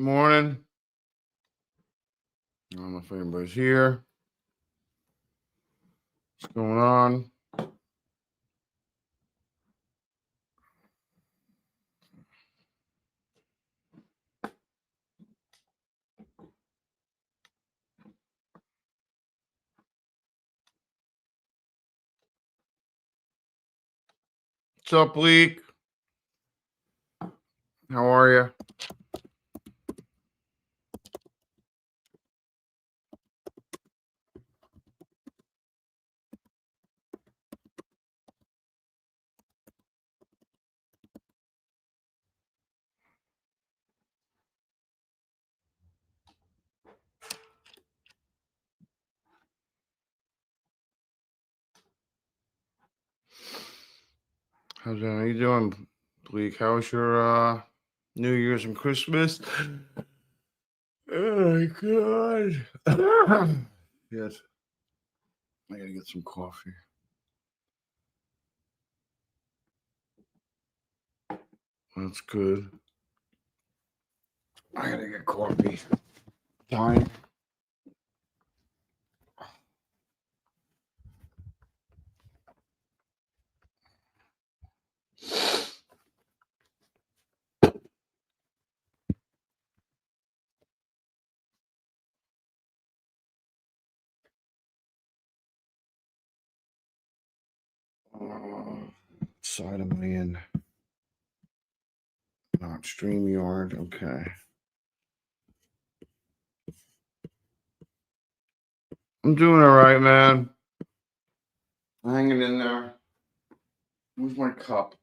Morning. I don't know if anybody's here. What's going on? What's up, Leak? How are you? How you doing, Bleak? How was your New Year's and Christmas? Oh my god. Yes. I gotta get some coffee. That's good. I gotta get coffee. Time. Side of me in. Not StreamYard. Okay. I'm doing all right, man. Hanging in there. Where's my cup?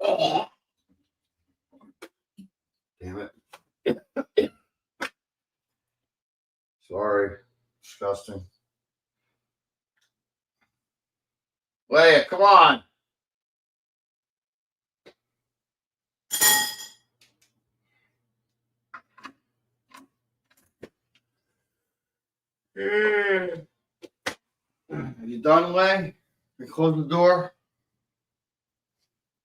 Oh, damn it. Sorry. Disgusting. Leia, come on. Are you done, Leia? You close the door?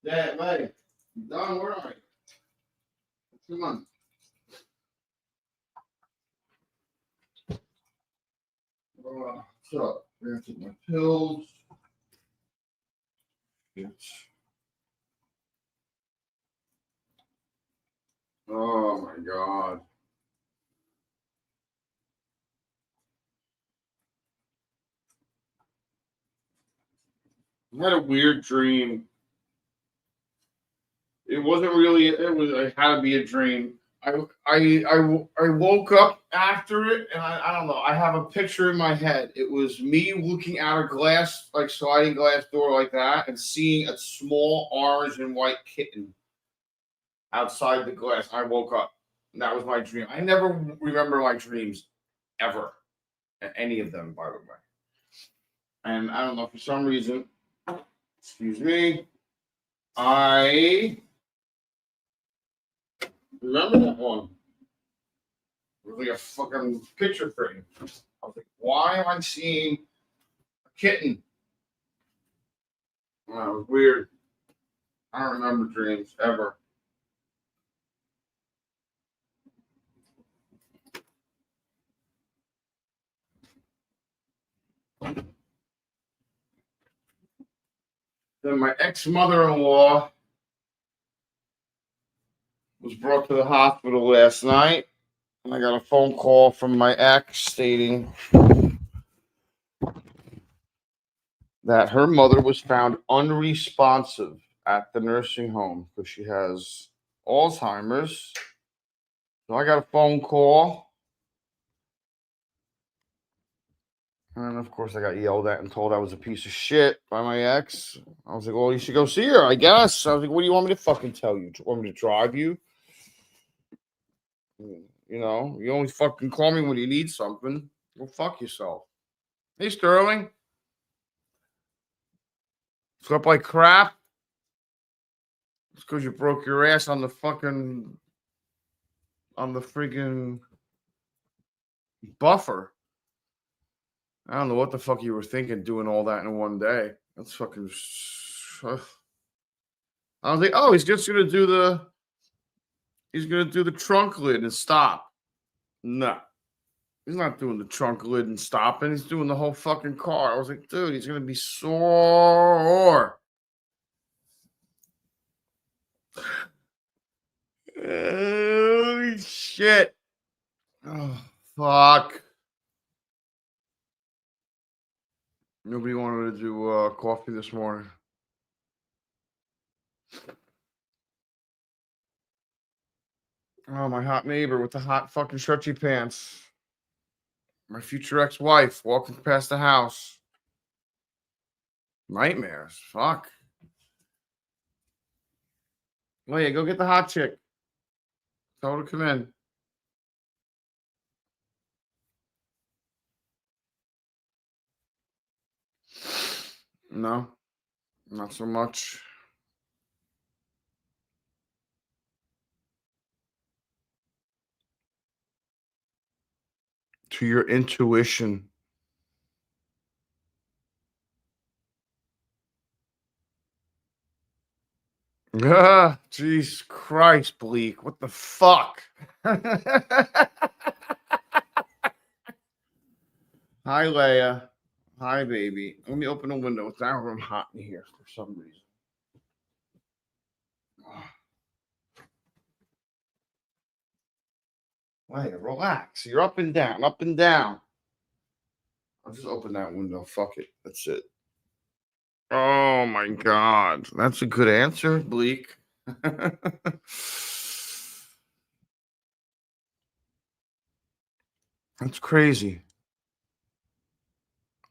Yeah, Leia. You done? Where are you? Come on. What's up? I gotta take my pills. It's... Oh my god. I had a weird dream. It wasn't really. It had to be a dream. I woke up after it, and I don't know. I have a picture in my head. It was me looking out a glass, like sliding glass door, like that, and seeing a small orange and white kitten outside the glass. I woke up. And that was my dream. I never remember my dreams ever, any of them, by the way. And I don't know, for some reason. Excuse me. I remember that one. It was like a fucking picture frame. I was like, why am I seeing a kitten? Oh, it was weird. I don't remember dreams ever. Then my ex-mother-in-law was brought to the hospital last night, and I got a phone call from my ex stating that her mother was found unresponsive at the nursing home because she has Alzheimer's. So I got a phone call. And of course, I got yelled at and told I was a piece of shit by my ex. I was like, well, you should go see her, I guess. I was like, what do you want me to fucking tell you? Do you want me to drive you? You know, you only fucking call me when you need something. Well, fuck yourself. Hey, Sterling. Slept like crap. It's because you broke your ass on the freaking buffer. I don't know what the fuck you were thinking doing all that in one day. That's fucking. I was like, oh, he's gonna do the trunk lid and stop. No, he's not doing the trunk lid and stopping. He's doing the whole fucking car. I was like, dude, he's gonna be sore. Holy shit. Oh, fuck. Nobody wanted to do coffee this morning. Oh, my hot neighbor with the hot fucking stretchy pants. My future ex-wife walking past the house. Nightmares. Fuck. Oh, yeah, go get the hot chick. Tell her to come in. No, not so much. To your intuition. Ah, jeez Christ, Bleak. What the fuck? Hi, Leia. Hi, baby. Let me open the window. It's our room hot in here for some reason. Leia, relax. You're up and down, up and down. I'll just open that window. Fuck it. That's it. Oh my God. That's a good answer, Bleak. That's crazy.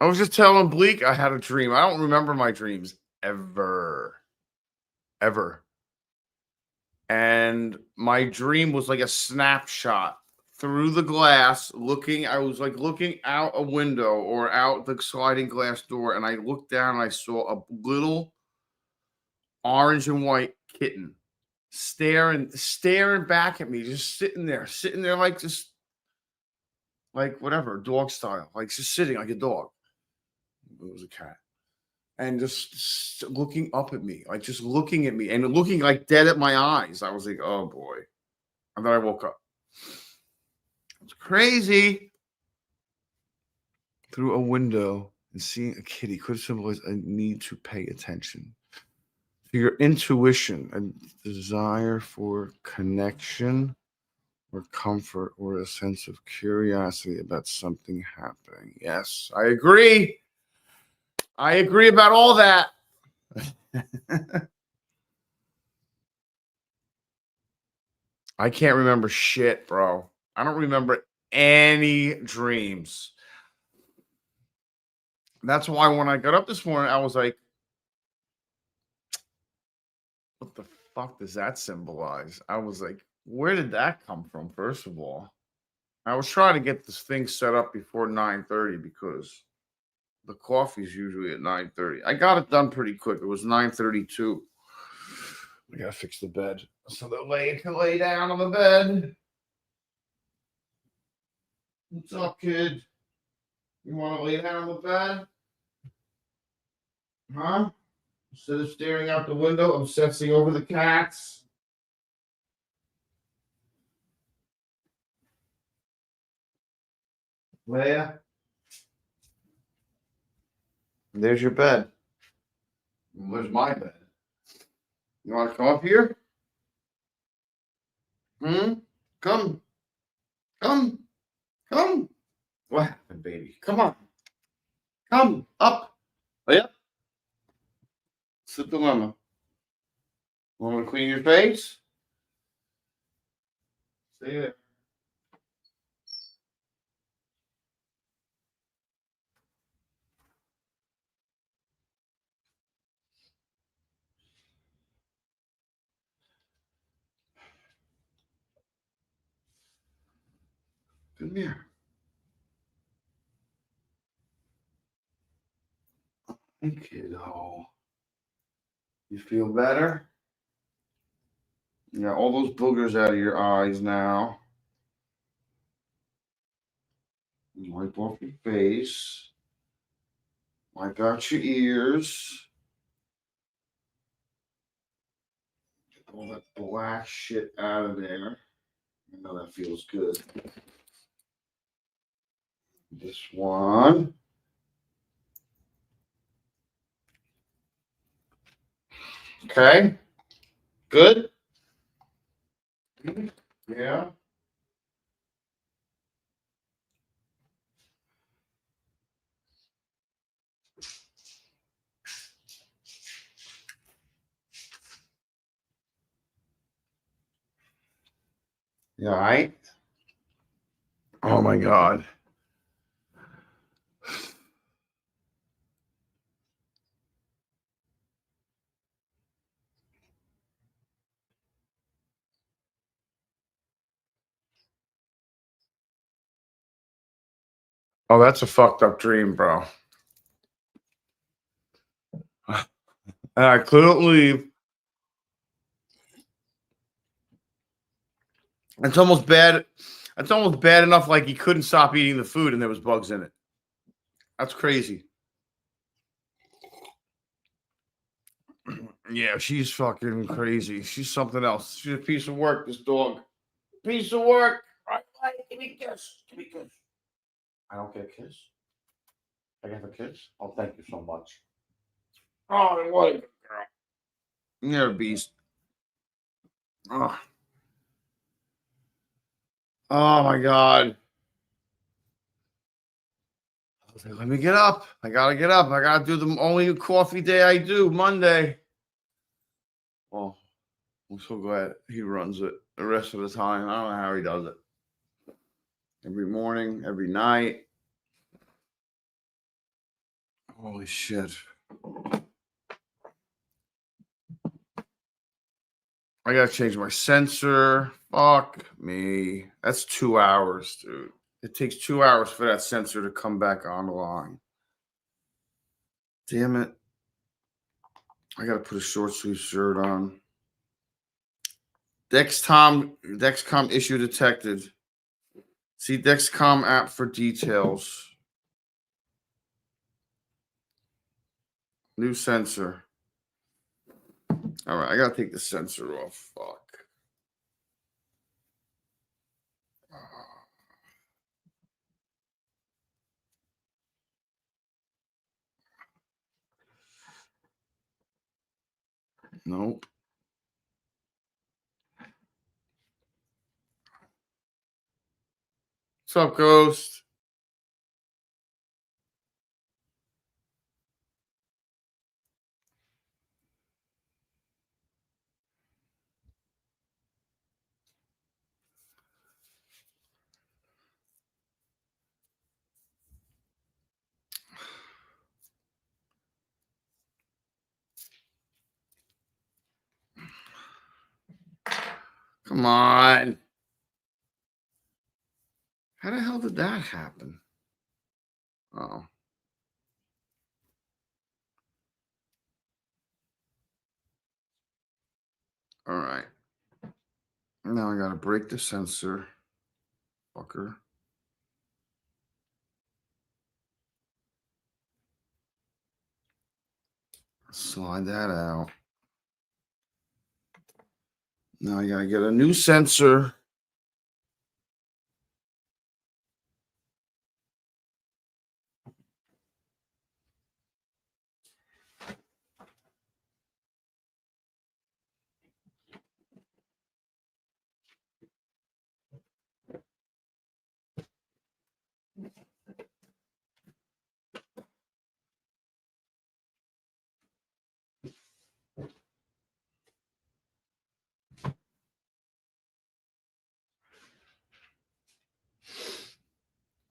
I was just telling Bleak I had a dream. I don't remember my dreams ever. Ever. And my dream was like a snapshot through the glass, looking. I was like looking out a window or out the sliding glass door, and I looked down and I saw a little orange and white kitten staring back at me, just sitting there like just like whatever, dog style, like just sitting like a dog. It was a cat. And just looking up at me, like just looking at me and looking like dead at my eyes. I was like, oh boy. And then I woke up. It's crazy. Through a window and seeing a kitty could symbolize a need to pay attention to your intuition, a desire for connection or comfort or a sense of curiosity about something happening. Yes, I agree. I agree about all that. I can't remember shit, bro. I don't remember any dreams. That's why when I got up this morning, I was like, what the fuck does that symbolize? I was like, where did that come from, first of all? I was trying to get this thing set up before 9:30 because the coffee's usually at 9:30. I got it done pretty quick. It was 9:32. We gotta fix the bed so that Leia can lay down on the bed. What's up, kid? You want to lay down on the bed? Huh? Instead of staring out the window, obsessing over the cats. Leia, there's your bed. Where's my bed? You want to come up here? Hmm? Come. Come. Come. What happened, baby? Come on. Come up. Leia. What's the dilemma? Want me to clean your face? Stay there. Come here. Hey, kiddo. You feel better? Yeah, all those boogers out of your eyes now. Wipe off your face. Wipe out your ears. Get all that black shit out of there. I know that feels good. This one. Okay. Good? Yeah. You all right? Oh my God. Oh, that's a fucked up dream, bro. And I couldn't leave. It's almost bad. It's almost bad enough like he couldn't stop eating the food and there was bugs in it. That's crazy. Yeah, she's fucking crazy. She's something else. She's a piece of work, this dog. Piece of work. Right, give me a kiss. Give me a kiss. I don't get a kiss. I get a kiss. Oh, thank you so much. Oh, what a good girl. You're a beast. Oh, oh my God. I was like, let me get up. I gotta get up. I gotta do the only coffee day I do, Monday. Well, I'm so glad he runs it the rest of the time. I don't know how he does it. Every morning, every night. Holy shit. I gotta change my sensor. Fuck me. That's 2 hours, dude. It takes 2 hours for that sensor to come back online. Damn it. I gotta put a short sleeve shirt on. Dexcom issue detected. See Dexcom app for details. New sensor. All right, I gotta take the sensor off. Fuck. Nope. What's up, Ghost? Come on. How the hell did that happen? Oh. All right. Now I gotta break the sensor. Fucker. Slide that out. Now I gotta get a new sensor.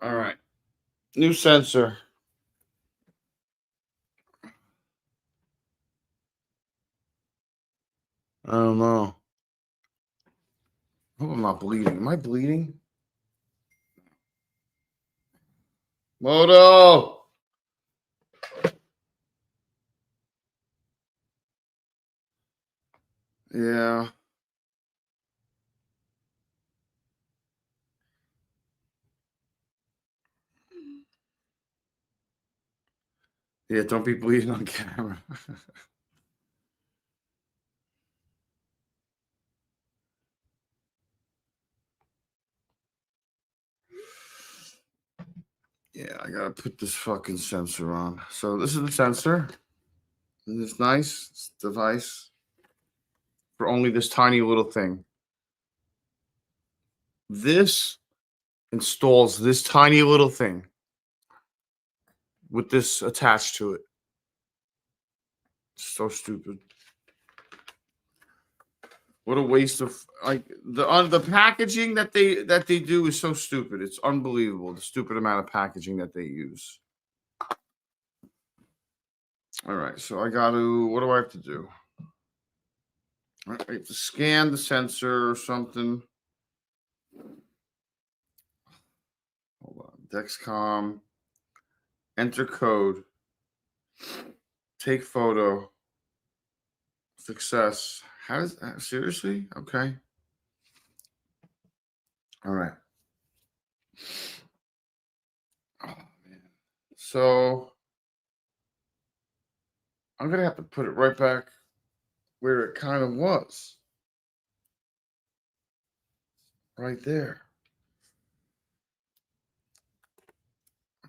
All right. New sensor. I don't know. I hope I'm not bleeding. Am I bleeding? Moto! Yeah. Yeah, don't be bleeding on camera. Yeah, I gotta put this fucking sensor on. So this is the sensor. And this nice device for only this tiny little thing. This installs this tiny little thing with this attached to it. So stupid. What a waste of like the packaging that they do is so stupid. It's unbelievable the stupid amount of packaging that they use. All right, so I got to. What do I have to do? I have to scan the sensor or something. Hold on, Dexcom. Enter code. Take photo. Success. How does that seriously? Okay. All right. Oh man. So I'm gonna have to put it right back where it kind of was. Right there.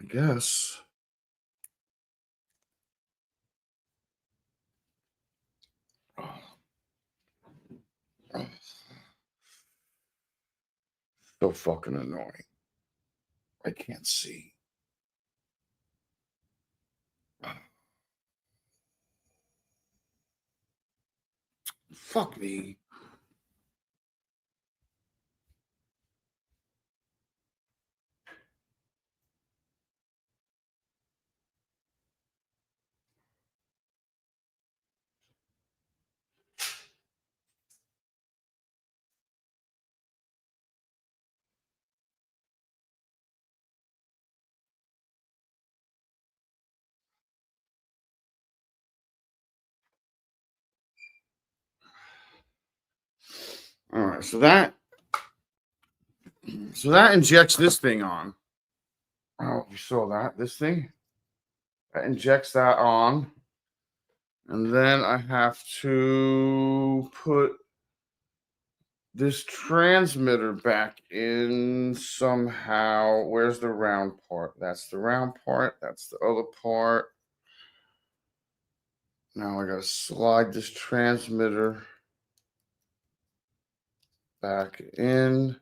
I guess. Oh, oh, so fucking annoying. I can't see. Oh, fuck me. All right, so that injects this thing on. Oh, you saw that? This thing that injects that on, and then I have to put this transmitter back in somehow. Where's the round part? That's the round part. That's the other part. Now I gotta slide this transmitter back in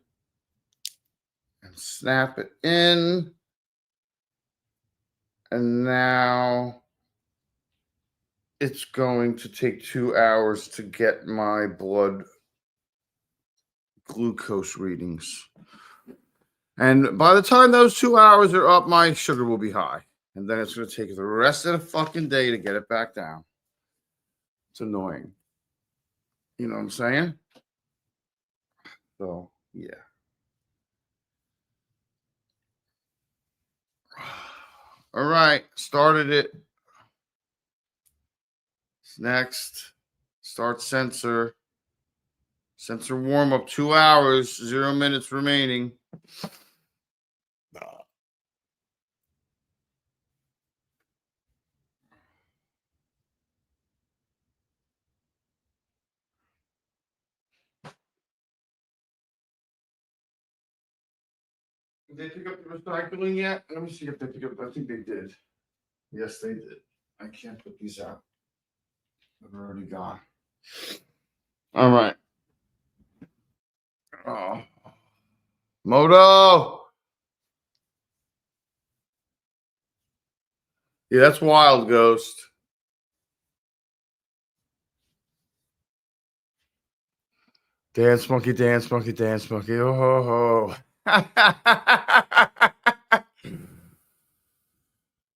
and snap it in. And now it's going to take 2 hours to get my blood glucose readings. And by the time those 2 hours are up, my sugar will be high. And then it's going to take the rest of the fucking day to get it back down. It's annoying. You know what I'm saying? So, yeah. All right. Started it. Next. Start sensor. Sensor warm up 2 hours, 0 minutes remaining. Did they pick up the recycling yet? Let me see if they pick up. I think they did. Yes, they did. I can't put these out. They're already gone. All right. Oh. Moto. Yeah, that's wild, Ghost. Dance monkey, dance monkey, dance monkey. Oh ho ho.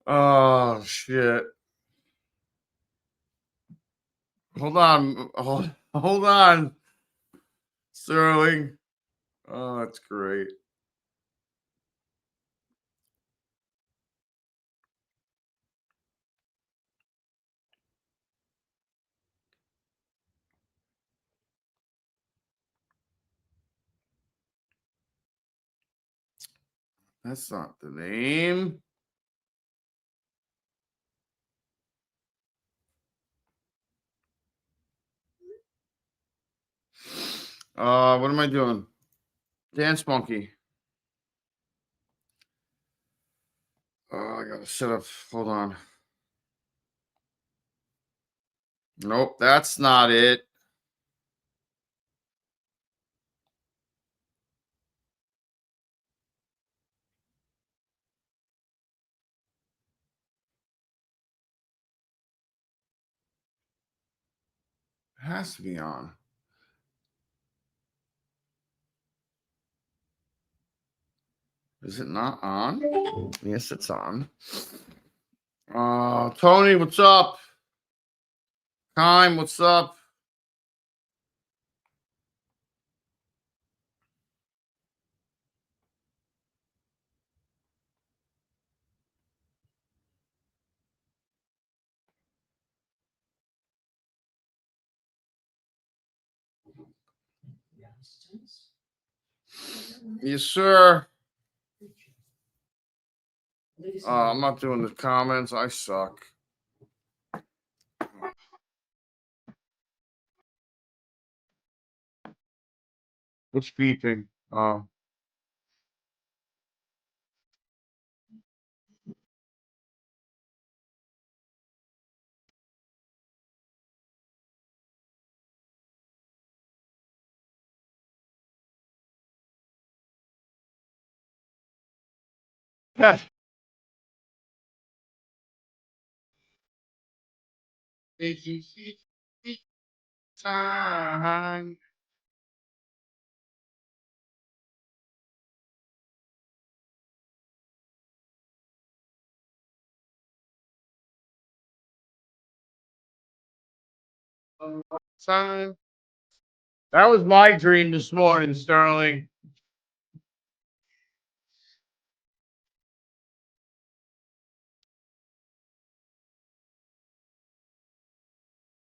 Oh shit. Hold on. Hold on. Sterling. Oh, that's great. That's not the name. What am I doing? Dance Monkey. Oh, I gotta set up. Hold on. Nope, that's not it. It has to be on. Is it not on? Yes, it's on. Tony, what's up? Time, what's up? Yes, sir. I'm not doing the comments. I suck. What's beeping? Yes. Time. Time. That was my dream this morning, Sterling.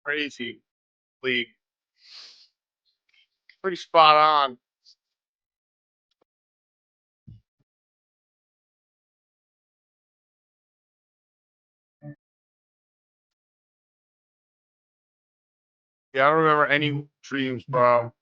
Crazy league. Pretty spot on. Yeah, I don't remember any dreams, bro.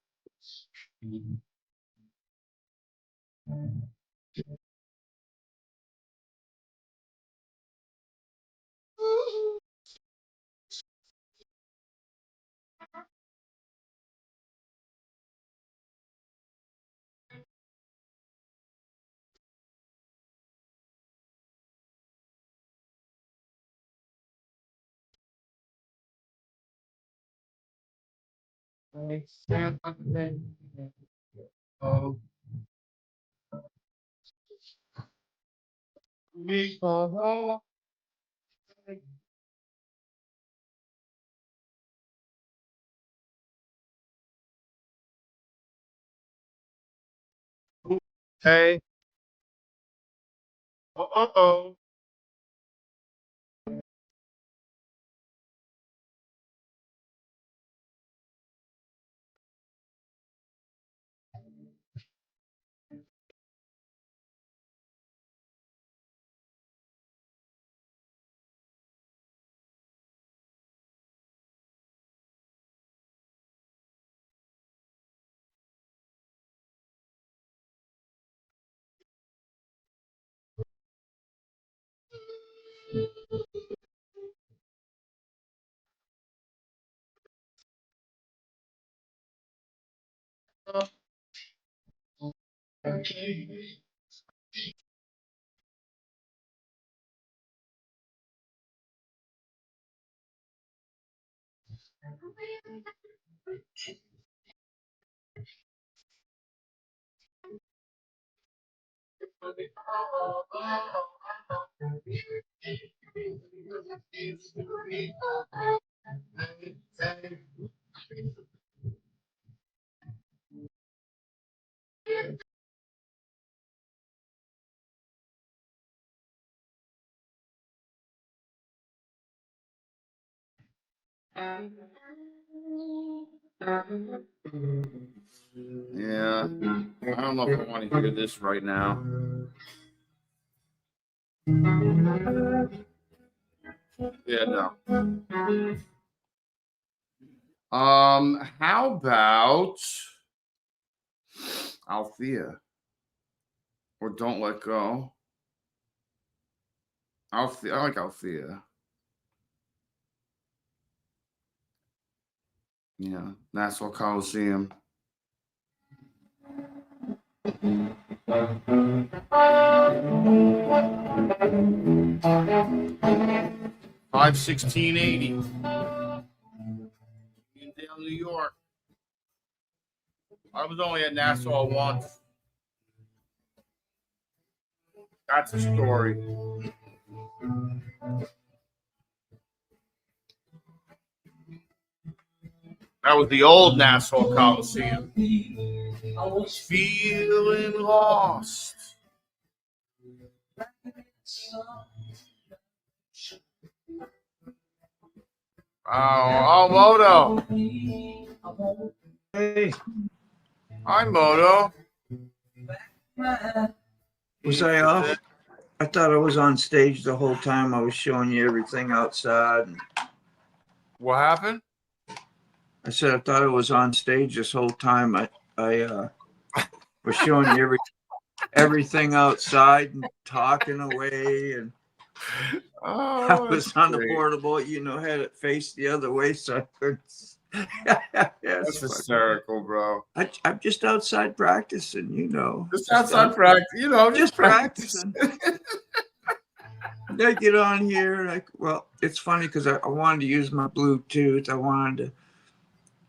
Hey. Oh. Yeah. I don't know if I want to hear this right now. Yeah, no. How about Althea or Don't Let Go? Althea, I like Althea. Yeah, Nassau Coliseum. 5/16/80. Down New York. I was only at Nassau once. That's a story. That was the old Nassau Coliseum. I was feeling lost. Oh, Moto. Hey. Hi, Moto. Was I off? I thought I was on stage the whole time. I was showing you everything outside. What happened? I said I thought I was on stage this whole time. I was showing you everything outside and talking away, and I was on the portable. Had it faced the other way, so I could. That's hysterical, bro. I'm just outside practicing, Just outside practice, just practicing. I get on here, it's funny because I wanted to use my Bluetooth. I wanted to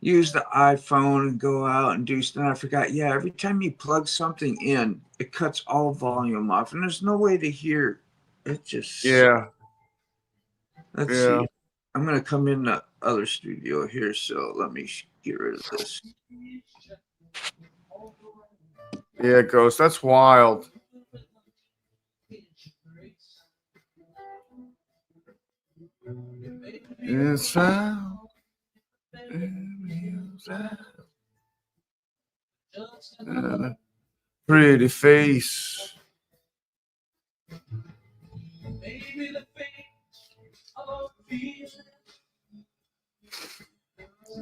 use the iPhone and go out and do stuff. I forgot, every time you plug something in, it cuts all volume off, and there's no way to hear. It just... Yeah. Let's see. I'm going to come in the other studio here, so let me get rid of this. Yeah, Ghost, that's wild. It's pretty face.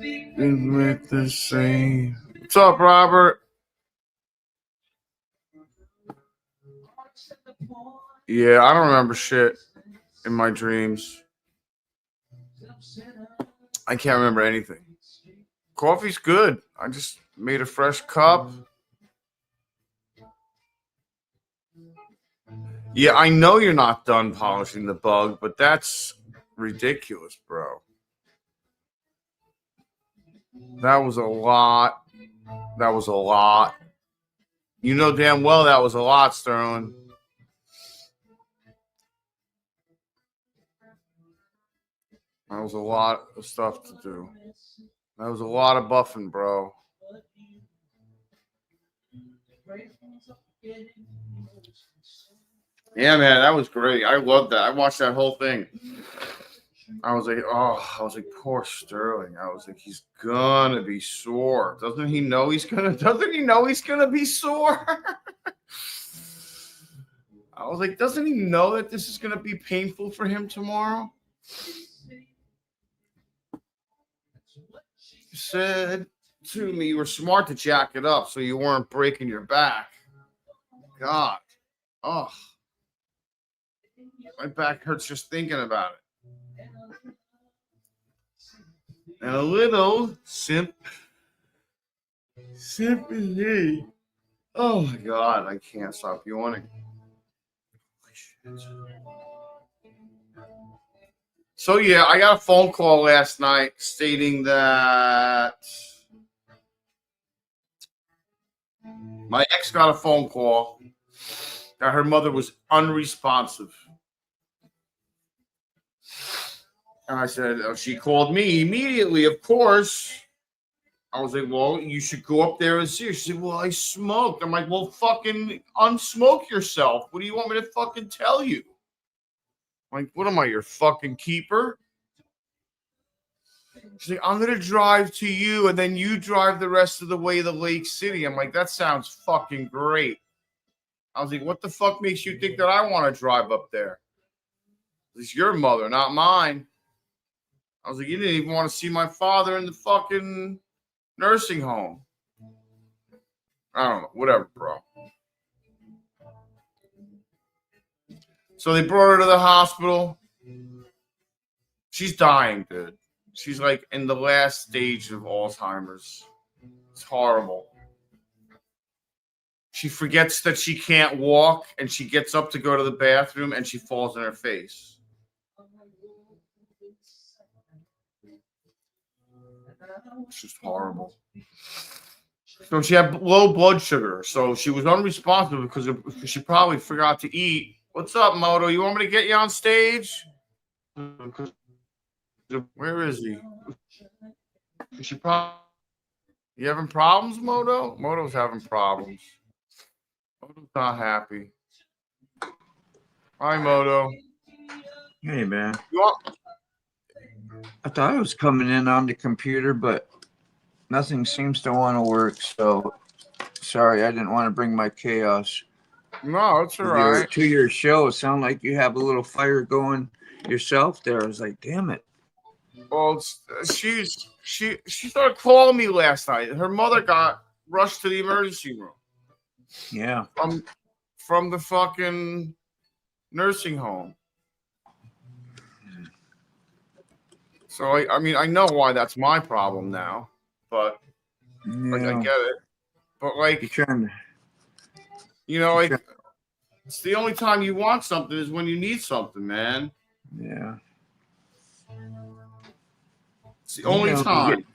Didn't make the same. What's up, Robert? Yeah, I don't remember shit in my dreams. I can't remember anything. Coffee's good. I just made a fresh cup. Yeah, I know you're not done polishing the bug, but that's ridiculous, bro. That was a lot. That was a lot. You know damn well that was a lot, Sterling. That was a lot of stuff to do. That was a lot of buffing, bro. Yeah, man, that was great. I loved that. I watched that whole thing. I was like, poor Sterling. I was like, he's gonna be sore. Doesn't he know he's gonna be sore? I was like, doesn't he know that this is gonna be painful for him tomorrow? You said to me you were smart to jack it up so you weren't breaking your back. God. Oh. My back hurts just thinking about it. And a little sympathy. Oh my God, I can't stop yawning. So yeah, I got a phone call last night stating that my ex got a phone call that her mother was unresponsive. And I said, she called me immediately, of course. I was like, well, you should go up there and see her. She said, well, I smoked. I'm like, well, fucking unsmoke yourself. What do you want me to fucking tell you? I'm like, what am I, your fucking keeper? She's like, I'm going to drive to you, and then you drive the rest of the way to Lake City. I'm like, that sounds fucking great. I was like, what the fuck makes you think that I want to drive up there? It's your mother, not mine. I was like, you didn't even want to see my father in the fucking nursing home. I don't know. Whatever, bro. So they brought her to the hospital. She's dying, dude. She's like in the last stage of Alzheimer's. It's horrible. She forgets that she can't walk, and she gets up to go to the bathroom, and she falls on her face. It's just horrible. So she had low blood sugar. So she was unresponsive because she probably forgot to eat. What's up, Moto? You want me to get you on stage? Where is he? She probably. You having problems, Moto? Moto's having problems. Moto's not happy. Hi, Moto. Hey, man. You want? I thought I was coming in on the computer, but nothing seems to want to work. So sorry, I didn't want to bring my chaos. No, it's all right. To your show, it sounded like you have a little fire going yourself there. I was like, damn it. Well, she started calling me last night. Her mother got rushed to the emergency room. Yeah. From the fucking nursing home. So I mean, I know why that's my problem now, but like I get it. But like, you know, like it's the only time you want something is when you need something, man. Yeah. It's the only time.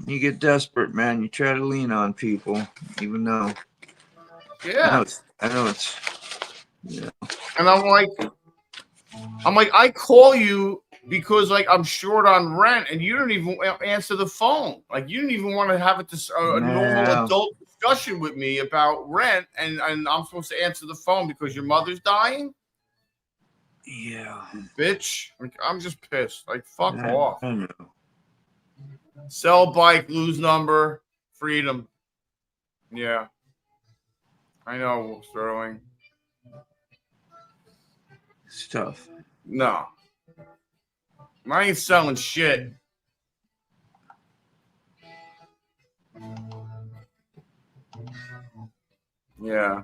You get desperate, man. You try to lean on people, even though. Yeah. I know it's. Yeah. And I'm like, I call you because like I'm short on rent, and you don't even answer the phone. Like you didn't even want to have a normal adult discussion with me about rent, and I'm supposed to answer the phone because your mother's dying. Yeah. You bitch. Like I'm just pissed. Like fuck off. I know. Sell bike, lose number, freedom. Yeah. I know, Sterling. It's tough. No. I ain't selling shit. Yeah.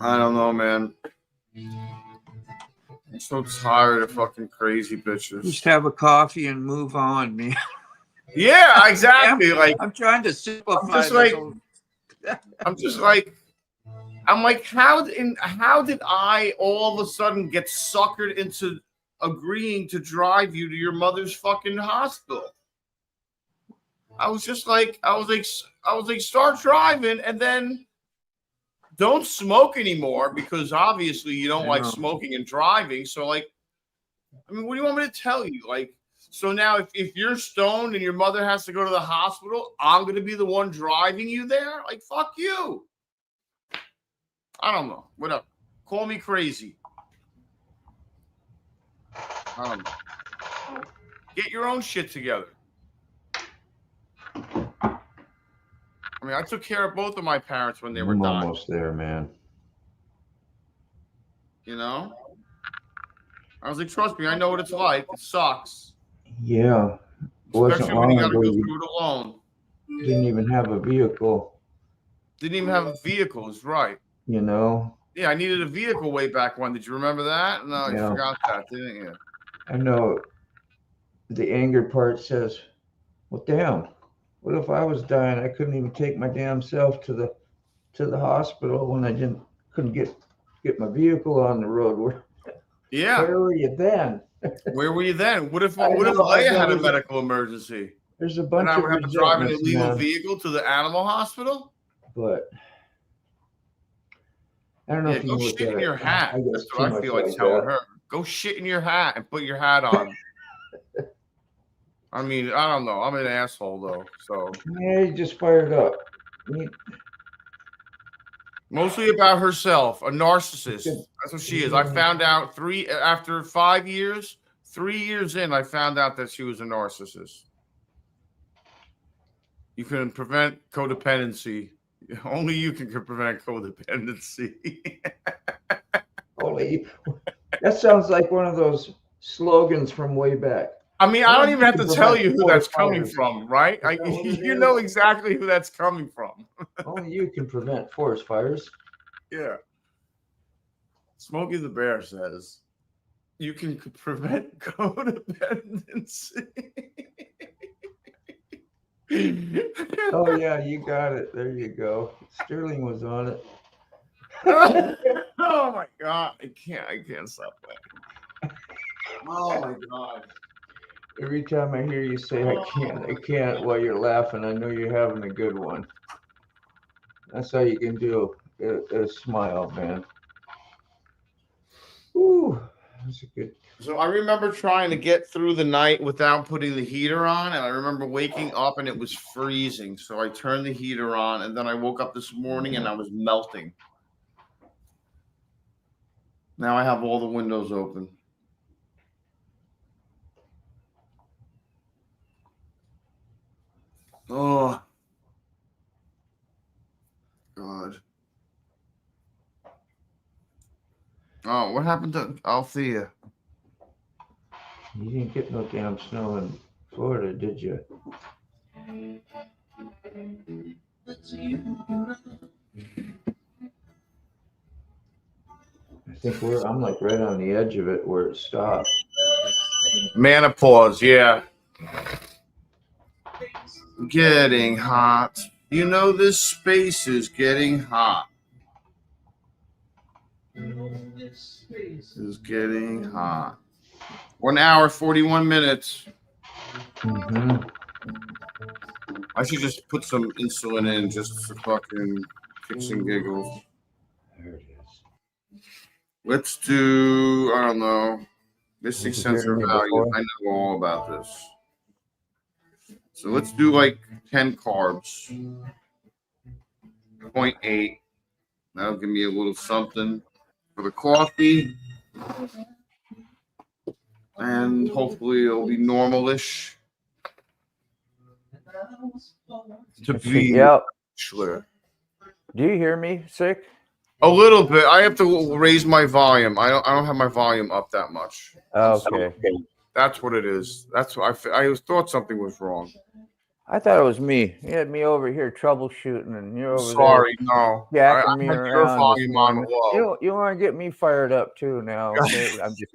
I don't know, man. I'm so tired of fucking crazy bitches. Just have a coffee and move on, man. Yeah, exactly. I'm trying to simplify. I'm just like, how did I all of a sudden get suckered into agreeing to drive you to your mother's fucking hospital? I was like, start driving, and then don't smoke anymore because obviously you don't like smoking and driving. So like, I mean, what do you want me to tell you? Like, so now if you're stoned and your mother has to go to the hospital, I'm going to be the one driving you there? Like, fuck you. I don't know. Whatever. Call me crazy. I don't know. Get your own shit together. I mean, I took care of both of my parents when they were dying. I'm almost there, man. You know? I was like, trust me, I know what it's like. It sucks. Yeah. Especially when you got to go through it alone. Didn't even have a vehicle. Didn't even have a vehicle, is right. You know? Yeah, I needed a vehicle way back when. Did you remember that? No, you forgot that, didn't you? I know. The anger part says, well, damn. What if I was dying? I couldn't even take my damn self to the hospital when I couldn't get my vehicle on the road. Where were you then? Where were you then? What if Leia had a medical emergency? There's a bunch and I of would have to drive an illegal vehicle to the animal hospital? But I don't know if you go shit in your hat. That's what I feel like telling her. Go shit in your hat and put your hat on. I mean, I don't know. I'm an asshole though. So yeah, you just fired up. Mostly about herself, a narcissist. That's what she is. I found out after 5 years, 3 years in, I found out that she was a narcissist. You can prevent codependency. Only you can prevent codependency. Holy, that sounds like one of those slogans from way back. I mean, I don't even have to tell you who that's forest coming fires. from, right? Is that what it You is? know exactly who that's coming from. Only you can prevent forest fires. Yeah. Smokey the Bear says you can prevent codependency. Oh yeah, you got it. There you go. Sterling was on it. Oh my god, I can't stop laughing. Oh my god. Every time I hear you say I can't while you're laughing, I know you're having a good one. That's how you can do a smile, man. Ooh, that's a good. So I remember trying to get through the night without putting the heater on, and I remember waking up and it was freezing. So I turned the heater on, and then I woke up this morning and I was melting. Now I have all the windows open. Oh, God. Oh, what happened to Althea? You didn't get no damn snow in Florida, did you? I think I'm like right on the edge of it where it stopped. Menopause, yeah. Getting hot. You know this space is getting hot. It's getting hot. 1 hour, 41 minutes. Mm-hmm. I should just put some insulin in just for fucking kicks and giggles. There it is. Let's do, I don't know, missing Did you sensor hear me value. before? I know all about this. So let's do like 10 carbs. 0.8. That'll give me a little something for the coffee. And hopefully it'll be normalish. To be Yeah. sure. Do you hear me, Sick? A little bit. I have to raise my volume. I don't have my volume up that much. Okay. That's what it is. That's what I thought something was wrong. I thought it was me. You had me over here troubleshooting, and you're over Sorry, no. there jacking I me had your around this volume on morning. low. You want to get me fired up too now? Okay, I'm just.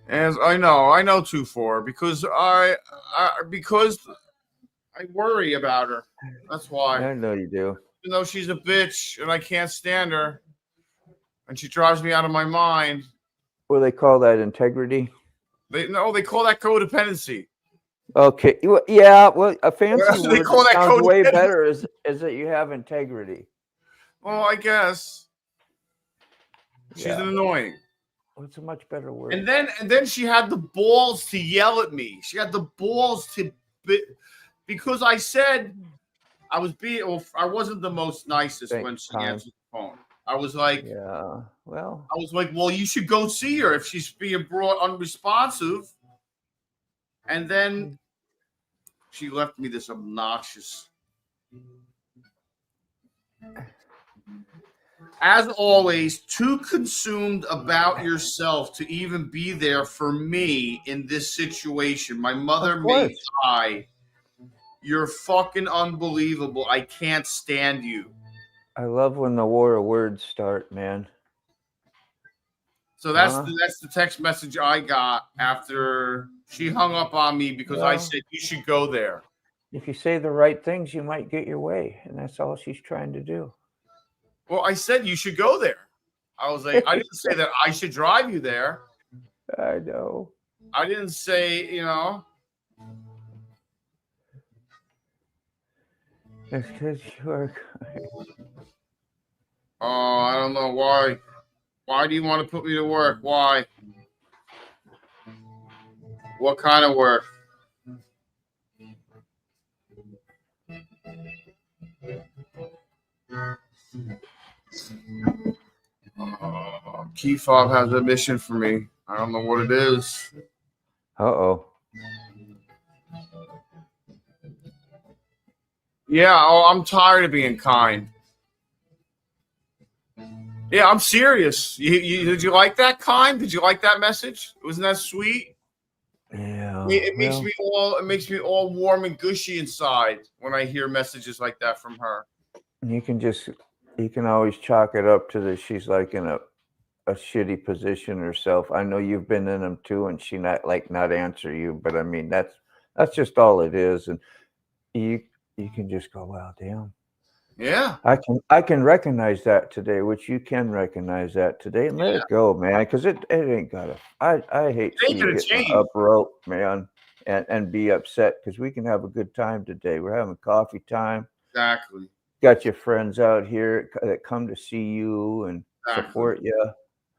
As I know 2-4 because I worry about her. That's why. I know you do. Even though she's a bitch and I can't stand her, and she drives me out of my mind. What do they call that? Integrity? They call that codependency. Okay. Yeah. Well, a fancy They word call that that sounds way codependency. better is that you have integrity. Well, I guess she's Yeah. annoying. What's a much better word? And then she had the balls to yell at me. She had the balls to because I said I wasn't the most nicest when she answered the phone. I was like, yeah. Well, I was like, well, you should go see her if she's being brought unresponsive. And then she left me this obnoxious. As always, too consumed about yourself to even be there for me in this situation. My mother may die. You're fucking unbelievable. I can't stand you. I love when the war of words start, man. So that's the text message I got after she hung up on me because I said you should go there. If you say the right things, you might get your way, and that's all she's trying to do. Well, I said you should go there. I was like, I didn't say that I should drive you there. I know. I didn't say, It's because you are. Oh, I don't know why. Why do you want to put me to work? Why? What kind of work? Key fob has a mission for me. I don't know what it is. Uh-oh. Yeah, oh, I'm tired of being kind. Yeah, I'm serious. Did you like that kind? Did you like that message? Wasn't that sweet? Yeah. It makes Well, me all warm and gushy inside when I hear messages like that from her. you can always chalk it up to that she's like in a shitty position herself. I know you've been in them too, and she not answer you, but I mean that's just all it is, and you can just go, well, damn. Yeah. I can recognize that today, which you can recognize that today, and let it go, man, because it ain't gotta. I hate to It see ain't you gonna getting change. uproar, man, and be upset because we can have a good time today. We're having coffee time. Exactly. Got your friends out here that come to see you and support you.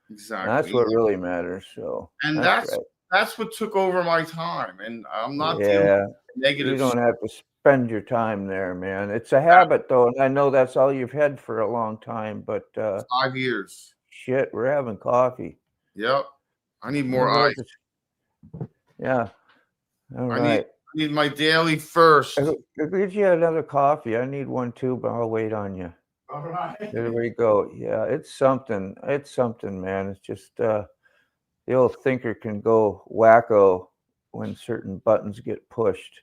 And that's Exactly. what really matters. So And that's right. that's what took over my time. And I'm not dealing Yeah, with negative you don't have to spend your time there, man. It's a habit, though, and I know that's all you've had for a long time. But 5 years. shit, we're having coffee. Yep. I need I more wonder ice. what this- Yeah. All I right. need my daily first. If you had another coffee, I need one too, but I'll wait on you. All right. There we go. Yeah, it's something. It's something, man. It's just the old thinker can go wacko when certain buttons get pushed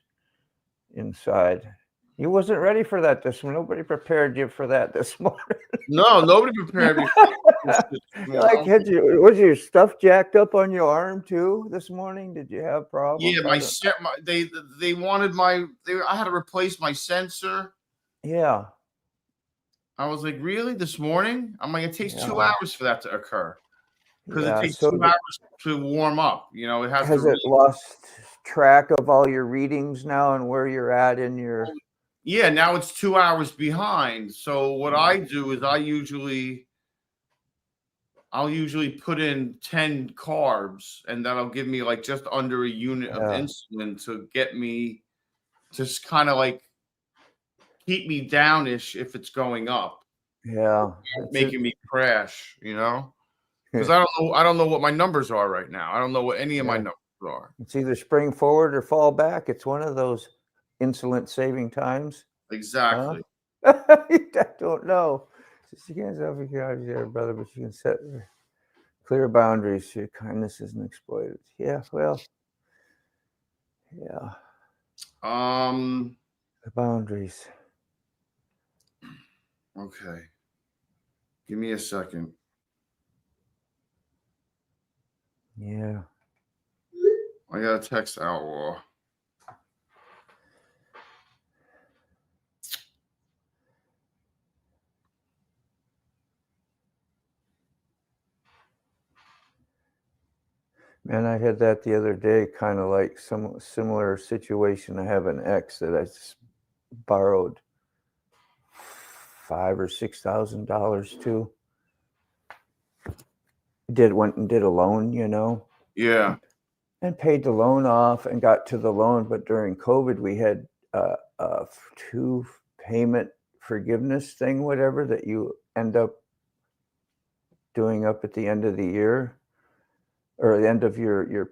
inside. You wasn't ready for that this morning. Nobody prepared you for that this morning. No, nobody prepared me for this Like, was your stuff jacked up on your arm too this morning? Did you have problems? Yeah, they wanted I had to replace my sensor. Yeah. I was like, really? This morning? I'm like, it takes 2 Yeah. hours for that to occur. Because it Yeah. takes So 2 hours to warm up. You know, it has has to it lost track of all your readings now and where you're at in your? Yeah, now it's 2 hours behind. So what I do is I'll usually put in 10 carbs, and that'll give me like just under a unit of insulin to get me just kind of like keep me downish if it's going up. Yeah. Making me crash, you know? Because I don't know what my numbers are right now. I don't know what any of my numbers are. It's either spring forward or fall back. It's one of those insulin saving times. Exactly. I don't know. She can't self there, brother, but she can set clear boundaries. Your kindness isn't exploited. Yeah, well, yeah. The boundaries. Okay. Give me a second. Yeah. I got to text Outlaw. Man, I had that the other day, kind of like some similar situation. I have an ex that I just borrowed $5,000 or $6,000 to. Went and did a loan, you know. Yeah. And paid the loan off and got to the loan, but during COVID we had a 2 payment forgiveness thing, whatever that you end up doing up at the end of the year, or the end of your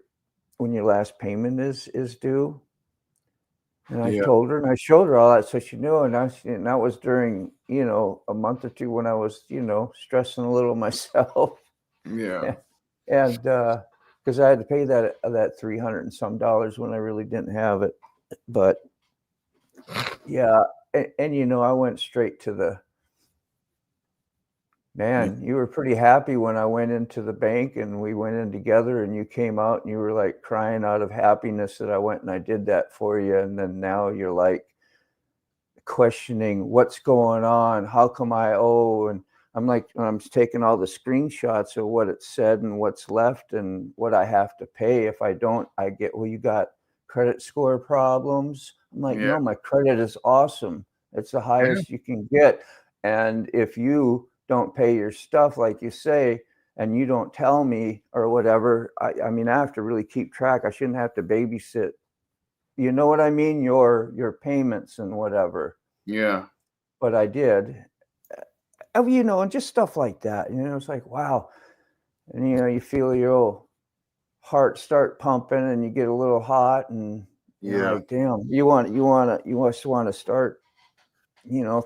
when your last payment is due. And I told her, and I showed her all that, so she knew. And that was during, you know, a month or two when I was, you know, stressing a little myself. Yeah. And because I had to pay that $300 and some when I really didn't have it. But yeah, and you know, I went straight to the man. You were pretty happy when I went into the bank and we went in together, and you came out and you were like crying out of happiness that I went and I did that for you. And then now you're like questioning what's going on. How come I owe? And I'm like, I'm taking all the screenshots of what it said and what's left and what I have to pay. If I don't, I get, well, you got credit score problems. I'm like, no, my credit is awesome. It's the highest you can get. And if you don't pay your stuff, like you say, and you don't tell me or whatever, I mean, I have to really keep track. I shouldn't have to babysit. You know what I mean? Your payments and whatever. Yeah. But I did. You know, and just stuff like that. You know, it's like, wow. And, you know, you feel your old heart start pumping and you get a little hot and you're Yeah. like, damn, you just want to start,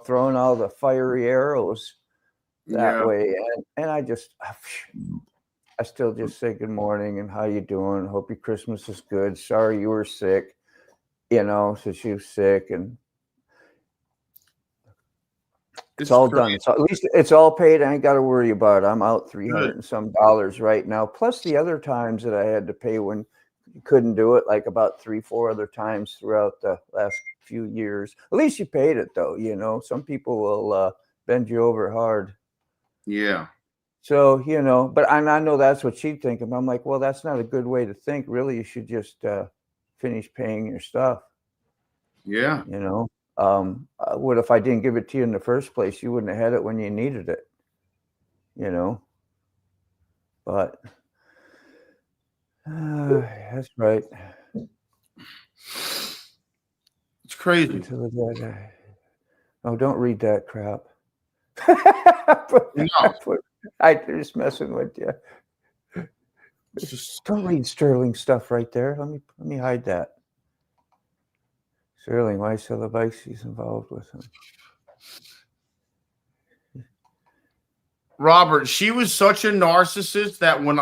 throwing all the fiery arrows that Yeah. way. And I still just say good morning and how you doing? Hope your Christmas is good. Sorry you were sick, so she was sick and it's all done. So at least it's all paid. I ain't got to worry about it. I'm out $300 and some right now. Plus the other times that I had to pay when you couldn't do it, like about 3-4 other times throughout the last few years. At least you paid it though. Some people will bend you over hard. Yeah. So, but I know that's what she'd think. And I'm like, well, that's not a good way to think. Really, you should just finish paying your stuff. Yeah. What if I didn't give it to you in the first place? You wouldn't have had it when you needed it, but that's right. It's crazy. Oh, don't read that crap. No. I'm just messing with you. Don't read Sterling stuff right there. Let me hide that. Sterling, why sell the bikes he's involved with him? Robert, she was such a narcissist that when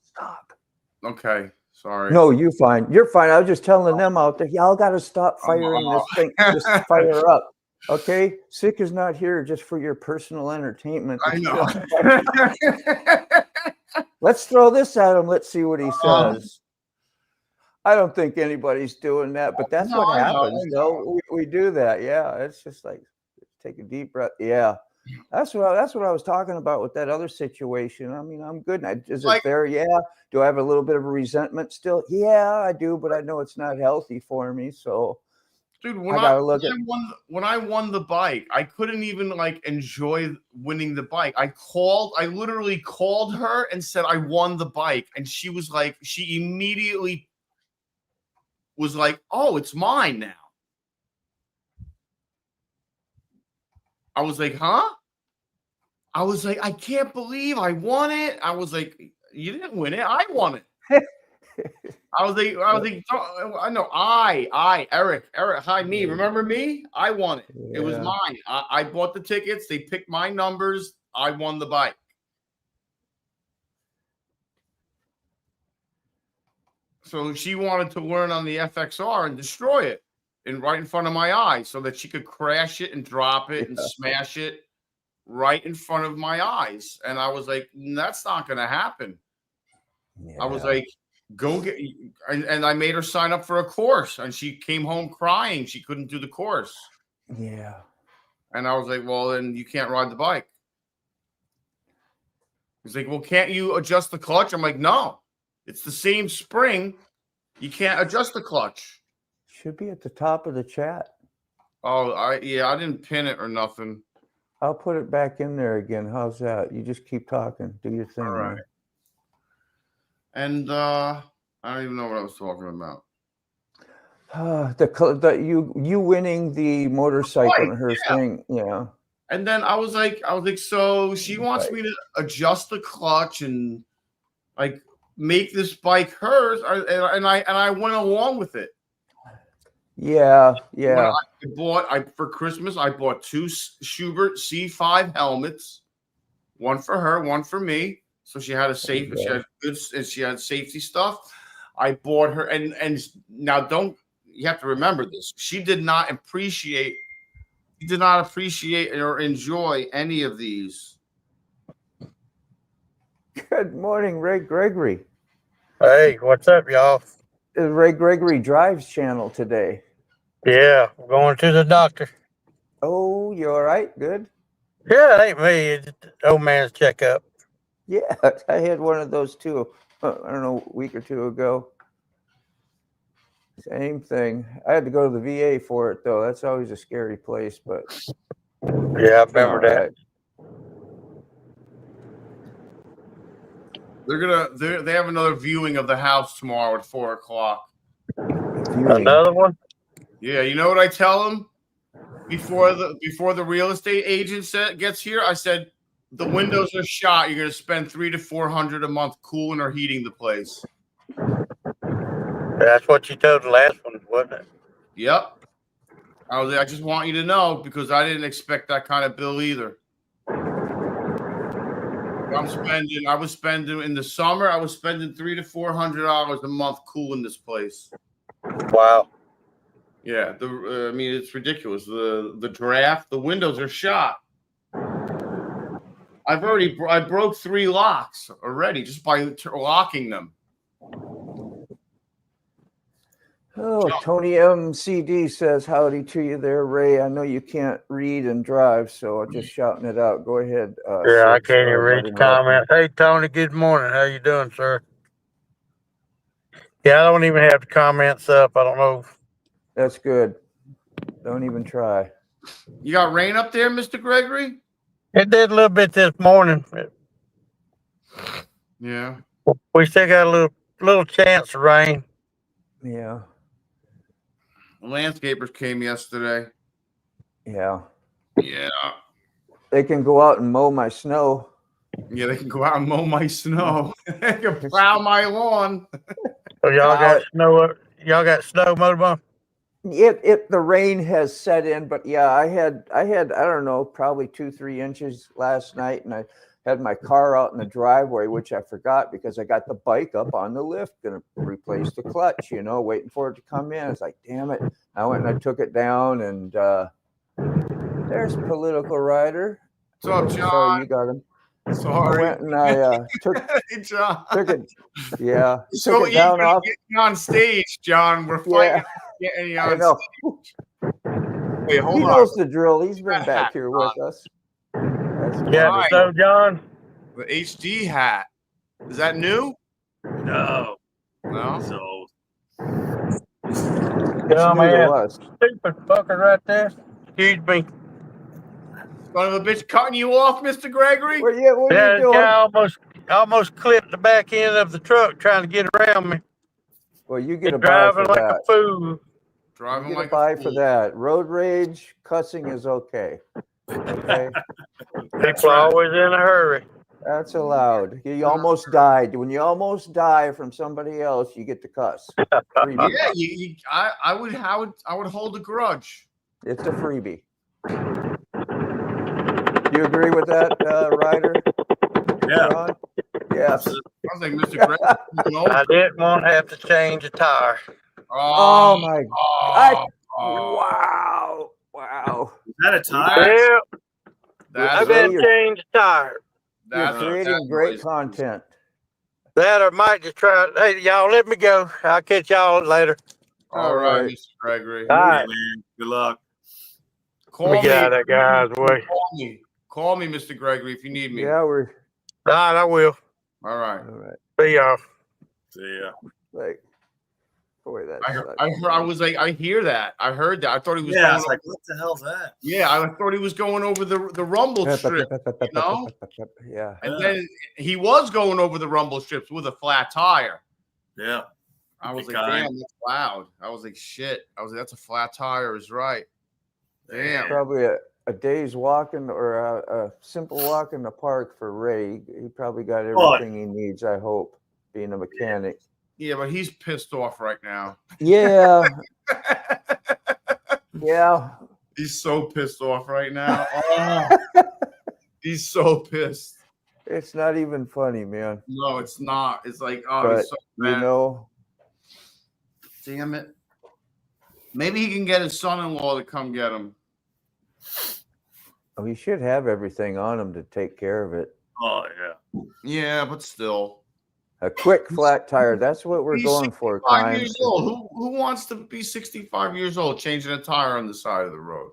Stop. Okay, sorry. No, you're fine. You're fine. I was just telling them out there, y'all got to stop firing this thing. Just fire up. Okay? Sick is not here just for your personal entertainment. I know. Let's throw this at him. Let's see what he says. I don't think anybody's doing that, but that's what happens. No, we do that. Yeah, it's just like take a deep breath. Yeah, that's what I was talking about with that other situation. I mean, I'm good. Is it fair? Yeah. Do I have a little bit of a resentment still? Yeah, I do, but I know it's not healthy for me. So, dude, when I won the bike, I couldn't even enjoy winning the bike. I literally called her and said I won the bike, and she was like, she immediately was like, oh, it's mine now. I was like, huh? I was like, I can't believe I won it. I was like, you didn't win it. I won it. I was like, I know. Eric, hi, me. Remember me? I won it. Yeah. It was mine. I bought the tickets. They picked my numbers. I won the bike. So she wanted to learn on the FXR and destroy it right in front of my eyes so that she could crash it and drop it and smash it right in front of my eyes. And I was like, that's not going to happen. Yeah. I was like, go get, and I made her sign up for a course, and she came home crying. She couldn't do the course. Yeah. And I was like, well, then you can't ride the bike. He's like, well, can't you adjust the clutch? I'm like, no. It's the same spring. You can't adjust the clutch. Should be at the top of the chat. Oh, I didn't pin it or nothing. I'll put it back in there again. How's that? You just keep talking. Do your thing. All right. Man. And I don't even know what I was talking about. You winning the motorcycle and her thing. Yeah. And then I was like, so she wants me to adjust the clutch and make this bike hers, and I went along with it. Yeah. For Christmas I bought 2 Schubert C5 helmets, one for her, one for me. So she had she had good, and she had safety stuff. I bought her, and now you have to remember this. She did not appreciate or enjoy any of these. Good morning, Ray Gregory. Hey, what's up, y'all? The Ray Gregory Drives channel today. Yeah, I'm going to the doctor. Oh, you all right? Good? Yeah, it ain't me. It's the old man's checkup. Yeah, I had one of those too. I don't know, a week or two ago. Same thing. I had to go to the VA for it, though. That's always a scary place, but... Yeah, I remember that. They have another viewing of the house tomorrow at 4:00. Another one? Yeah, you know what I tell them before the real estate agent gets here? I said the windows are shot. You're going to spend $300 to $400 a month cooling or heating the place. That's what you told the last one, wasn't it? Yep. I just want you to know because I didn't expect that kind of bill either. I was spending in the summer. I was spending $300 to $400 a month cooling this place. Wow. Yeah, I mean it's ridiculous. The draft, the windows are shot. I broke 3 locks already just by locking them. Oh, Tony MCD says howdy to you there, Ray. I know you can't read and drive, so I'm just shouting it out. Go ahead. Yeah, I Sid, can't even sorry, read the interrupting. comment. Hey, Tony, good morning. How you doing, sir? Yeah, I don't even have the comments up. I don't know. That's good. Don't even try. You got rain up there, Mr. Gregory? It did a little bit this morning. Yeah. We still got a little chance of rain. Yeah. The landscapers came yesterday. Yeah. Yeah. They can go out and mow my snow. Yeah, they can go out and mow my snow. They can plow my lawn. So y'all got snow up. Y'all got snow, Motorbomb? The rain has set in, but yeah, I had I don't know, probably 2-3 inches last night, and I had my car out in the driveway, which I forgot because I got the bike up on the lift, gonna replace the clutch, waiting for it to come in. It's like, damn it. I went and I took it down, and there's Political Rider. What's up, John? Sorry, you got him. Sorry. I went and I took John. it. Yeah, So took it down off. Getting on stage, John. We're fighting. Getting you on stage. Wait, hold on. He knows the drill. He's been That back hat here on. with us. Yeah, Right. so John. The HD hat. Is that new? No. No. So It's Yeah, new to man. us. Stupid fucker right there. Excuse me. Son of a bitch cutting you off, Mr. Gregory? What are you Yeah, doing? this guy almost clipped the back end of the truck trying to get around me. Well, you get He's a buy for driving like that. a fool. Driving You get like a buy fool. for that. Road rage, cussing is okay. Okay, People are always in a hurry. that's allowed. You almost died. When you almost die from somebody else, you get to cuss. Freebie. Yeah, I would hold a grudge. It's a freebie. You agree with that, Ryder? yeah. Ron? Yes. I was like, Mr. Gregory. I didn't want to have to change a tire. Oh my God. Oh, Wow. Is that a tire? Yeah, That's I've had to change a tire. You're creating great content. That or might just try. Hey, y'all, let me go. I'll catch y'all later. All right, right. Mr. Gregory. All Hey, right. man. Good luck. Call Let me me. get out of that guy's way. Call me, Mr. Gregory, if you need me. Yeah, we're All right, I will. All right. all right. See y'all. See ya. Like, boy, that I hear that. I heard that. I thought he was Yeah, going. it's like, what the hell's that? Yeah, I thought he was going over the rumble strip, you know? Yeah. And then he was going over the rumble strips with a flat tire. Yeah. I was Be like, kind. damn, that's loud. I was like, shit. I was like, that's a flat tire is right. Damn. Probably a day's walking or a simple walk in the park for Ray. He probably got everything he needs, I hope, being a mechanic. Yeah, but he's pissed off right now. Yeah. Yeah. He's so pissed off right now. Oh, he's so pissed. It's not even funny, man. No, it's not. It's like, oh, But, he's so mad. Damn it. Maybe he can get his son-in-law to come get him. Oh, he should have everything on him to take care of it. Oh, yeah. Yeah, but still. A quick flat tire. That's what we're He's going for. 65 years old. Who wants to be 65 years old changing a tire on the side of the road?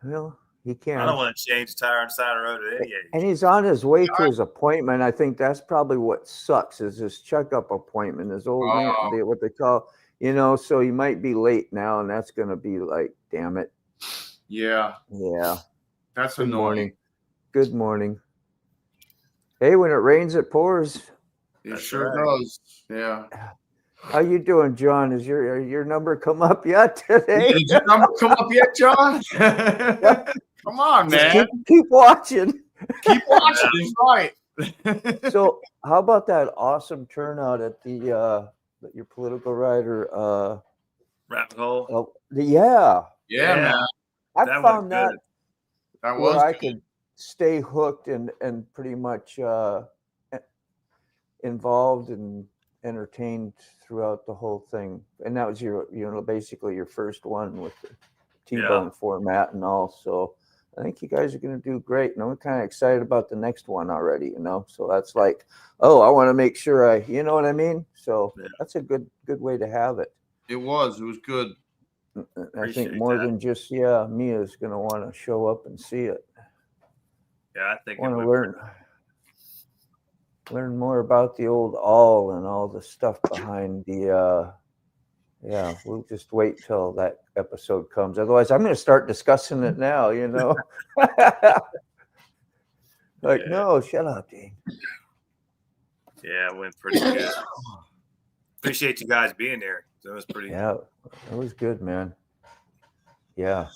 Well, he I can. don't want to change the tire on the side of the road at any age. And he's on his way to his appointment. I think that's probably what sucks is his checkup appointment. His old man, what they call, so he might be late now, and that's going to be like, damn it. Yeah. Yeah. That's Good annoying. morning. Good morning. Hey, when it rains, it pours. It That's sure right. does. Yeah. How you doing, John? Is your number come up yet today? Did your number come up yet, John? Come on, Just man. keep watching. Keep watching. It's right. So, how about that awesome turnout at the your political writer. Rabbit hole. Oh, yeah. Yeah, man. I That was found that good. That where was I good. could stay hooked and pretty much involved and entertained throughout the whole thing. And that was basically your first one with the T-bone format and all. So I think you guys are going to do great. And I'm kind of excited about the next one already, So that's like, oh, I want to make sure you know what I mean? So that's a good way to have it. It was good. I Appreciate think more that. than just, Mia's going to want to show up and see it. Yeah, I think Want it to would. learn more about the old all and all the stuff behind the we'll just wait till that episode comes. Otherwise, I'm going to start discussing it now, Like, no, shut up, Dean. Yeah, it went pretty good. Appreciate you guys being there. That was pretty. Yeah, it was good, man. Yeah.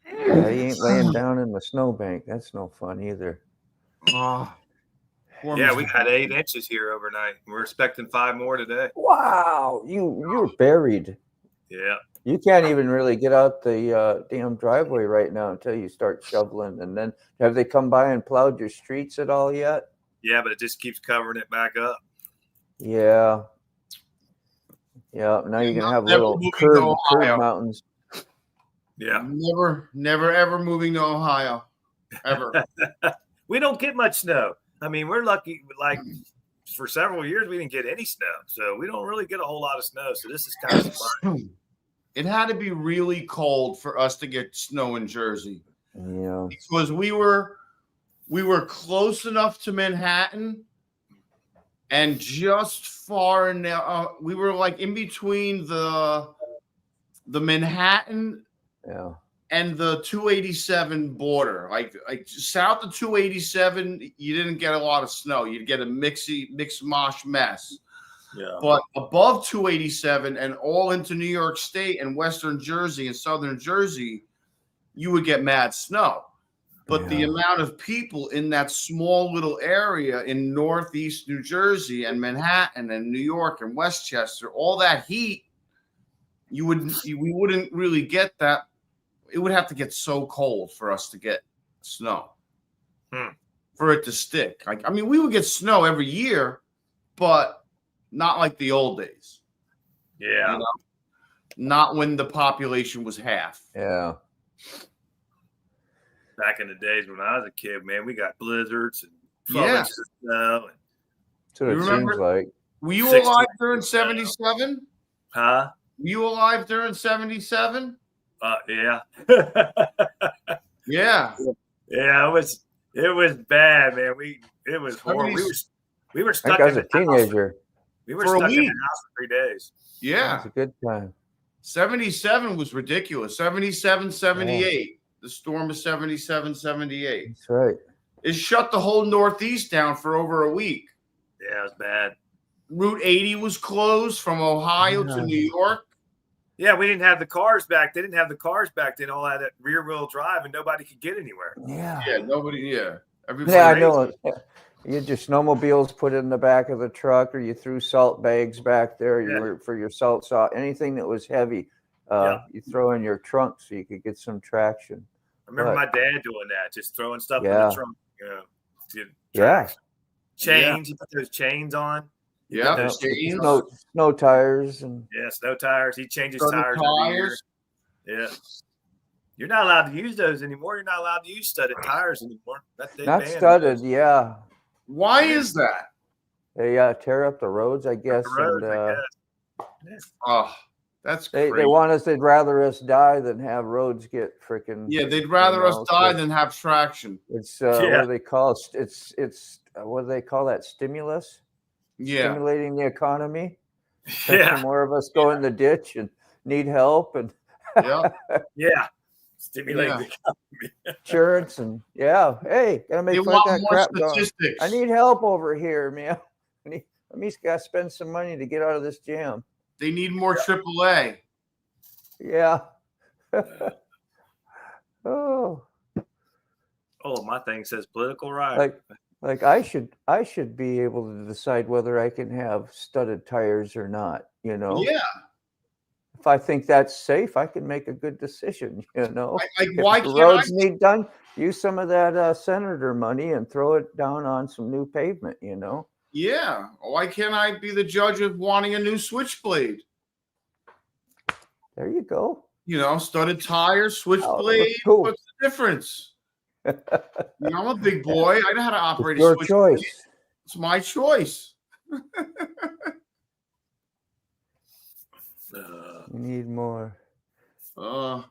Yeah, he ain't laying down in the snowbank. That's no fun either. Oh, Yeah, we got 8 inches here overnight. We're expecting 5 more today. Wow, you're buried. Yeah. You can't even really get out the damn driveway right now until you start shoveling. And then, have they come by and plowed your streets at all yet? Yeah, but it just keeps covering it back up. Yeah. Yeah. Now you're gonna have Never little moving to curb Ohio. mountains. Yeah. Never, ever moving to Ohio. Ever. We don't get much snow. I mean, we're lucky. Like for several years, we didn't get any snow, so we don't really get a whole lot of snow. So this is kind of surprising. It had to be really cold for us to get snow in Jersey. Yeah. Because we were close enough to Manhattan and just far enough. We were like in between the Manhattan and the 287 border. Like south of 287, you didn't get a lot of snow. You'd get a mixed mosh mess. Yeah. But above 287 and all into New York State and Western Jersey and Southern Jersey, you would get mad snow. But the amount of people in that small little area in Northeast New Jersey and Manhattan and New York and Westchester, all that heat, we wouldn't really get that. It would have to get so cold for us to get snow, for it to stick. Like, I mean, we would get snow every year, but not like the old days. Yeah. Not when the population was half. Yeah. Back in the days when I was a kid, man, we got blizzards and 12 Yeah. inches of snow. That's what it remember- seems like. Were you 60. alive during 77? Huh? Were you alive during 77? Yeah. Yeah. Yeah, it was bad, man. It was horrible. We were I stuck think I in was the a house. teenager. We were For a stuck in the week. house for 3 days. It Yeah. was a good time. 77 was ridiculous. 77, 78. The storm of 77, 78. That's right. It shut the whole Northeast down for over a week. Yeah, it was bad. Route 80 was closed from Ohio to New York. Yeah, we didn't have the cars back. They didn't have the cars back then. All that rear wheel drive, and nobody could get anywhere. Yeah. Yeah, nobody. Yeah, everybody. Yeah, I know. You had your snowmobiles put in the back of the truck, or you threw salt bags back there. You were for your salt saw. Anything that was heavy, you throw in your trunk so you could get some traction. I remember my dad doing that, just throwing stuff in Yeah. the trunk. You know, to Yeah. chains. You put those chains on. Yeah, those chains. Snow tires and Yeah, snow tires. He changes Studded tires every year. tires. Yeah. You're not allowed to use those anymore. You're not allowed to use studded tires anymore. They not banned studded. those. Yeah, Why is that? they tear up the roads, I guess. The roads, and, I guess. Oh, that's They crazy. want us. They'd rather us die than have roads get freaking. Yeah, they'd rather us die than have traction. It's what do they call it? It's what do they call that? Stimulus. Yeah. Stimulating the economy. Yeah. More of us go in the ditch and need help and Yeah. Yeah. Stimulate Yeah. the economy. insurance and hey, gotta make They fun of want that more crap going. statistics. I need help over here, man. Let me gotta spend some money to get out of this jam. They need more AAA. Yeah. Oh, Oh, my thing says political right. like Like I should be able to decide whether I can have studded tires or not, you know? Yeah. If I think that's safe, I can make a good decision, you know? Like, If why the can't I? roads need done, use some of that senator money and throw it down on some new pavement, you know? Yeah. Why can't I be the judge of wanting a new switchblade? There you go. You know, studded tires, Oh, it switchblade. looks cool. What's the difference? You know, I'm a big boy. I know how to operate It's a your switchblade. choice. It's my choice. You need more. Uh,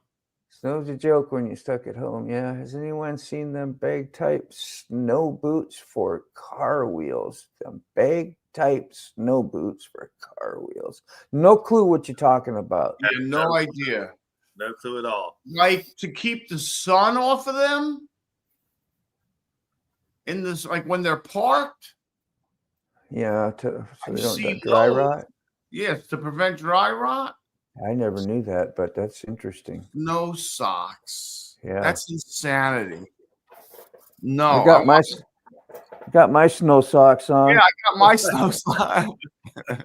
Snow's a joke when you're stuck at home. Yeah. Has anyone seen them bag type snow boots for car wheels? Them bag type snow boots for car wheels. No clue what you're talking about. yeah, no idea. No clue at all. Like to keep the sun off of them in this, like when they're parked. Yeah, so I've they don't seen get dry those. rot. Yes, to prevent dry rot. I never knew that, but that's interesting. No socks. Yeah. That's insanity. No, I got my snow socks on. Yeah, I got my snow socks.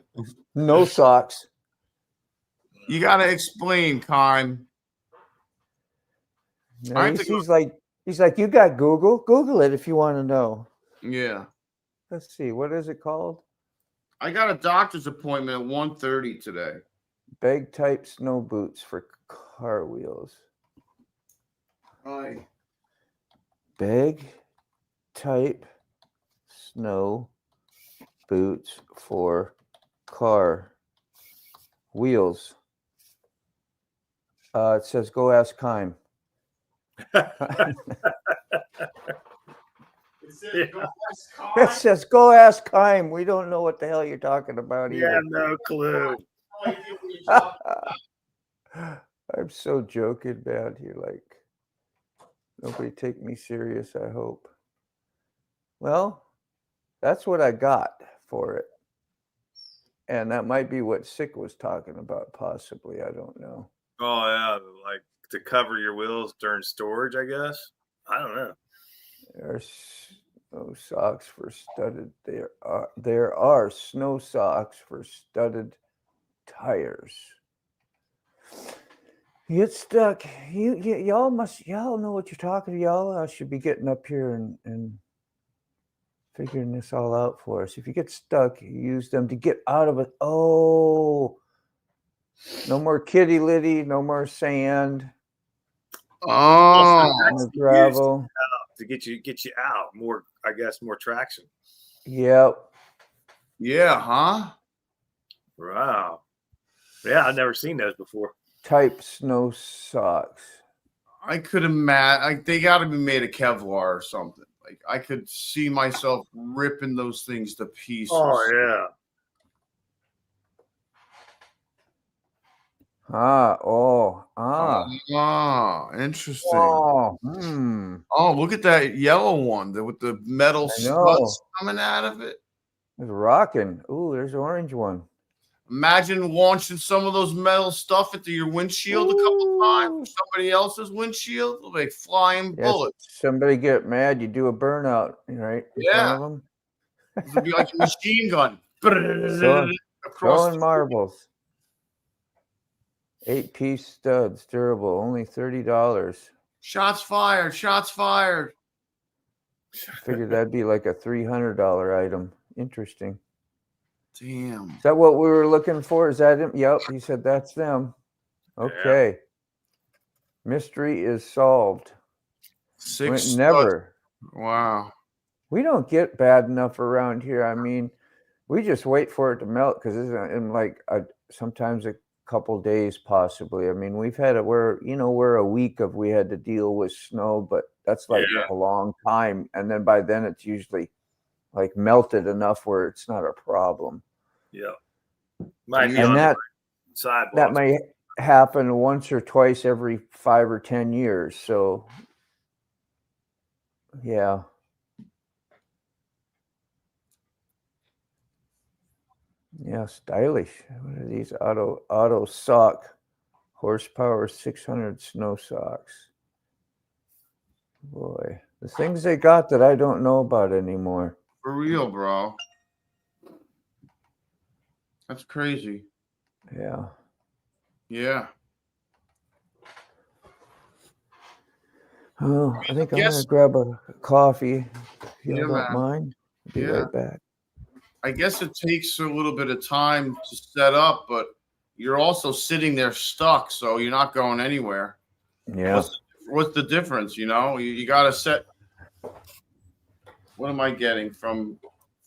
No socks. You got to explain, Kime. No, I have to he's like, you got Google? Google it if you want to know. Yeah, Let's see, what is it called? I got a doctor's appointment at 1:30 today. Bag type snow boots for car wheels. Hi. Bag type snow boots for car wheels. It says go ask Kime. It says go ask Kime. We don't know what the hell you're talking about Yeah, either. no clue. I'm so joking, man. You're like, nobody take me serious, I hope. Well, that's what I got for it. And that might be what Sick was talking about, possibly. I don't know. Oh yeah, like to cover your wheels during storage, I guess. I don't know. There are snow socks for studded. There are snow socks for studded tires. You get stuck. Y'all know what you're talking to. Y'all should be getting up here and figuring this all out for us. If you get stuck, you use them to get out of it. Oh, no more kitty litty, no more sand, Oh, no gravel. To get you out more, I guess, more traction. Yep. yeah, huh? Wow. Yeah, I've never seen those before. Type snow socks. I could imagine. Like they got to be made of Kevlar or something. Like I could see myself ripping those things to pieces. Oh yeah. Interesting. Oh, Oh, look at that yellow one with the metal I know. studs coming out of it. It's rocking. Ooh, there's an orange one. Imagine launching some of those metal stuff into your windshield a couple times, Ooh. somebody else's windshield, like flying Yes, bullets. somebody get mad, you do a burnout, right? In front Yeah. of them. It would be like a machine gun. Throwing Across the marbles. 8-piece studs, durable, only $30. shots fired. Shots fired. Figured that'd be like a $300 item. Interesting. Damn. Is that what we were looking for? Is that him? Yep, he said that's them. Okay. Mystery is solved. 6 studs. Never. Wow. We don't get bad enough around here. I mean, we just wait for it to melt because it's in like sometimes a couple days, possibly. I mean, we've had we're a week of we had to deal with snow, but that's like a long time. And then by then it's usually like melted enough where it's not a problem. Yeah. Might be And on that the sidewalks. that may happen once or twice every 5 or 10 years. So yeah. Yeah, stylish. What are these auto sock horsepower 600 snow socks? Boy, The things they got that I don't know about anymore. For real, bro. That's crazy. Yeah. Yeah. Oh, I think I'm Yes. gonna grab a coffee. If you Yeah, don't man. mind. I'll be Yeah. right back. I guess it takes a little bit of time to set up, but you're also sitting there stuck, so you're not going anywhere. Yeah. What's the difference? You know, you got to set. What am I getting from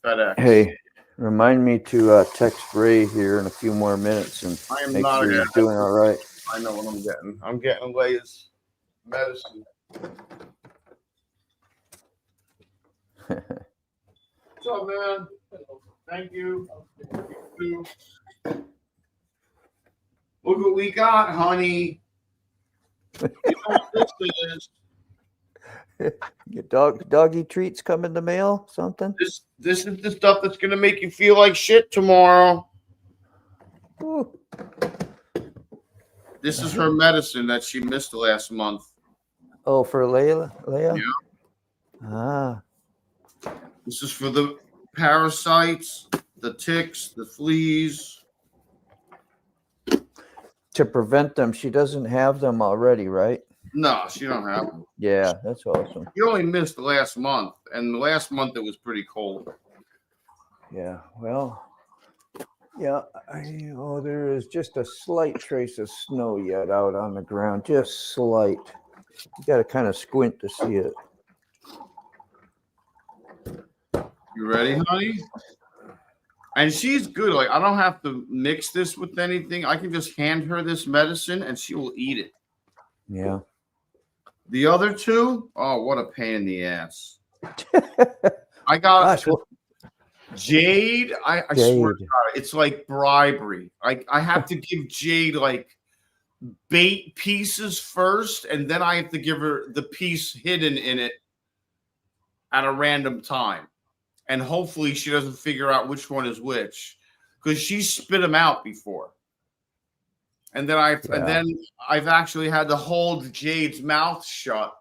FedEx? Hey, remind me to text Ray here in a few more minutes and I am make not sure a he's doing all right. I know what I'm getting. I'm getting Leia's medicine. What's up, man? Thank you. Look what we got, honey. You know what this is? Your doggy treats come in the mail? Something? This is the stuff that's gonna make you feel like shit tomorrow. Ooh. This is her medicine that she missed last month. Oh, for Leia? Yeah. Ah. This is for the parasites, the ticks, the fleas. To prevent them. She doesn't have them already, right? No, she don't have them. Yeah, that's awesome. She only missed last month, and last month it was pretty cold. Yeah, well, yeah, there is just a slight trace of snow yet out on the ground, just slight. You got to kind of squint to see it. You ready, honey? And she's good. Like, I don't have to mix this with anything. I can just hand her this medicine, and she will eat it. Yeah. The other two, oh, what a pain in the ass. I got Jade. I swear to God, it's like bribery. I have to give Jade like bait pieces first, and then I have to give her the piece hidden in it at a random time. And hopefully she doesn't figure out which one is which, because she spit them out before. And then I've actually had to hold Jade's mouth shut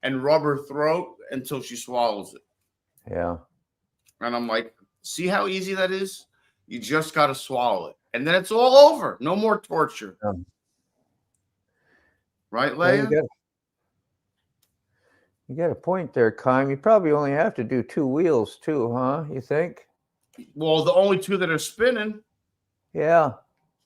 and rub her throat until she swallows it. Yeah. And I'm like, see how easy that is? You just got to swallow it. And then it's all over. No more torture. Right, Leia? Well, you got a point there, Kime. You probably only have to do 2 wheels too, huh? You think? Well, the only 2 that are spinning. Yeah.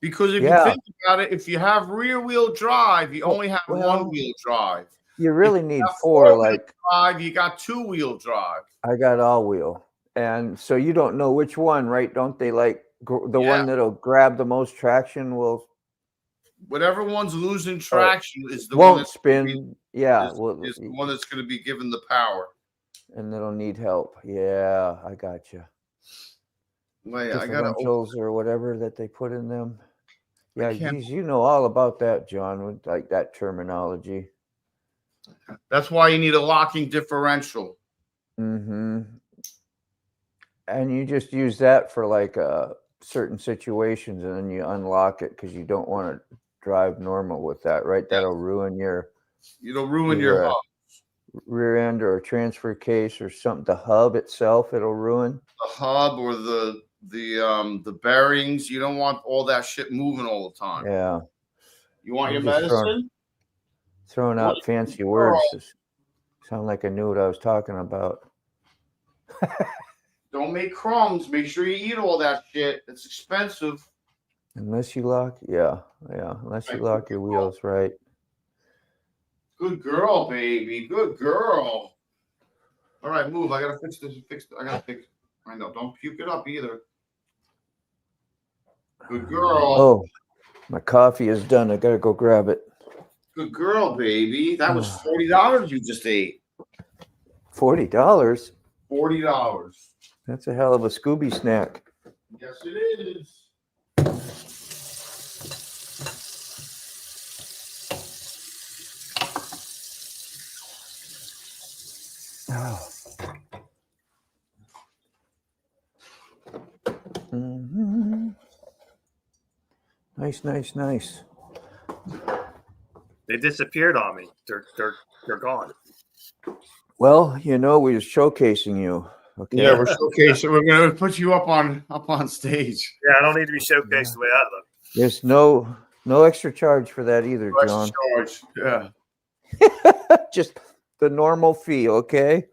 Because if you think about it, if you have rear wheel drive, you only have 1 wheel drive. You really need 4 like drive, you got 2 wheel drive. I got all wheel. And so you don't know which one, right? Don't they like the one that'll grab the most traction will whatever one's losing traction is the won't one that spin. Is the one that's going to be given the power. And it'll need help. Yeah, I got you. Leia, I got differentials or whatever that they put in them. Yeah, geez, you know all about that, John, with like that terminology. That's why you need a locking differential. Mm-hmm. And you just use that for like certain situations, and then you unlock it because you don't want to drive normal with that, right? That'll ruin your. It'll ruin your hub. Rear end or a transfer case or something. The hub itself, it'll ruin. The hub or the bearings. You don't want all that shit moving all the time. Yeah. You want your medicine? Throwing out fancy words to sound like I knew what I was talking about. Don't make crumbs. Make sure you eat all that shit. It's expensive. Unless you lock, unless you lock your wheels right. Good girl, baby. Good girl. All right, move. I gotta fix this. I gotta fix. I know. Don't puke it up either. Good girl. Oh, my coffee is done. I gotta go grab it. Good girl, baby. That was $40 you just ate. $40. $40. That's a hell of a Scooby snack. Yes, it is. Oh. Mm-hmm. Nice. They disappeared on me. They're gone. Well, you know, we're showcasing you. Okay. Yeah, we're showcasing. We're gonna put you up on stage. Yeah, I don't need to be showcased Yeah. the way I look. There's no extra charge for that either, Extra John. charge. Yeah. Just the normal fee, okay?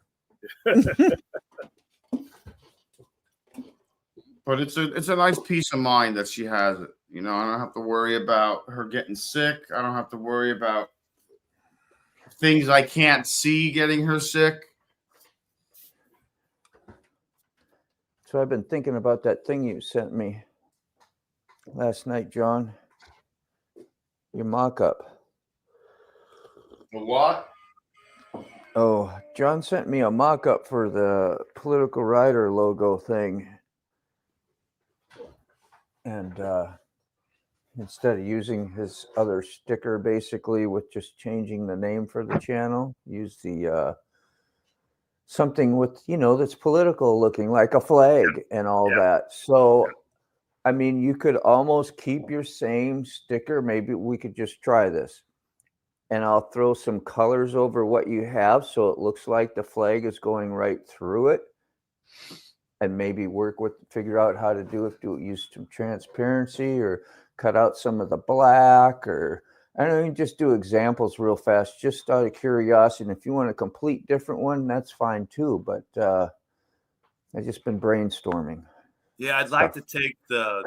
But it's a nice peace of mind that she has it. You know, I don't have to worry about her getting sick. I don't have to worry about things I can't see getting her sick. So I've been thinking about that thing you sent me last night, John. Your mock-up. What? Oh, John sent me a mock-up for the political rider logo thing. And instead of using his other sticker, basically with just changing the name for the channel, use the something with, you know, that's political looking, like a flag and all that. So, I mean, you could almost keep your same sticker. Maybe we could just try this. And I'll throw some colors over what you have so it looks like the flag is going right through it. And maybe figure out how to use some transparency or cut out some of the black, or I don't know, just do examples real fast, just out of curiosity. And if you want a complete different one, that's fine too. But I've just been brainstorming. Yeah, I'd like to take the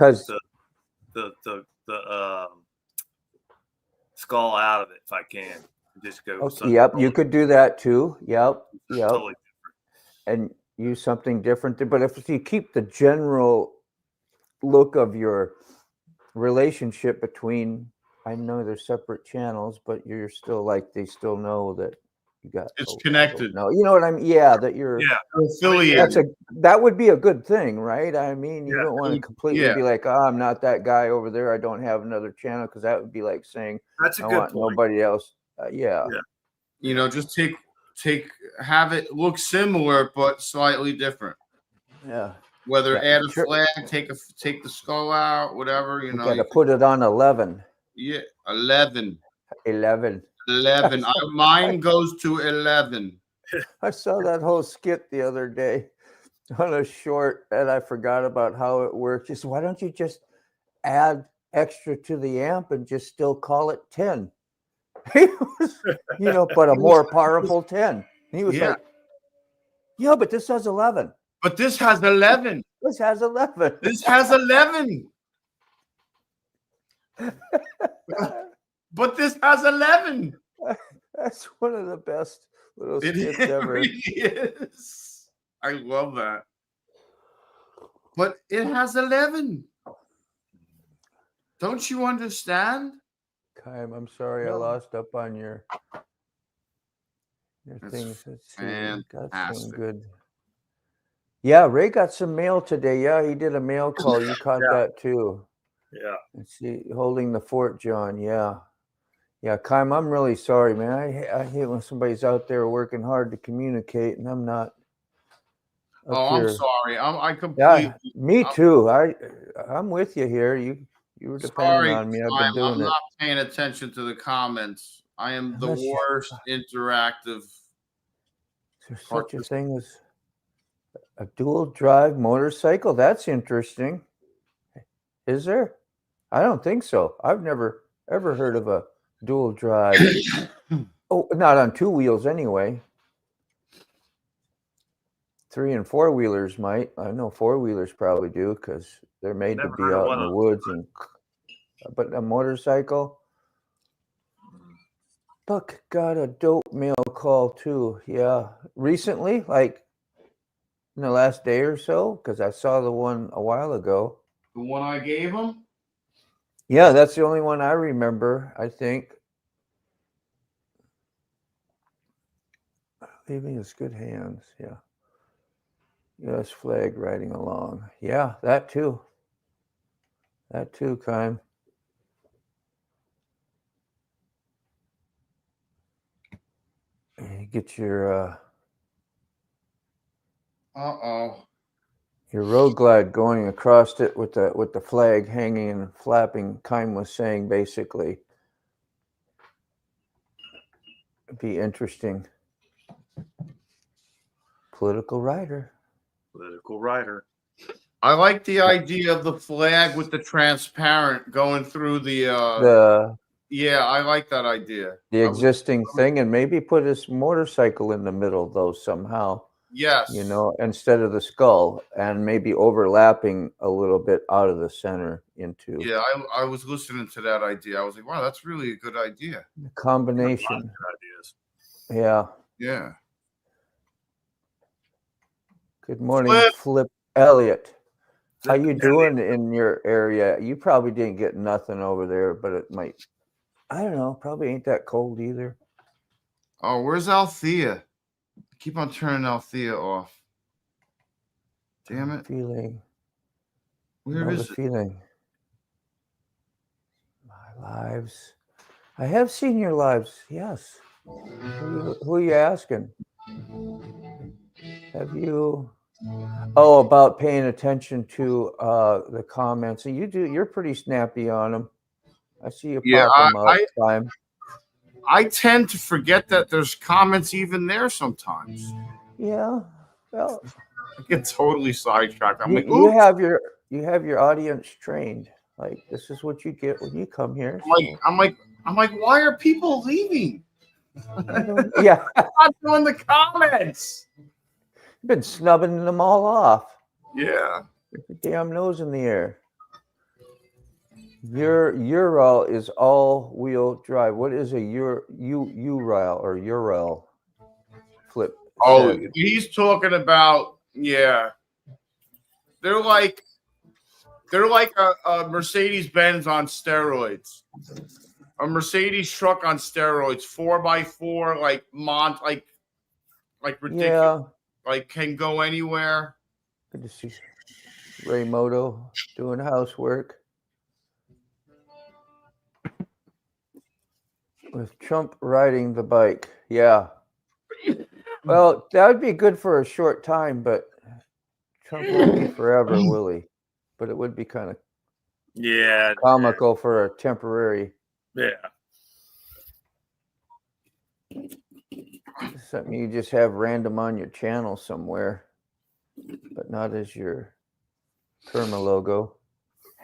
skull out of it if I can. Just go. Okay, yep, you could do that too. Yep. Totally and use something different. But if you keep the general look of your relationship between, I know they're separate channels, but you're still like, they still know that you got It's connected. No, you know what I mean? Yeah, that you're affiliated. That would be a good thing, right? I mean, you don't want to completely Yeah. be like, oh, I'm not that guy over there. I don't have another channel, because that would be like saying That's a I good want point. nobody else. Yeah. You know, just have it look similar but slightly different. Yeah. Whether Yeah, add a sure. flag, take the skull out, whatever, you You know. got to put it on 11. Yeah, 11. 11. 11. Mine goes to 11. I saw that whole skit the other day on a short, and I forgot about how it works. Just why don't you just add extra to the amp and just still call it 10? You know, but a more powerful 10. He was like, yeah, but this has 11. But this has 11. This has 11. This has 11. But this has 11. That's one of the best little skits It ever. really is. I love that. But it has 11. Don't you understand? Kaim, I'm sorry I lost up on your That's things. Let's see. Got some fantastic. good. Yeah, Ray got some mail today. Yeah, he did a mail call. You caught that too. Yeah. Let's see, holding the fort, John. Yeah. Yeah, Kaim, I'm really sorry, man. I hate when somebody's out there working hard to communicate and I'm not. I'm sorry. I completely. Yeah, me too. I'm with you here. You were depending on me. I've been doing I'm it. not paying attention to the comments. I am the Unless worst interactive. Is there such a thing as a dual drive motorcycle? That's interesting. Is there? I don't think so. I've never ever heard of a dual drive. Oh, not on two wheels anyway. 3 and 4 wheelers might. I know 4 wheelers probably do, because they're made to be out in the woods. But a motorcycle. Buck got a dope mail call too. Yeah, recently, like in the last day or so, because I saw the one a while ago. The one I gave him? Yeah, that's the only one I remember, I think. Leaving his good hands, yeah. U.S. flag riding along. Yeah, that too. That too, Kaim. Get your your road glide going across it with the flag hanging and flapping. Kaim was saying basically. It'd be interesting. Political writer. Political writer. I like the idea of the flag with the transparent going through the. Yeah, I like that idea. The existing thing, and maybe put his motorcycle in the middle though somehow. Yes. You know, instead of the skull, and maybe overlapping a little bit out of the center into. Yeah, I was listening to that idea. I was like, wow, that's really a good idea. The combination. Ideas. Yeah. Yeah. Good morning, Flip Elliott. How you Elliott. doing in your area? You probably didn't get nothing over there, but it might. I don't know. Probably ain't that cold either. Oh, where's Althea? Keep on turning Althea off. Damn it. Feeling. Where is it? Feeling. My lives. I have seen your lives. Yes. Who are you asking? Have you? Oh, about paying attention to the comments. And you're pretty snappy on them. I see you pop them up time. I tend to forget that there's comments even there sometimes. Yeah. Well, I get totally sidetracked. I'm like, you have your audience trained. Like, this is what you get when you come here. I'm like, why are people leaving? Yeah. I'm not doing the comments. Been snubbing them all off. Yeah. Get the damn nose in the air. Your Ural is all-wheel drive. What is a Ural or Ural? Flip. Oh, he's talking about, yeah. They're like a Mercedes-Benz on steroids. A Mercedes truck on steroids, 4x4, like ridiculous. Yeah. Like can go anywhere. Good to see Ray Moto doing housework. With Trump riding the bike. Yeah. Well, that would be good for a short time, but Trump won't be forever, will he? But it would be kind of comical for a temporary. Yeah. Something you just have random on your channel somewhere, but not as your Kerma logo.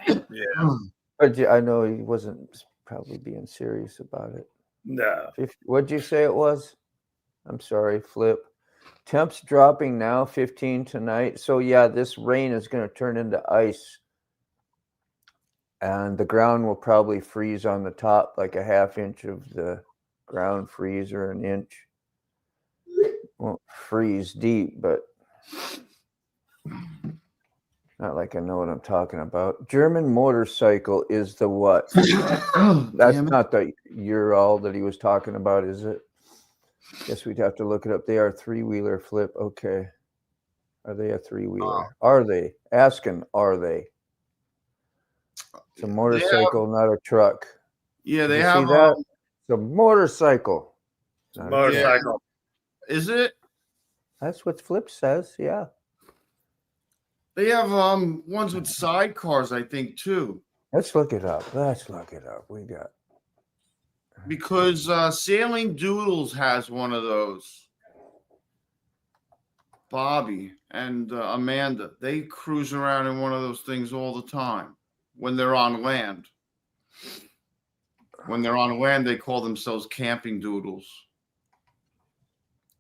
Yeah. But I know he wasn't probably being serious about it. No. What'd you say it was? I'm sorry, Flip. Temps dropping now, 15 tonight. So yeah, this rain is going to turn into ice. And the ground will probably freeze on the top, like a half inch of the ground freeze or an inch. Won't freeze deep, but not like I know what I'm talking about. German motorcycle is the what? That's not the Ural that he was talking about, is it? Guess we'd have to look it up. They are three-wheeler, Flip. Okay. Are they a three-wheeler? Are they? Asking, are they? It's a motorcycle, not a truck. Yeah, they you have see that? It's a motorcycle. Motorcycle. Is it? That's what Flip says, yeah. They have ones with sidecars, I think, too. Let's look it up. We got because Sailing Doodles has one of those. Bobby and Amanda, they cruise around in one of those things all the time when they're on land. When they're on land, they call themselves camping doodles.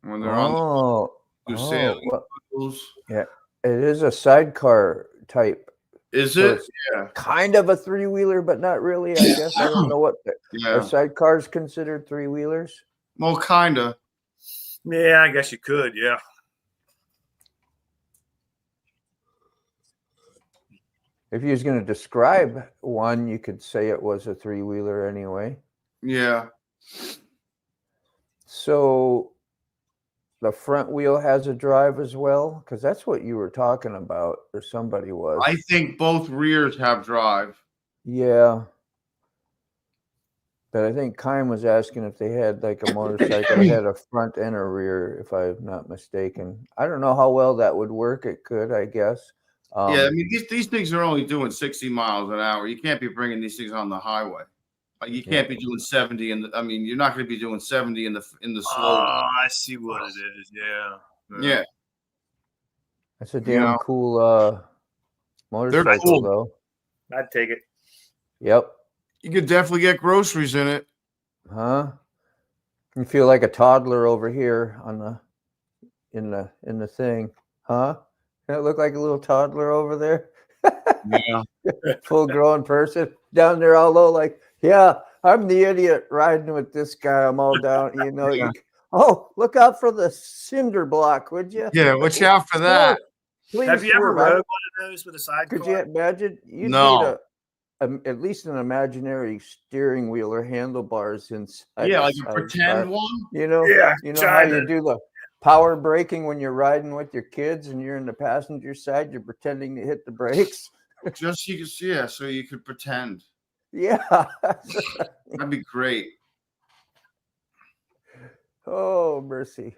When they're on Sailing Doodles. Yeah, it is a sidecar type. Is so it? Yeah. Kind of a three-wheeler, but not really, I guess. I don't know what. Are sidecars considered three-wheelers? Well, kind of. Yeah, I guess you could, yeah. If you was going to describe one, you could say it was a three-wheeler anyway. Yeah. So the front wheel has a drive as well? Because that's what you were talking about, or somebody was. I think both rears have drive. Yeah. But I think Kime was asking if they had like a motorcycle that had a front and a rear, if I'm not mistaken. I don't know how well that would work. It could, I guess. Yeah, I mean, these things are only doing 60 miles an hour. You can't be bringing these things on the highway. Like you can't be doing 70 I mean, you're not going to be doing 70 in the slow. Oh, I see what it is. Yeah. Yeah. That's a damn cool motorcycle, cool. though. I'd take it. Yep. You could definitely get groceries in it. Huh? You feel like a toddler over here on the in the thing, huh? Doesn't it look like a little toddler over there? Yeah. Full grown person down there all low, like, yeah, I'm the idiot riding with this guy. I'm all down, you know. Yeah. Oh, look out for the cinder block, would you? Yeah, watch out for that. Please Have you ever swerve. rode one of those with a sidecar? Could you imagine? You'd No. need at least an imaginary steering wheel or handlebars inside. Yeah, the like a sidecar. pretend one. You know, Yeah, you know how you do the power braking when you're riding with your kids and you're in the passenger side, you're pretending to hit the brakes. Just you can see, yeah, so you could pretend. Yeah. That'd be great. Oh, mercy.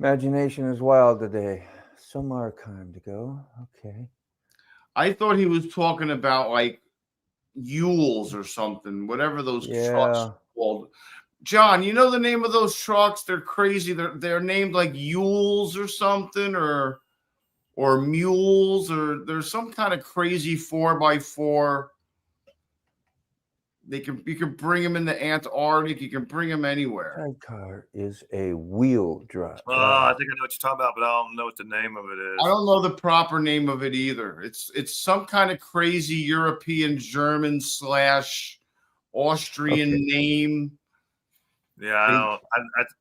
Imagination is wild today. Some more time to go. Okay. I thought he was talking about like Yules or something, whatever those trucks are called. John, you know the name of those trucks? They're crazy. They're named like Yules or something, or mules, or there's some kind of crazy 4x4. You can bring them in the Antarctic. You can bring them anywhere. Sidecar is a wheel drive. I think I know what you're talking about, but I don't know what the name of it is. I don't know the proper name of it either. It's some kind of crazy European, German / Austrian name. Yeah, I don't.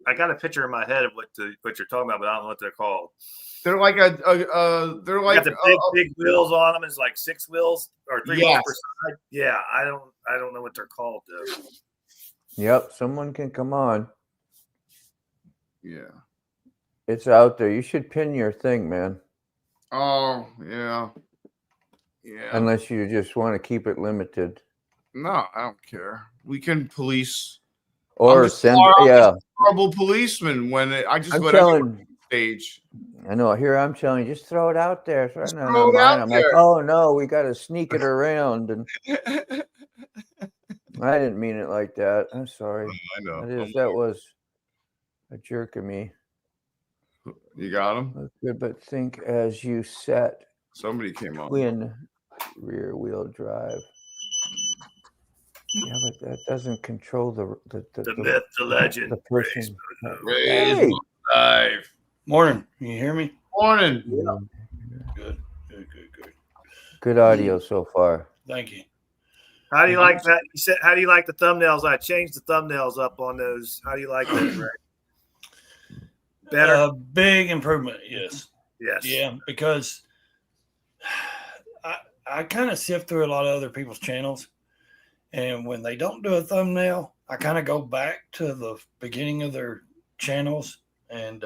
I got a picture in my head of what you're talking about, but I don't know what they're called. They're like they're like got the big wheels on them. It's like 6 wheels or 3 wheels per side. Yeah, I don't know what they're called though. Yep, someone can come on. Yeah, it's out there. You should pin your thing, man. Oh yeah. Unless you just want to keep it limited. No, I don't care. We can police or send. Horrible policeman when I just I'm let telling. Stage. I know. Here I'm telling you, just throw it out there. Just throw it out I'm there. like, oh no, we got to sneak it around, and I didn't mean it like that. I'm sorry. I know. That was a jerk of me. You got him. Look good, but think as you set. Somebody came on. Twin rear wheel drive. Yeah, but that doesn't control the myth, the legend, the person. Hey. Live. Morning. Can you hear me? Morning. Yeah. Good. Good audio so far. Thank you. How do you like that? You said, how do you like the thumbnails? I changed the thumbnails up on those. How do you like that, Greg? Better? Big improvement. Yes. Yes. Yeah, because I kind of sift through a lot of other people's channels, and when they don't do a thumbnail, I kind of go back to the beginning of their channels, and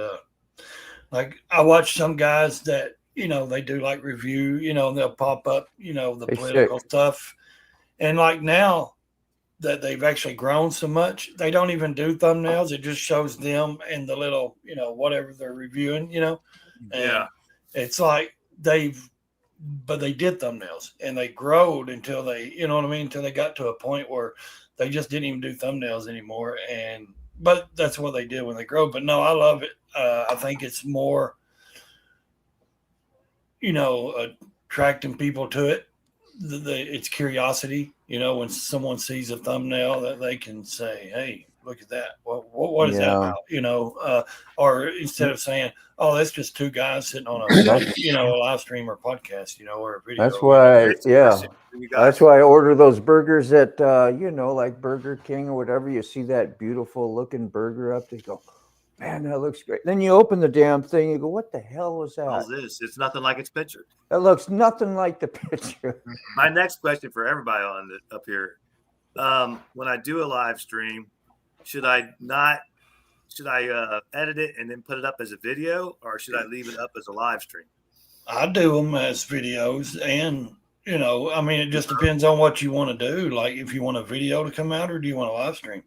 like I watch some guys that they do like review, and they'll pop up, the political stuff, and like now that they've actually grown so much, they don't even do thumbnails. It just shows them and the little, whatever they're reviewing, and it's like they did thumbnails and they growed until they, until they got to a point where they just didn't even do thumbnails anymore. But that's what they did when they grow. But no, I love it. I think it's more, attracting people to it. It's curiosity, when someone sees a thumbnail that they can say, hey, look at that. What is that about? Or instead of saying, oh, that's just two guys sitting on a, a live stream or podcast, or a video. That's why, that's why I order those burgers at, like Burger King or whatever. You see that beautiful looking burger up there, you go, man, that looks great. Then you open the damn thing, you go, what the hell was that? How's this? It's nothing like it's pictured. It looks nothing like the picture. My next question for everybody up here, when I do a live stream, should I edit it and then put it up as a video, or should I leave it up as a live stream? I do them as videos, and it just depends on what you want to do. Like if you want a video to come out, or do you want a live stream?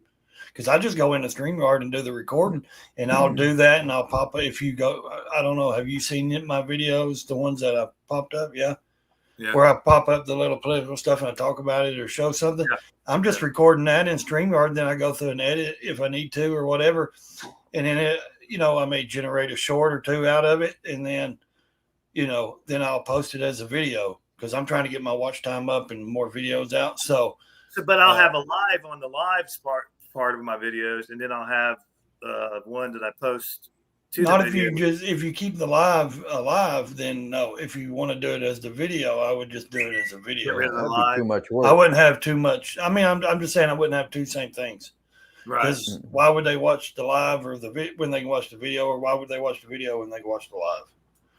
Because I just go into StreamYard and do the recording, and I'll do that, and I'll pop it. If you go, I don't know, have you seen my videos, the ones that I popped up? Yeah. Where I pop up the little political stuff and I talk about it or show something. Yeah. I'm just recording that in StreamYard. Then I go through and edit if I need to or whatever. And then I may generate a short or two out of it, and then, then I'll post it as a video because I'm trying to get my watch time up and more videos out. So but I'll have a live on the live part of my videos, and then I'll have one that I post to not the video. if you keep the live alive, then no. If you want to do it as the video, I would just do it as a video. rid of the That'd live. be too much work. I wouldn't have too much. I mean, I'm just saying I wouldn't have two same things. Right. Because why would they watch the live or when they can watch the video, or why would they watch the video when they can watch the live?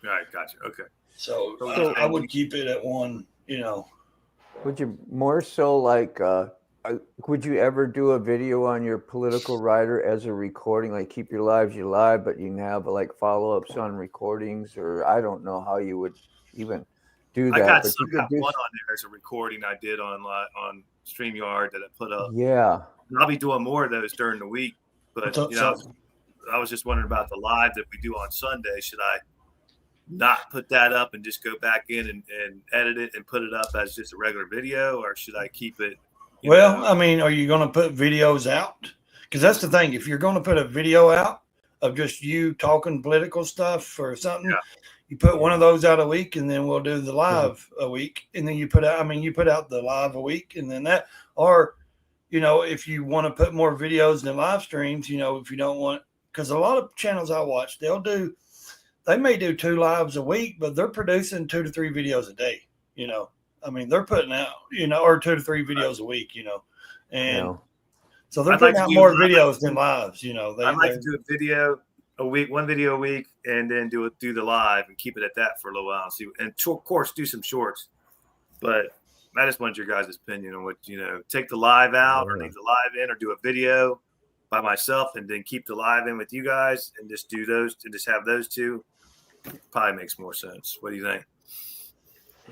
Right. Gotcha. Okay. So I would keep it at one. Would you more so like? Would you ever do a video on your political writer as a recording? Like keep your lives you live, but you can have like follow-ups on recordings, or I don't know how you would even do that. I got but one on there as a recording I did on StreamYard that I put up. Yeah. I'll be doing more of those during the week, but I was just wondering about the live that we do on Sunday. Should I not put that up and just go back in and edit it and put it up as just a regular video, or should I keep it? I mean, are you going to put videos out? Because that's the thing. If you're going to put a video out of just you talking political stuff or something, you put one of those out a week, and then we'll do the live a week, and then you put out the live a week, and then that, or if you want to put more videos than live streams, if you don't want, because a lot of channels I watch, they may do 2 lives a week, but they're producing 2 to 3 videos a day, I mean, they're putting out, or 2 to 3 videos a week, and so they're putting out more videos than lives, I'd like to do a video a week, one video a week, and then do the live and keep it at that for a little while and see, and of course do some shorts, but I just want your guys' opinion on what, take the live out or leave the live in, or do a video by myself and then keep the live in with you guys and just do those and just have those two. Probably makes more sense. What do you think?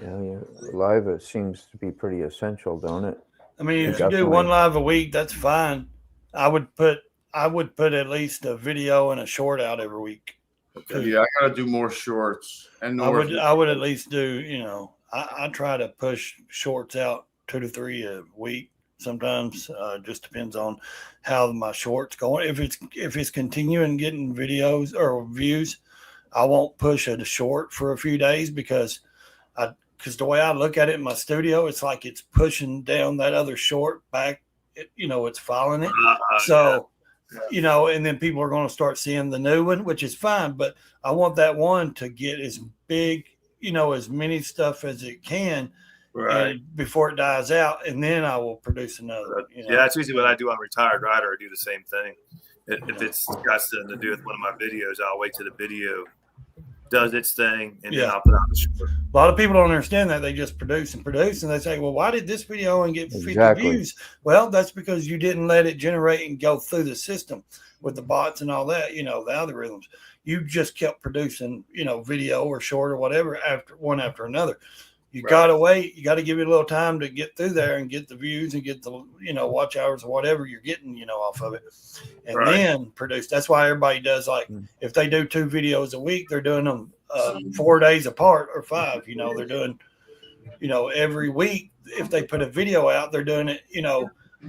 Yeah. Live, it seems to be pretty essential, don't it? I mean, if you do one live a week, that's fine. I would put at least a video and a short out every week. Okay. Yeah, I gotta do more shorts. And I would at least do, I try to push shorts out 2 to 3 a week. Sometimes just depends on how my shorts going. If it's continuing getting videos or views, I won't push a short for a few days because the way I look at it in my studio, it's like it's pushing down that other short back. It's following it. And then people are going to start seeing the new one, which is fine. But I want that one to get as big, as many stuff as it can, right, before it dies out, and then I will produce another. Yeah, that's usually what I do on Retired Rider. I do the same thing. If it's got something to do with one of my videos, I'll wait till the video does its thing, and then I'll put out the short. A lot of people don't understand that. They just produce, and they say, well, why did this video only get 50 views? Well, that's because you didn't let it generate and go through the system with the bots and all that, the algorithms. You just kept producing, video or short or whatever after another. You got to wait. You got to give it a little time to get through there and get the views and get the, watch hours or whatever you're getting, off of it, and then produce. That's why everybody does, like, if they do 2 videos a week, they're doing them 4 days apart or 5. They're doing, every week. If they put a video out, they're doing it,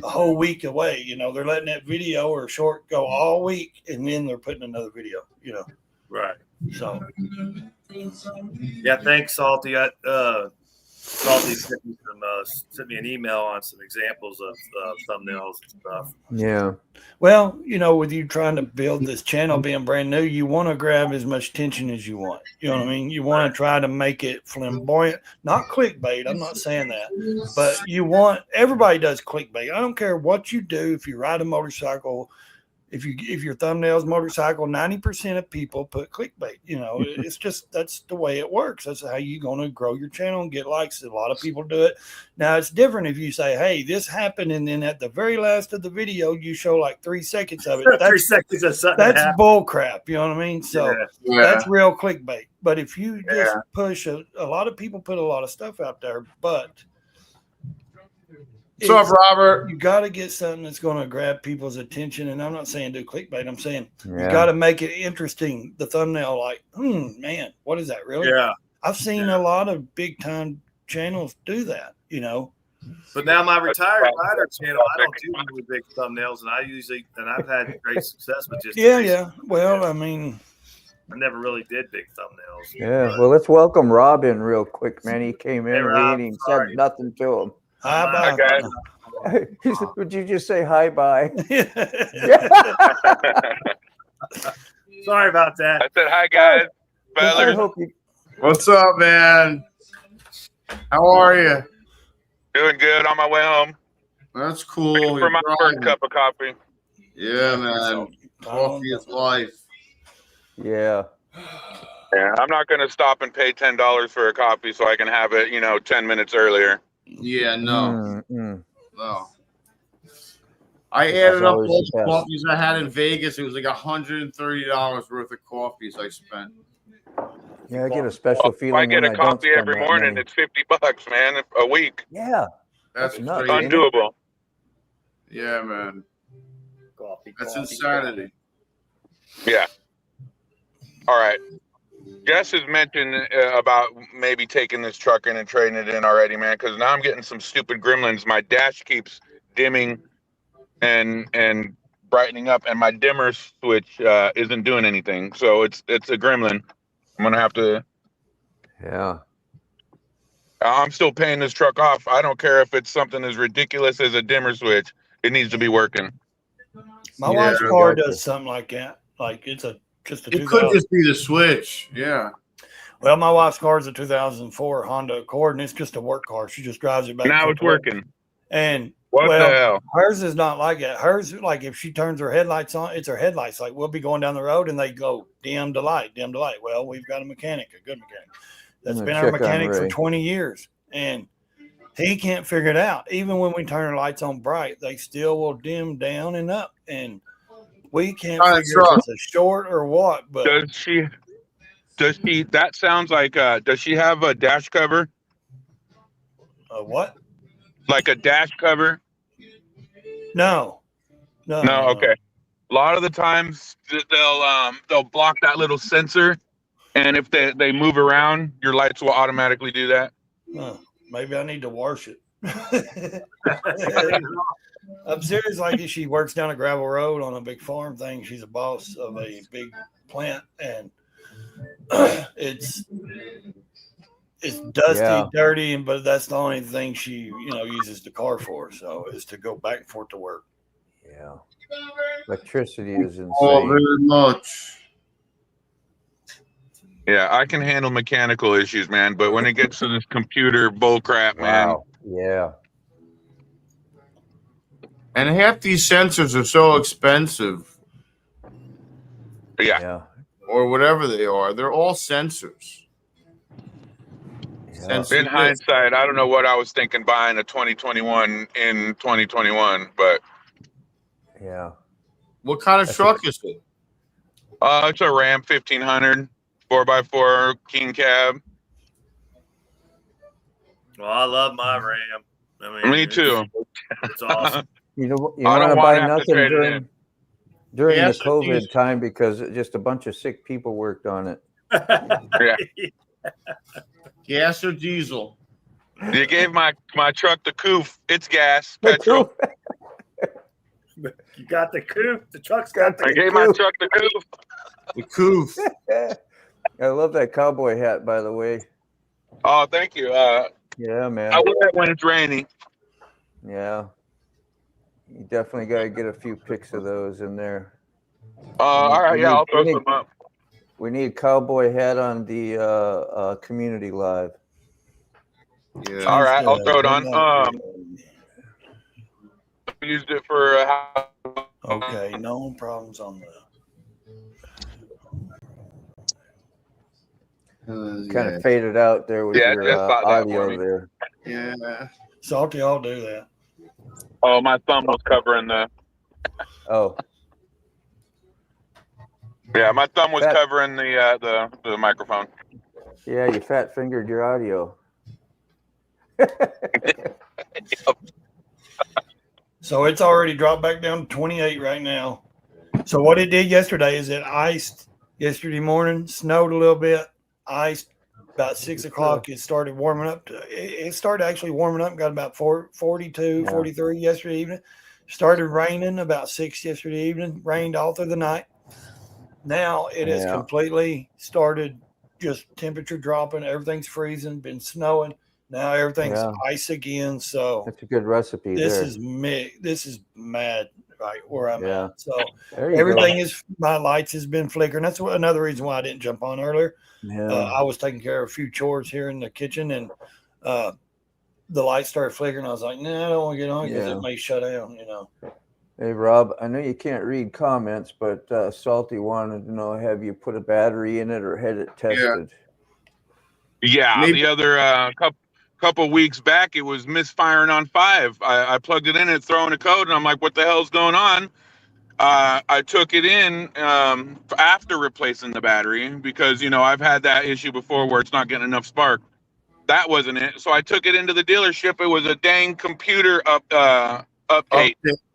a whole week away. They're letting that video or short go all week, and then they're putting another video. Right. So. Yeah, thanks, Salty. Salty sent me an email on some examples of thumbnails and stuff. Yeah. Well, with you trying to build this channel, being brand new, you want to grab as much attention as you want. You know what I mean? You want to try to make it flamboyant, not clickbait. I'm not saying that, but everybody does clickbait. I don't care what you do. If you ride a motorcycle, if your thumbnail's motorcycle, 90% of people put clickbait. It's just, that's the way it works. That's how you're going to grow your channel and get likes. A lot of people do it. Now, it's different if you say, hey, this happened, and then at the very last of the video, you show like 3 seconds of it. 3 seconds of something. That's bull crap. You know what I mean? So that's real clickbait. But if you just push a lot of people put a lot of stuff out there, but what's up, Robert? You got to get something that's going to grab people's attention. And I'm not saying do clickbait. I'm saying you got to make it interesting. The thumbnail, like, man, what is that really? Yeah. I've seen a lot of big time channels do that, But now my retired rider channel, I don't do really big thumbnails, and I've had great success with just Yeah. Well, I mean, I never really did big thumbnails. Yeah. but- Well, let's welcome Rob in real quick, man. He came in Hey, and we Rob, ain't even sorry. said nothing to him. hi, guys. He said, would you just say hi, bye? Sorry about that. I said hi, guys. I Fellas, hope you. What's up, man? How are you? doing good on my way home. That's cool. Waiting for You're my first driving. cup of coffee. Yeah, man. Coffee is life. Yeah. Yeah, I'm not going to stop and pay $10 for a coffee so I can have it, 10 minutes earlier. Yeah, no, Mm. no. I This added is up always all the the best. coffees I had in Vegas. It was like $130 worth of coffees I spent. Yeah, I get a special Well, if I feeling get when a I don't coffee spend every that morning, money. it's $50, man, a week. Yeah. That's nuts, crazy. ain't it? Undoable. Yeah, man. Coffee, That's coffee, insanity. Yeah. All right. Jess has mentioned about maybe taking this truck in and trading it in already, man, because now I'm getting some stupid gremlins. My dash keeps dimming and brightening up, and my dimmer switch isn't doing anything. So it's a gremlin. I'm gonna have to. Yeah. I'm still paying this truck off. I don't care if it's something as ridiculous as a dimmer switch. It needs to be working. my Yeah, wife's I car gotcha. does something like that. Like it's just a It 2000. could just be the switch. Yeah. Well, my wife's car is a 2004 Honda Accord, and it's just a work car. She just drives it back. Now and it's forth. working. And What well, the hell? hers is not like that. Hers, like if she turns her headlights on, it's her headlights. Like we'll be going down the road and they go dim to light, dim to light. Well, we've got a mechanic, a good mechanic, that's I'm been gonna our check on mechanic for Ray. 20 years, and he can't figure it out. Even when we turn our lights on bright, they still will dim down and up, and we can't Kind of figure if truck. it's a short or what. But Does she? That sounds like. Does she have a dash cover? what? Like a dash cover? No. No. Okay. A lot of the times they'll block that little sensor, and if they move around, your lights will automatically do that. Huh. Maybe I need to wash it. I'm serious. Like she works down a gravel road on a big farm thing. She's a boss of a big plant, and it's dusty, Yeah. dirty, but that's the only thing she uses the car for. So is to go back and forth to work. Yeah. Electricity is insane. Oh, very much. Yeah, I can handle mechanical issues, man. But when it gets to this computer bullcrap, man, Wow. Yeah. And half these sensors are so expensive, yeah. Yeah. or whatever they are. They're all sensors. Yeah. Sensor In this. hindsight, I don't know what I was thinking buying a 2021 in 2021, but Yeah. What kind of That's truck is it? it's a Ram 1500 4x4 king cab. Well, I love my Ram. I mean, Me too. It's awesome. You know, you I want don't to wanna buy have to nothing trade it in. during Gas the or COVID diesel? time because just a bunch of sick people worked on it. Gas or diesel? You gave my truck the Cawffee. It's gas, petrol. You got the coupe. The truck's got I the gave my truck the Cawffee. The Cawffee. I love that cowboy hat, by the way. Oh, thank you. Yeah, man. I wear it when it's rainy. Yeah. You definitely got to get a few pics of those in there. All right, yeah, I'll throw some up. We need a cowboy hat on the community live. Yeah. All right, I'll throw it on. Used it for Okay, no problems on that. Kind of faded out there with Yeah, your just thought that for audio me. there. Yeah. Salty, I'll do that. Oh, my thumb was covering the. Oh, Yeah, my thumb was That- covering the microphone. yeah, you fat fingered your audio. So it's already dropped back down to 28 right now. So what it did yesterday is it iced yesterday morning, snowed a little bit, iced about 6 o'clock, it started warming up. It started actually warming up, got about 42, 43 yesterday evening. Started raining about 6 yesterday evening, rained all through the night. Now it has completely started just temperature dropping. Everything's freezing, been snowing. Now everything's ice again. So that's a good recipe. This is mad right where I'm at. So everything my lights has been flickering. That's another reason why I didn't jump on earlier. Yeah. I was taking care of a few chores here in the kitchen, and the lights started flickering. I was like, nah, I don't want to get on because it may shut down, you know. Hey, Rob, I know you can't read comments, but Salty wanted to know, have you put a battery in it or had it tested? Yeah, the other couple weeks back, it was misfiring on 5. I plugged it in and throwing a code, and I'm like, what the hell's going on? I took it in after replacing the battery because, you know, I've had that issue before where it's not getting enough spark. That wasn't it. So I took it into the dealership. It was a dang computer update.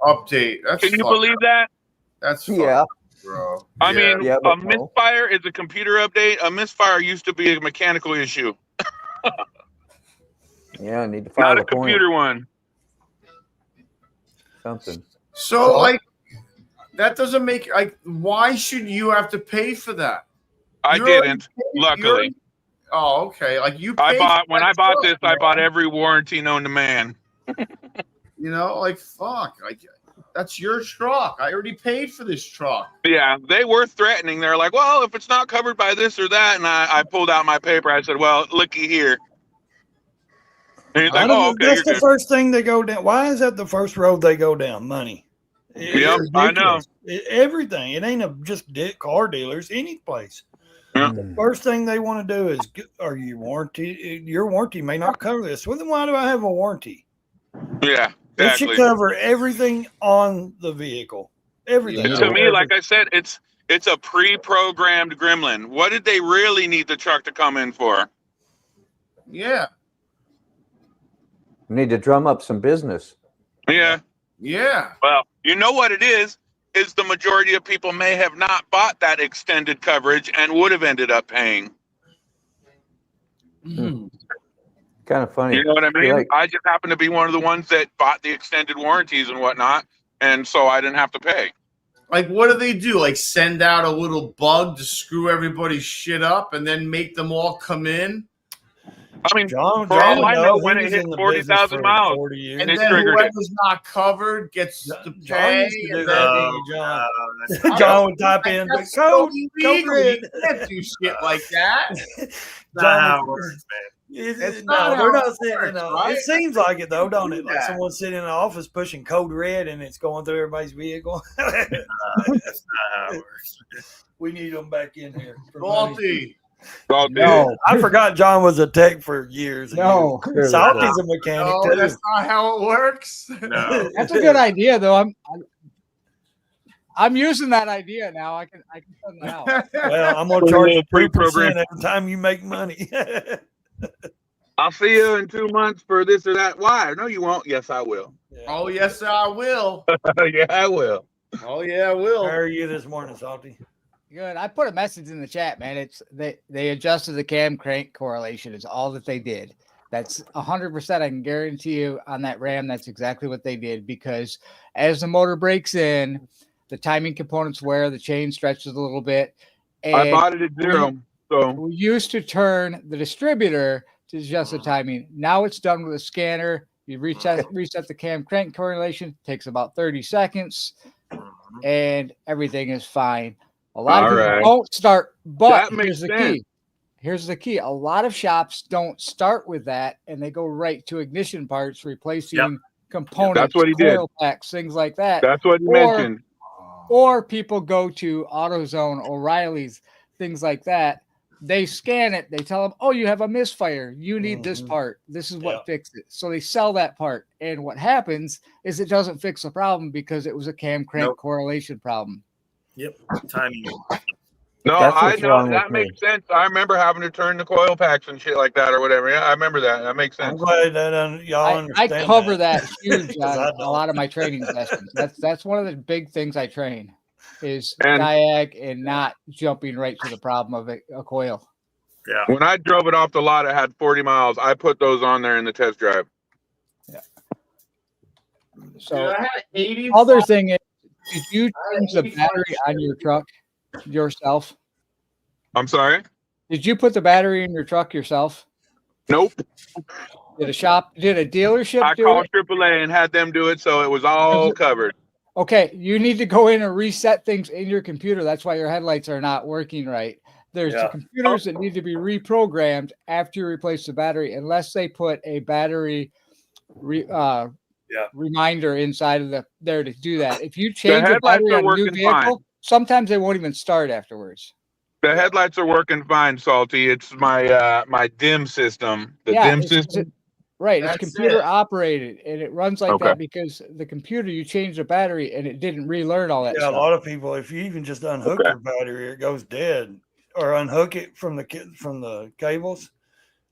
Update. Can you believe that? That's fucked, bro. I mean, a misfire is a computer update. A misfire used to be a mechanical issue. I need to file not a computer one. Something. So, like, that doesn't make why should you have to pay for that? I didn't, luckily. Oh, okay. Like you. I bought this. I bought every warranty known to man. You know, like fuck. Like that's your truck. I already paid for this truck. Yeah, they were threatening. They're like, well, if it's not covered by this or that, and I pulled out my paper. I said, well, looky here. And he's like, oh, okay. That's the first thing they go down. Why is that the first road they go down? Money. Yep, I know. Everything. It ain't just car dealers. Any place. Yeah. The first thing they want to do is, are you warranty? Your warranty may not cover this. Well, then why do I have a warranty? Yeah, exactly. It should cover everything on the vehicle. Everything. To me, like I said, it's a pre-programmed gremlin. What did they really need the truck to come in for? Yeah. We need to drum up some business. Yeah. Yeah. Well, you know what it is the majority of people may have not bought that extended coverage and would have ended up paying. Kind of funny. You know what I mean? I just happen to be one of the ones that bought the extended warranties and whatnot, and so I didn't have to pay. Like, what do they do? Like, send out a little bug to screw everybody's shit up and then make them all come in? I mean, John for all I know, when it hit 40,000 miles, and then whoever's not covered gets to pay. John would type in code red. You can't do shit like that. John, we're not sitting. Right? It seems like it though, don't it? Like someone sitting in the office pushing code red and it's going through everybody's vehicle. That's not how it works. We need them back in here. Salty. No, I forgot John was a tech for years. No, Salty's a mechanic. No, that's not how it works. No. That's a good idea, though. I'm using that idea now. I can send that out. Well, I'm gonna charge you 3% every time you make money. I'll see you in 2 months for this or that. Why? No, you won't. Yes, I will. Yeah. Oh, yes, I will. Yeah, I will. Oh, yeah, I will. How are you this morning, Salty? Good. I put a message in the chat, man. It's they adjusted the cam crank correlation. It's all that they did. That's 100%. I can guarantee you on that Ram. That's exactly what they did, because as the motor breaks in, the timing components wear, the chain stretches a little bit. And I bought it at 0. So we used to turn the distributor to adjust the timing. Now it's done with a scanner. You reset the cam crank correlation. Takes about 30 seconds, and everything is fine. A lot of people don't start, but here's the key. Here's the key. A lot of shops don't start with that, and they go right to ignition parts, replacing components, that's what he did. Packs, things like that. That's what he mentioned. Or people go to AutoZone, O'Reilly's, things like that. They scan it. They tell them, oh, you have a misfire. You need this part. This is what fixed it. So they sell that part. And what happens is it doesn't fix the problem because it was a cam crank correlation problem. Yep, timing. No, I know that makes sense. I remember having to turn the coil packs and shit like that or whatever. Yeah, I remember that. That makes sense. I'm glad that y'all understand. I cover that huge on a lot of my training sessions. That's one of the big things I train is diag and not jumping right to the problem of a coil. Yeah. When I drove it off the lot, it had 40 miles. I put those on there in the test drive. So Dude, I had 80. other thing is, did you I change had the 85 battery on your truck yourself? I'm sorry? Did you put the battery in your truck yourself? Nope. Did a dealership I do called it? AAA and had them do it, so it was all covered. Okay, you need to go in and reset things in your computer. That's why your headlights are not working right. There's the Yeah. computers that need to be reprogrammed after you replace the battery, unless they put a battery reminder inside of there to do that. If you change the headlights battery are on a new working vehicle, fine. sometimes they won't even start afterwards. The headlights are working fine, Salty. It's my my dim system. The dim system. Right, it's That's computer it. operated, and it runs like Okay. that because the computer, you change the battery and it didn't relearn all that Yeah, stuff. a lot of people, if you even just unhook Okay. your battery, it goes dead, or unhook it from the cables,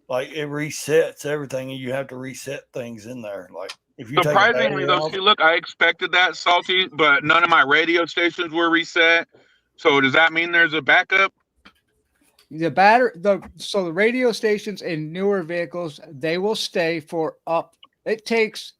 like it resets everything, and you have to reset things in there. Like if you take a Surprisingly, battery though, out, see, look, I expected that, Salty, but none of my radio stations were reset. So does that mean there's a backup? So the radio stations in newer vehicles, they will stay for it takes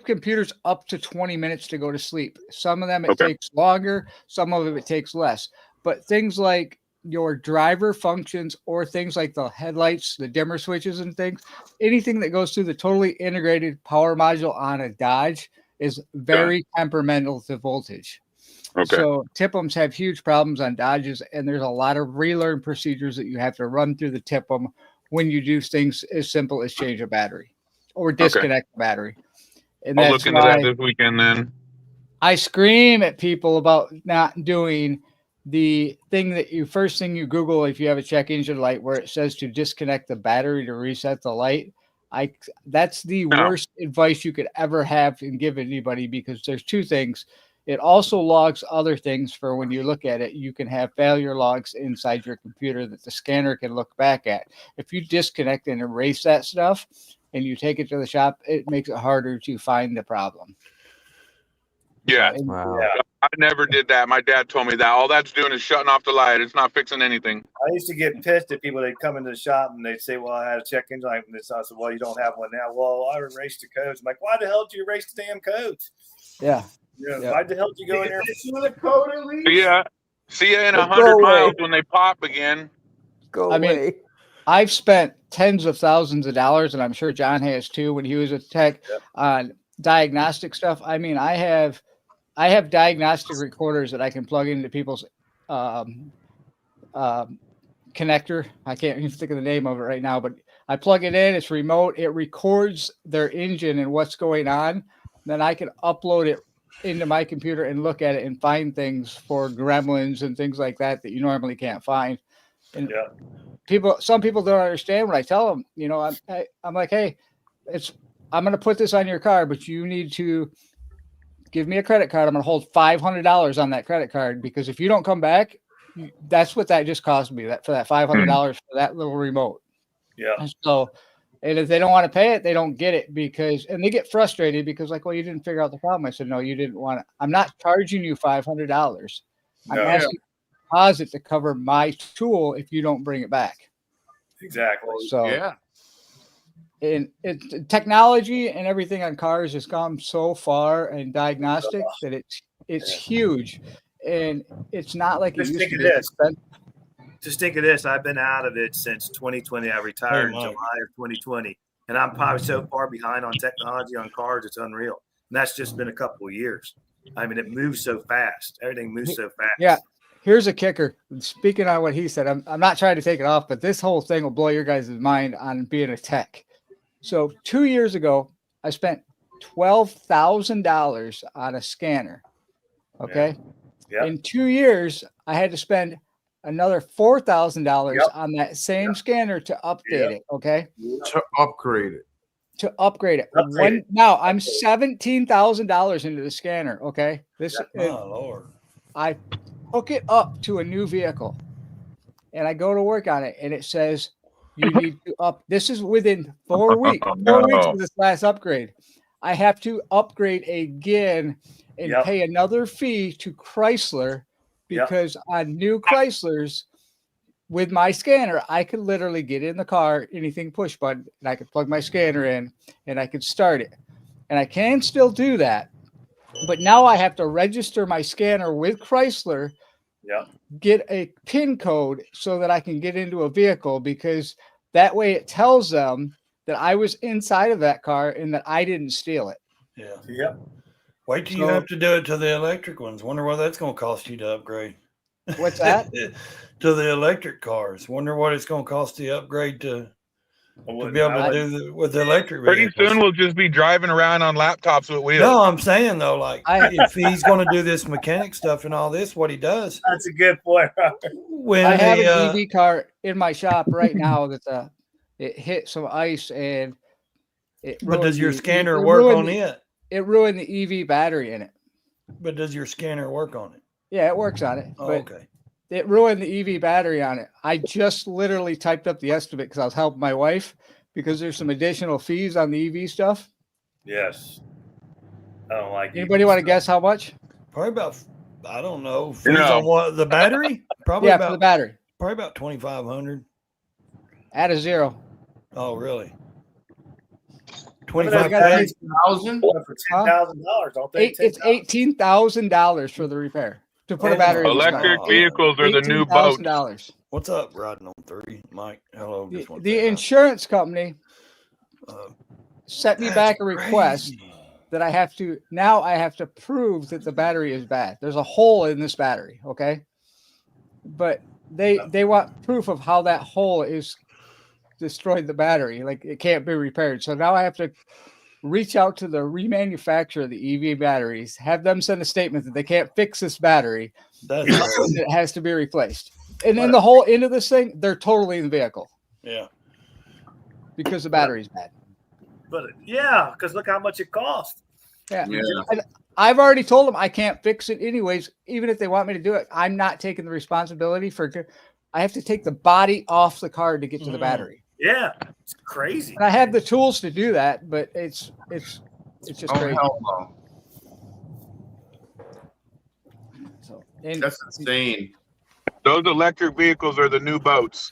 computers up to 20 minutes to go to sleep. Some of them it Okay. takes longer, some of them it takes less. But things like your driver functions or things like the headlights, the dimmer switches and things, anything that goes through the totally integrated power module on a Dodge is very temperamental to voltage. Okay. So TIPMs have huge problems on Dodges, and there's a lot of relearn procedures that you have to run through the TIPM when you do things as simple as change a battery or disconnect the battery. And I'll that's look into why that this weekend then. I scream at people about not doing the thing that first thing you Google if you have a check engine light where it says to disconnect the battery to reset the light. That's the worst advice you could ever have and give anybody, because there's two things. It also logs other things for when you look at it. You can have failure logs inside your computer that the scanner can look back at. If you disconnect and erase that stuff and you take it to the shop, it makes it harder to find the problem. Yeah. So, Wow. I never did that. My dad told me that. All that's doing is shutting off the light. It's not fixing anything. I used to get pissed at people. They'd come into the shop and they'd say, well, I had a check engine light. And I said, well, you don't have one now. Well, I erased the codes. I'm like, why the hell did you erase the damn codes? yeah. Why the hell did you go in there? The code at least. Yeah. See you in Go 100 away. miles when they pop again. Go I mean, away. I've spent tens of thousands of dollars, and I'm sure John has too when he was a tech on diagnostic stuff. I mean, I have diagnostic recorders that I can plug into people's connector. I can't even think of the name of it right now, but I plug it in. It's remote. It records their engine and what's going on. Then I can upload it into my computer and look at it and find things for gremlins and things like that you normally can't find. And some people don't understand when I tell them, I'm like, hey, I'm going to put this on your car, but you need to give me a credit card. I'm going to hold $500 on that credit card, because if you don't come back, that's what that just cost me, for that $500 for that little remote. Yeah. So, and if they don't want to pay it, they don't get it, and they get frustrated because like, well, you didn't figure out the problem. I said, no, you didn't want it. I'm not charging you $500. I'm asking deposit to cover my tool if you don't bring it back. Exactly. So and technology and everything on cars has gone so far, and diagnostic that it's huge, and it's not like it used to be. Just think of this. I've been out of it since 2020. I retired in July of 2020, and I'm probably so far behind on technology on cars. It's unreal. And that's just been a couple of years. I mean, it moves so fast. Everything moves so fast. Yeah. Here's a kicker. Speaking on what he said, I'm not trying to take it off, but this whole thing will blow your guys' mind on being a tech. So 2 years ago, I spent $12,000 on a scanner. Okay. Yeah. In 2 years, I had to spend another $4,000 on that same scanner to update it. Okay. To upgrade it. Now I'm $17,000 into the scanner. Okay. Lord. I hook it up to a new vehicle and I go to work on it, and it says you need to this is within 4 weeks. 4 weeks of this last upgrade. I have to upgrade again and pay another fee to Chrysler, because on new Chryslers, with my scanner, I could literally get in the car, anything push button, and I could plug my scanner in and I could start it. And I can still do that. But now I have to register my scanner with Chrysler, Yeah. get a PIN code so that I can get into a vehicle, because that way it tells them that I was inside of that car and that I didn't steal it. Yeah. Yep. Wait till you So- have to do it to the electric ones. Wonder what that's going to cost you to upgrade. What's that? To the electric cars. Wonder what it's going to cost to upgrade to be able to do with the electric Pretty vehicles. soon we'll just be driving around on laptops with wheels. No, I'm saying though, like if he's going to do this mechanic stuff and all this, what he does That's a good point. when I have the, an EV car in my shop right now that it hit some ice and it. but does your ruined the- scanner it work ruined on the- it? It ruined the EV battery in it. But does your scanner work on it? Yeah, it works on it. Oh, But okay. it ruined the EV battery on it. I just literally typed up the estimate because I was helping my wife, because there's some additional fees on the EV stuff. Yes. I don't like Anybody want to guess how much? Probably about, I don't know. Fees No. on what, the battery? Probably Yeah, about for the battery. probably about 2,500. Add a zero. Oh, really? What are 25 those got guys $1,000? for $10,000, don't they? It's $18,000 for the repair to put a battery in this car. Electric vehicles are the new boats. $18,000. What's up, Riding on 3? Mike, hello. The, Just want to the say hi. insurance company Uh, sent me that's back a request crazy. that I have to prove that the battery is bad. There's a hole in this battery, okay? But they want proof of how that hole is destroyed the battery. Like it can't be repaired. So now I have to reach out to the remanufacturer of the EV batteries, have them send a statement that they can't fix this battery. That's It has to be replaced. And then the whole end of this thing, they're totally in the vehicle yeah. because the battery's bad. But yeah, because look how much it cost. Yeah. Yeah. I've already told them I can't fix it anyways, even if they want me to do it. I'm not taking the responsibility for. I have to take the body off the car to get to the battery, Yeah, it's crazy. and I have the tools to do that. But it's just Oh, crazy. hell no. So, and That's insane. Those electric vehicles are the new boats.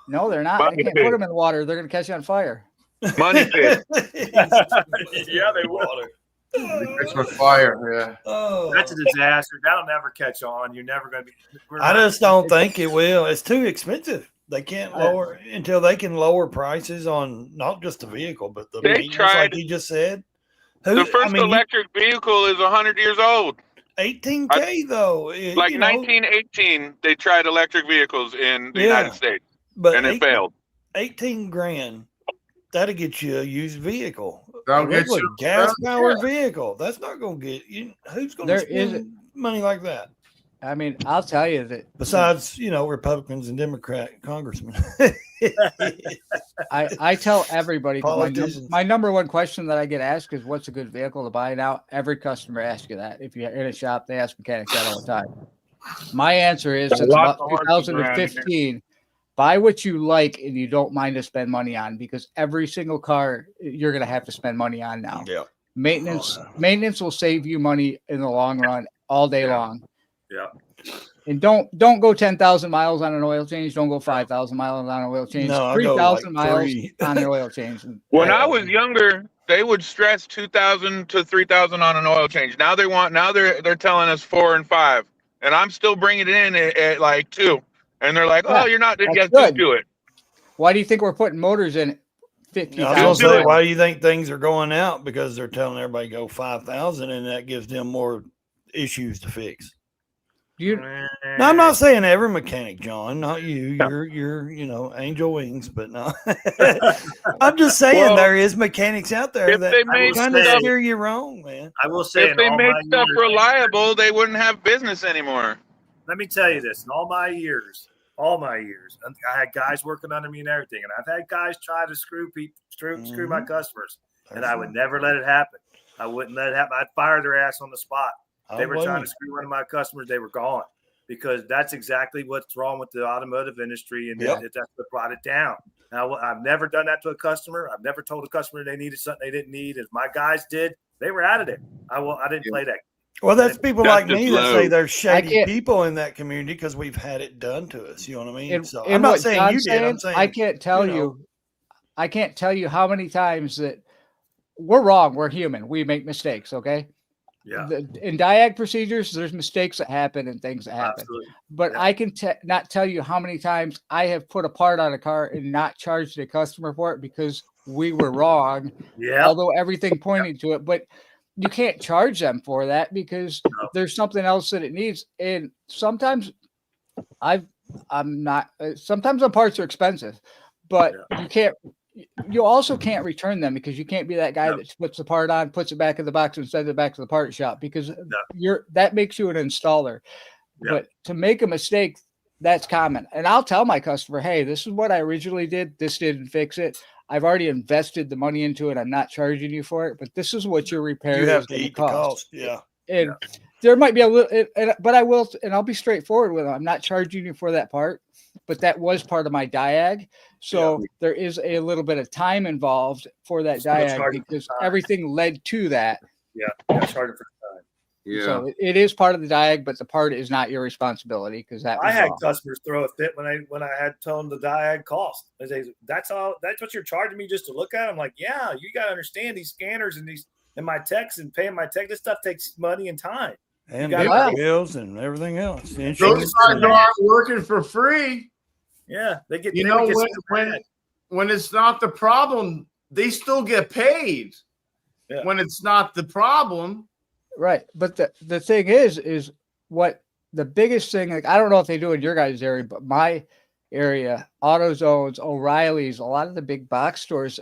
no, they're not. I can't put them in the water. They're going to catch on fire. Money pit. Yeah, they will. It's with fire. Yeah. Oh, That's a disaster. That'll never catch on. You're never going to be. I just don't think it will. It's too expensive. They can't lower until they can lower prices on not just the vehicle, but the They maintenance, tried. like you just said. The first electric vehicle is 100 years old. $18K though. Like you know, 1918, they tried electric vehicles in the Yeah. United States, but and it failed. 18 grand. That'll get you a used vehicle. That'll A get regular you- gas powered vehicle. That's not going to get you. Who's going to There is- spend money like that? I mean, I'll tell you that Besides, Republicans and Democrat congressmen. I tell everybody that Politicians. my number one question that I get asked is, what's a good vehicle to buy now? Every customer asks you that. If you're in a shop, they ask mechanics that all the time. My answer is, since about 2015, buy what you like and you don't mind to spend money on, because every single car you're going to have to spend money on now. Yeah. Maintenance will save you money in the long run all day long. Yeah. And don't go 10,000 miles on an oil change. Don't go 5,000 miles on an oil change. No, I go 3,000 like miles 3. on an oil change. When I was younger, they would stress 2,000 to 3,000 on an oil change. Now they're telling us 4 and 5, and I'm still bringing it in at like 2, and they're like, Yeah, "Oh, you're not that's yet. good. Just do it." Why do you think we're putting motors in 50,000? I was do gonna say, it. why do you think things are going out? Because they're telling everybody go 5,000, and that gives them more issues to fix. You, No, I'm not saying every mechanic, John, not you. You're angel wings, but no. I'm just saying Well, there is mechanics out there if that they made kind of stuff- steer you wrong, man. I will say, If in they all made my stuff years- reliable, they wouldn't have business anymore. Let me tell you this: in all my years, and I had guys working under me and everything, and I've had guys try to screw my customers, and I would never let it happen. I wouldn't let it happen. I'd fire their ass on the spot. They were trying to screw one of my customers. They were gone, because that's exactly what's wrong with the automotive industry, and Yep. that's what brought it down. Now, I've never done that to a customer. I've never told a customer they needed something they didn't need. If my guys did, they were out of there. I didn't play that. Well, that's people like That's me just that say low. there's shady can't- people in that community because we've had it done to us. You know what I mean? And, So and I'm not what saying John's you did. I'm saying I can't tell you know. you. I can't tell you how many times that we're wrong. We're human. We make mistakes. Okay. Yeah, In diag procedures, there's mistakes that happen and things that happen. absolutely. But Yeah. I can not tell you how many times I have put a part on a car and not charged a customer for it because we were wrong. Yeah, Although everything pointed to it, but you can't charge them for that because No. there's something else that it needs. And sometimes sometimes the parts are expensive, but you also can't return them because you can't be that guy No. that puts the part on, puts it back in the box and sends it back to the part shop because No. that makes you an installer. Yeah. But to make a mistake, that's common. And I'll tell my customer, hey, this is what I originally did. This didn't fix it. I've already invested the money into it. I'm not charging you for it, but this is what your repair You have is to going to eat the cost. Yeah. And there might be a little, but I will, and I'll be straightforward with them. I'm not charging you for that part, but that was part of my diag. So there is a little bit of time involved for that Still diag charging for because time. everything led to that. Yeah, charging for time. Yeah. So it is part of the diag, but the part is not your responsibility because that was I had wrong. customers throw a fit when I had told them the diag cost. They say, that's what you're charging me just to look at. I'm like, yeah, you got to understand these scanners and my techs and paying my tech. This stuff takes money and time. And gotta the bills and everything else. The Those insurance. guys aren't working for free. Yeah, they get. You they know, get when it's not the problem, they still get paid. Yeah. When it's not the problem. Right. But the thing is what the biggest thing, like, I don't know if they do in your guys' area, but my area, AutoZones, O'Reilly's, a lot of the big box stores,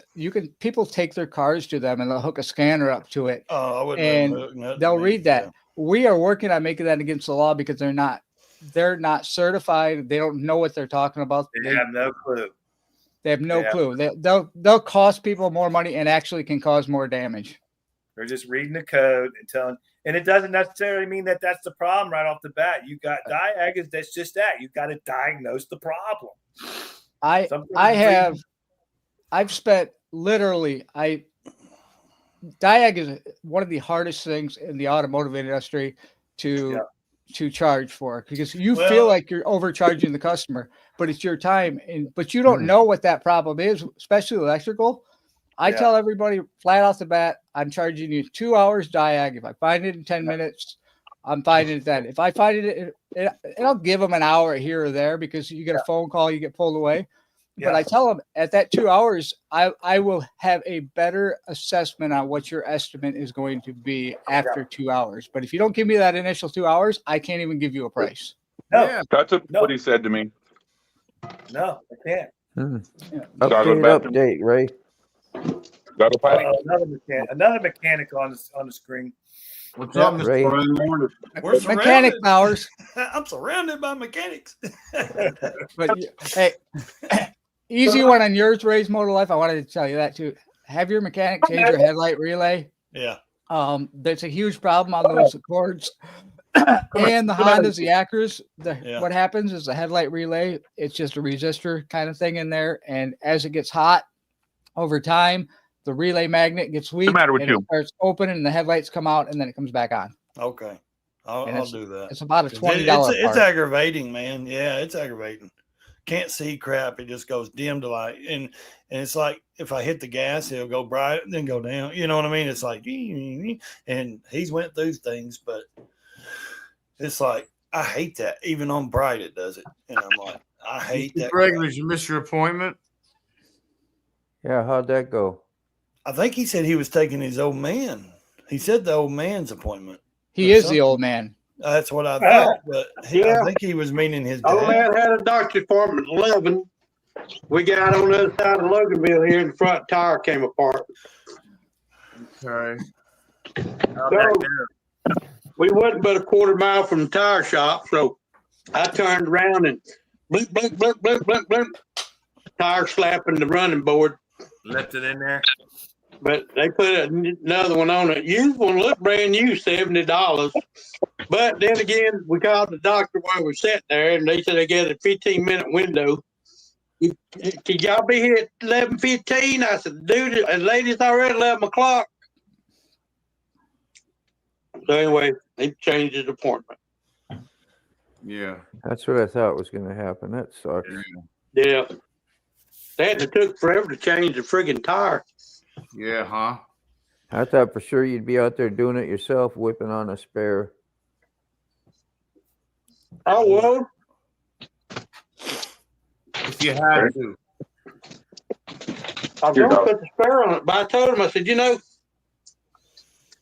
people take their cars to them and they'll hook a scanner up to it. Oh, I wouldn't. And they'll read that. Yeah. We are working on making that against the law because they're not certified. They don't know what they're talking about. They have no clue. They have no clue. They'll cost people more money and actually can cause more damage. They're just reading the code and telling, and it doesn't necessarily mean that that's the problem right off the bat. You got diag, that's just that. You got to diagnose the problem. I've spent literally, diag is one of the hardest things in the automotive industry to charge for because you feel like you're overcharging the customer, but it's your time. But you don't know what that problem is, especially electrical. I tell everybody flat off the bat, I'm charging you 2 hours diag. If I find it in 10 minutes, I'm finding it then. If I find it, and I'll give them an hour here or there because you get a phone call, you get pulled away. But I tell them at that 2 hours, I will have a better assessment on what your estimate is going to be after 2 hours. But if you don't give me that initial 2 hours, I can't even give you a price. No, That's what he said to me. no, I can't. Update, Ray. That'll pay. Another mechanic on the screen. What's up, Mr. Ray. Morning? We're Mechanic surrounded. powers. I'm surrounded by mechanics. But hey, easy one on yours, Ray's Motor Life. I wanted to tell you that too. Have your mechanic change your headlight relay. Yeah. That's a huge problem on those Accords and the Hondas, the Acras. What happens is the headlight relay, it's just a resistor kind of thing in there. And as it gets hot over time, the relay magnet gets weak and it starts opening and the headlights come out and then it comes back on. Okay. I'll do that. It's about a $20 It's aggravating, man. Yeah, it's aggravating. Can't see crap. It just goes dim to light. And it's like if I hit the gas, it'll go bright, then go down. You know what I mean? It's like, and he's went through things, but it's like, I hate that. Even on bright, it does it. And I'm like, I hate that. Greg, did you miss your appointment? Yeah, how'd that go? I think he said he was taking his old man. He said the old man's appointment. He is the old man. That's what I thought, but I think he was meaning his dad. Old man had a doctor's appointment at 11. We got on the other side of Loganville here, and the front tire came apart. Okay. So we wasn't but a quarter mile from the tire shop, so I turned around and blink, blink, blink, blink, blink, blink. Tire slapping the running board. Left it in there. But they put another one on it. Used one looked brand new, $70. But then again, we called the doctor while we sat there, and they said they got a 15-minute window. Can y'all be here at 11:15? I said, dude, the lady's already 11 o'clock. So anyway, he changed his appointment. Yeah. That's what I thought was going to happen. That sucks. Yeah. That took forever to change the friggin' tire. Yeah, huh? I thought for sure you'd be out there doing it yourself, whipping on a spare. Oh, well, If you had to. I was going to put the spare on it, but I told him, I said, you know,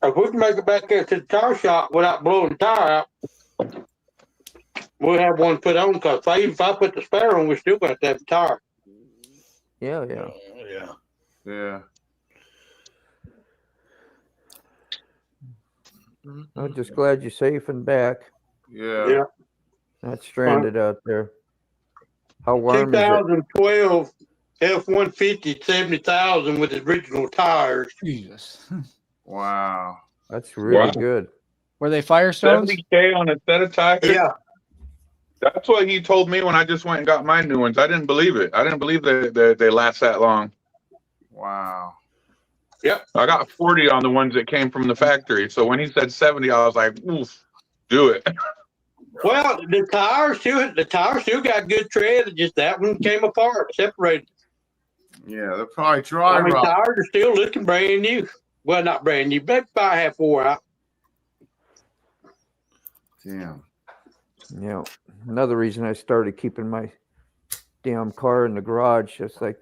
if we can make it back there to the tire shop without blowing the tire out, we'll have one put on, because if I put the spare on, we still got to have the tire. Yeah, yeah. Yeah. Yeah. I'm just glad you're safe and back. Yeah. Yeah. Not stranded out there. How warm is it? 2012 F-150 70,000 with original tires. Jesus. Wow. That's really Wow. good. Were they Firestones? 70K on a set of tires? Yeah. That's what he told me when I just went and got my new ones. I didn't believe it. I didn't believe that they last that long. Wow. I got 40 on the ones that came from the factory. So when he said 70, I was like, oof, do it. Well, the tires still got good tread. Just that one came apart, separated. Yeah, they're probably dry I mean, rot. tires are still looking brand new. Well, not brand new, but about half wore out. Damn. You know, another reason I started keeping my damn car in the garage. It's like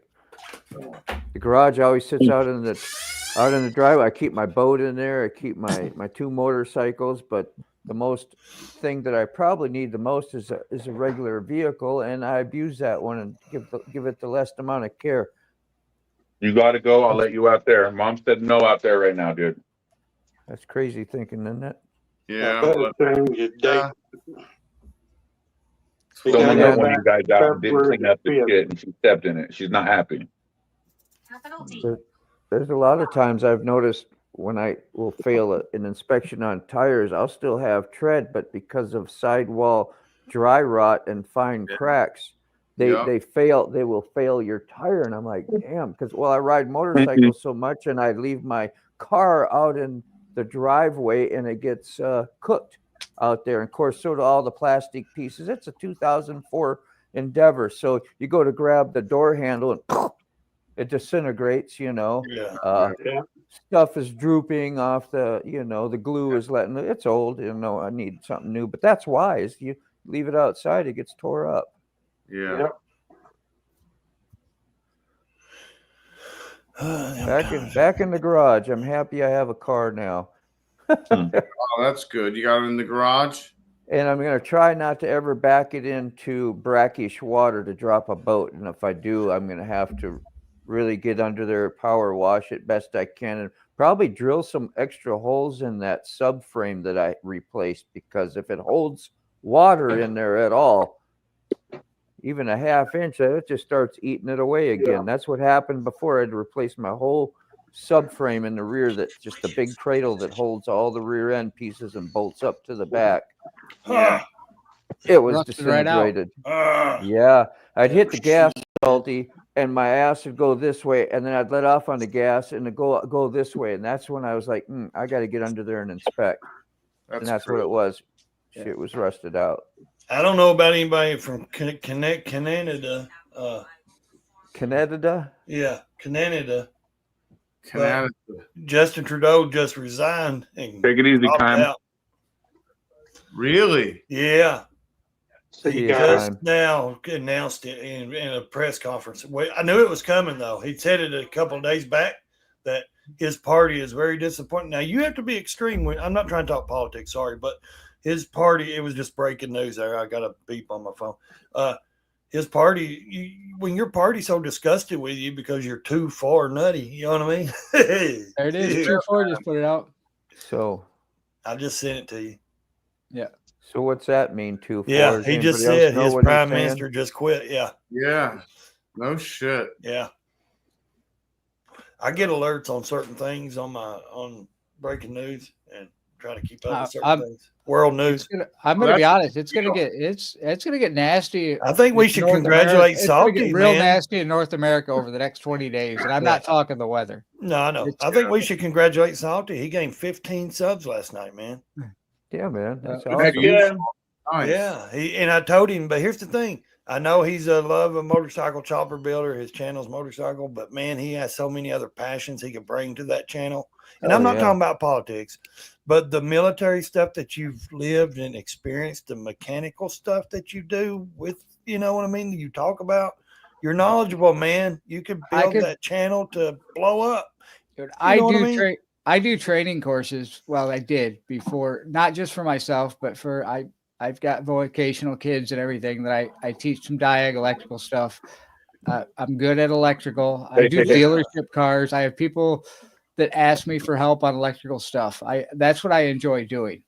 the garage always sits out in the driveway. I keep my boat in there. I keep my two motorcycles, but the most thing that I probably need the most is a regular vehicle, and I abuse that one and give it the least amount of care. You got to go. I'll let you out there. Mom said no out there right now, dude. That's crazy thinking, isn't it? Yeah. Better But, change it, yeah. You Someone gotta let go one of you guys out and didn't clean up the February shit, and she stepped in it. She's not happy. There's a lot of times I've noticed when I will fail an inspection on tires, I'll still have tread, but because of sidewall dry rot and fine cracks, they will fail your tire. And I'm like, damn, because I ride motorcycles so much and I leave my car out in the driveway and it gets cooked out there. And of course, so do all the plastic pieces. It's a 2004 Endeavor. So you go to grab the door handle and it disintegrates, Yeah. Stuff is drooping off the glue is it's old, I need something new, but that's wise. You leave it outside, it gets tore up. Yeah. Back in the garage. I'm happy I have a car now. Oh, that's good. You got it in the garage? And I'm going to try not to ever back it into brackish water to drop a boat. And if I do, I'm going to have to really get under there, power wash it best I can, and probably drill some extra holes in that subframe that I replaced, because if it holds water in there at all, even a half inch, it just starts eating it away again. Yeah. That's what happened before. I had to replace my whole subframe in the rear, that's just a big cradle that holds all the rear end pieces and bolts up to the back. Yeah. It was disintegrated. Right yeah. I'd hit the gas salty and my ass would go this way, and then I'd let off on the gas and it'd go this way. And that's when I was like, I got to get under there and inspect. That's what it was. Yeah. Shit was rusted out. I don't know about anybody from Canada. Canada? Yeah, Canada. Canada. Justin Trudeau just resigned. And take it easy, Kyle. Really? Yeah. He just time. now announced it in a press conference. I knew it was coming, though. He said it a couple of days back that his party is very disappointed. Now, you have to be extreme. I'm not trying to talk politics, sorry, but his party, it was just breaking news there. I got a beep on my phone. His party, when your party's so disgusted with you because you're too far nutty, you know what I mean? There it is. 2-4, just put it out. So I just sent it to you. Yeah. So what's that mean, 2-4? Yeah, he just said his prime minister just quit. Yeah. Yeah. No shit. Yeah. I get alerts on certain things on breaking news, and try to keep up with certain I'm- things. World news. I'm going to be honest. It's going to get nasty. I think we in should North congratulate America. It's gonna Salty, get real man. nasty in North America over the next 20 days, and I'm not talking the weather. No, I know. It's- I think we should congratulate Salty. He gained 15 subs last night, man. Yeah, man. That's Heck awesome. yeah. Nice. Yeah, and I told him, but here's the thing. I know he's a love a motorcycle chopper builder. His channel's motorcycle, but man, he has so many other passions he can bring to that channel. And I'm not talking about politics, but the military stuff that you've lived and experienced, the mechanical stuff that you do with, you know what I mean? You talk about. You're knowledgeable, man. You could build that channel to blow up. Dude, I do training courses. Well, I did before, not just for myself, but for I've got vocational kids and everything that I teach some diag electrical stuff. I'm good at electrical. I do dealership cars. I have people that ask me for help on electrical stuff. That's what I enjoy doing.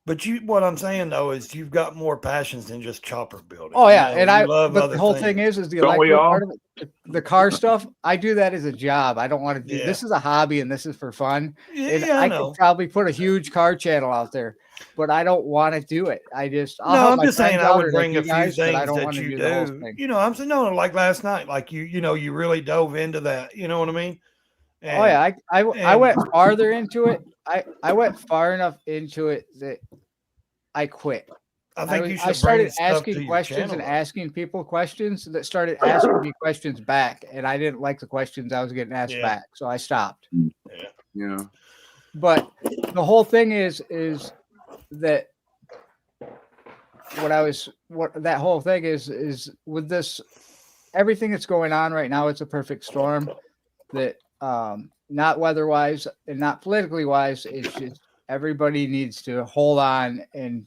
But what I'm saying though is you've got more passions than just chopper building. Oh yeah, you know, and love but other the whole things. thing is the Don't we electrical all? part of it, the car stuff. I do that as a job. I don't want to do Yeah. this is a hobby and this is for fun. And Yeah, I I know. could probably put a huge car channel out there, but I don't want to do it. I'll No, help I'm my just saying friends I out would or bring like a you few guys, but I things don't that want to you do the whole do. thing. You know, I'm saying no, like last night, like you know, you really dove into that. You know what I mean? And, Oh yeah, I and- went farther into it. I went far enough into it that I quit. I think you should I started bring stuff to asking your questions channel, and though. asking people questions that started asking me questions back, and I didn't like the questions I was getting asked Yeah. back, so I stopped. Yeah. But the whole thing is that what that whole thing is with this everything that's going on right now. It's a perfect storm that not weather wise and not politically wise. It's just everybody needs to hold on and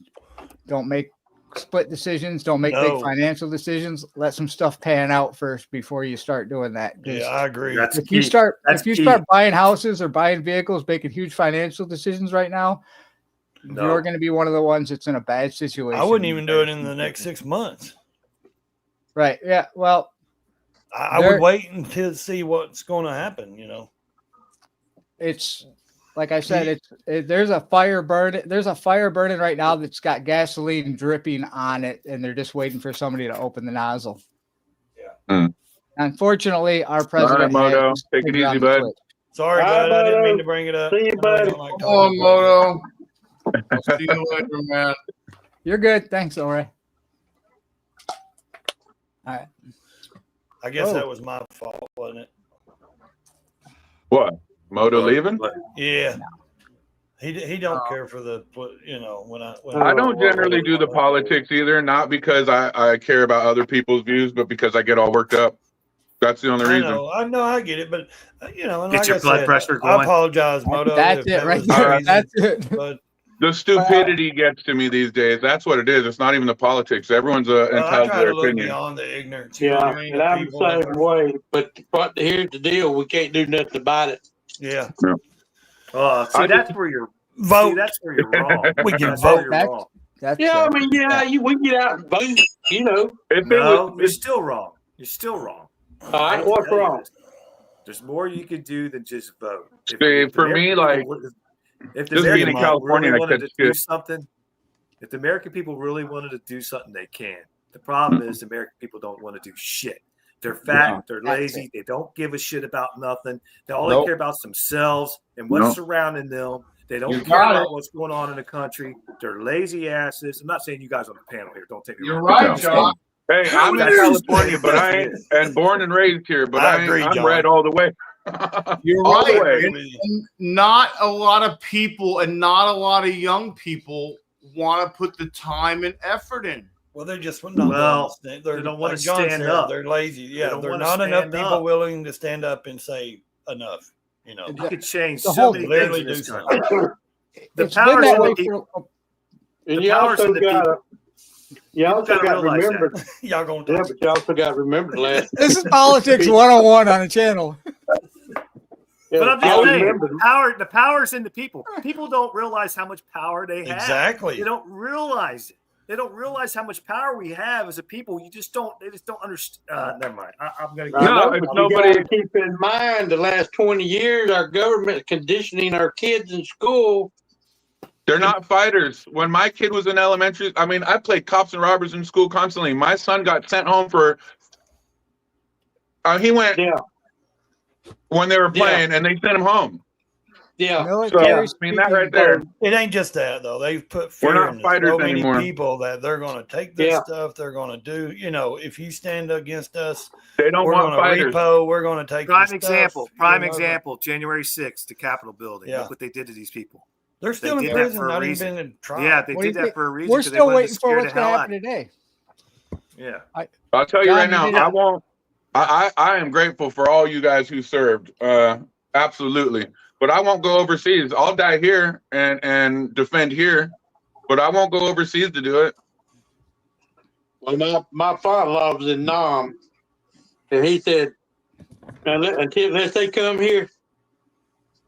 don't make split decisions. Don't make big financial decisions. Let some stuff pan out first before you start doing that. Yeah, I agree. That's If you key. start That's if you key. start buying houses or buying vehicles, making huge financial decisions right now, No. you're going to be one of the ones that's in a bad situation. I wouldn't even do it in the next 6 months. Right. Yeah. Well, I would wait until see what's going to happen. You know, it's like I said, there's a fire burning. There's a fire burning right now that's got gasoline dripping on it, and they're just waiting for somebody to open the nozzle. Yeah. Unfortunately, our president. All right, Moto. has Take it figured out easy, the bud. switch. sorry, Bye, bud. I didn't Moto. mean to bring it up. See you, I know buddy. don't like Come talking on, about it. Moto. I'll see you later, man. You're good. Thanks, Ore. All right. I guess Oh. that was my fault, wasn't it? What? Moto leaving? Yeah. He don't care for the when I don't generally do the politics either, not because I care about other people's views, but because I get all worked up. That's the only I reason. know, I get it, but and Get like your I blood said, pressure I going. apologize, Moto. That's if it that right was the there. reason, That's it. But The stupidity gets to me these days. That's what it is. It's not even the politics. Everyone's I entitled to try their to look opinion. beyond the ignorance. You know Yeah, what I mean? and of I'm people the that same are- way. But here's the deal: we can't do nothing about it. Yeah. See, that's where you're. Vote. See, that's where you're wrong. We can That's where vote. you're That's- wrong. That's Yeah, it. I mean, we get out and vote. You know, If it No, was- you're still wrong. You're still wrong. all right, what's wrong? There's more you can do than just vote. See, for me, like, if the just being American in people California, really I wanted catch to do shit. something, if the American people really wanted to do something, they can. The problem is the American people don't want to do shit. They're fat, they're lazy, they don't give a shit about nothing. They all Nope. care about themselves and what's Nope. surrounding them. They don't You care got about it. what's going on in the country. They're lazy asses. I'm not saying you guys on the panel here. Don't take me You're wrong. right, No. John. Hey, I'm in That's- California, but I ain't and born and raised here, but I agree, I'm John. red all the way. You're All the right. way. And not a lot of people and not a lot of young people want to put the time and effort in. Well, they're just not. Well, willing to they don't wanna like John stand said, up. They're lazy. Yeah, don't they're wanna not enough stand people up. willing to stand up and say enough. You know, You could change The so whole- many things literally in this do country. The It's been powers that of way the people. for And The you powers also of the got people. you also gotta got to realize remember. y'all gonna Yeah, talk. but you also got to remember the last. this is politics 101 on a channel. Yeah, But I'm y'all just saying, remember. the power's in the people. People don't realize how much power they have. Exactly. They don't realize it. They don't realize how much power we have as a people. They just don't understand. Never mind. I'm going to I know, if but nobody- you got to keep in mind the last 20 years, our government conditioning our kids in school They're not fighters. When my kid was in elementary, I mean, I played cops and robbers in school constantly. My son got sent home for. He went Yeah. when they were playing, and they sent him home. Yeah. So Military I mean, that right there. It ain't just that though. They've put We're fear not into fighters so many anymore. people that they're going to take this Yeah. stuff. They're going to do. You know, if you stand against us, They don't we're want going to fighters. repo. We're going to take Prime your example. stuff, Prime you know, example. January 6th, the Capitol building. Yeah. Look what they did to these people. They're still They in did that prison, for a not even reason. been in trial. Yeah, they What do did you that think? for a reason. We're 'cause they still wanted to waiting for scare what's the hell going to out happen of you. today. Yeah. I'll tell you John, right now, you did I won't. I am grateful for all you guys who served. Absolutely. But I won't go overseas. I'll die here and defend here, but I won't go overseas to do it. Well, my father-in-law was in Nam, and he said, unless they come here,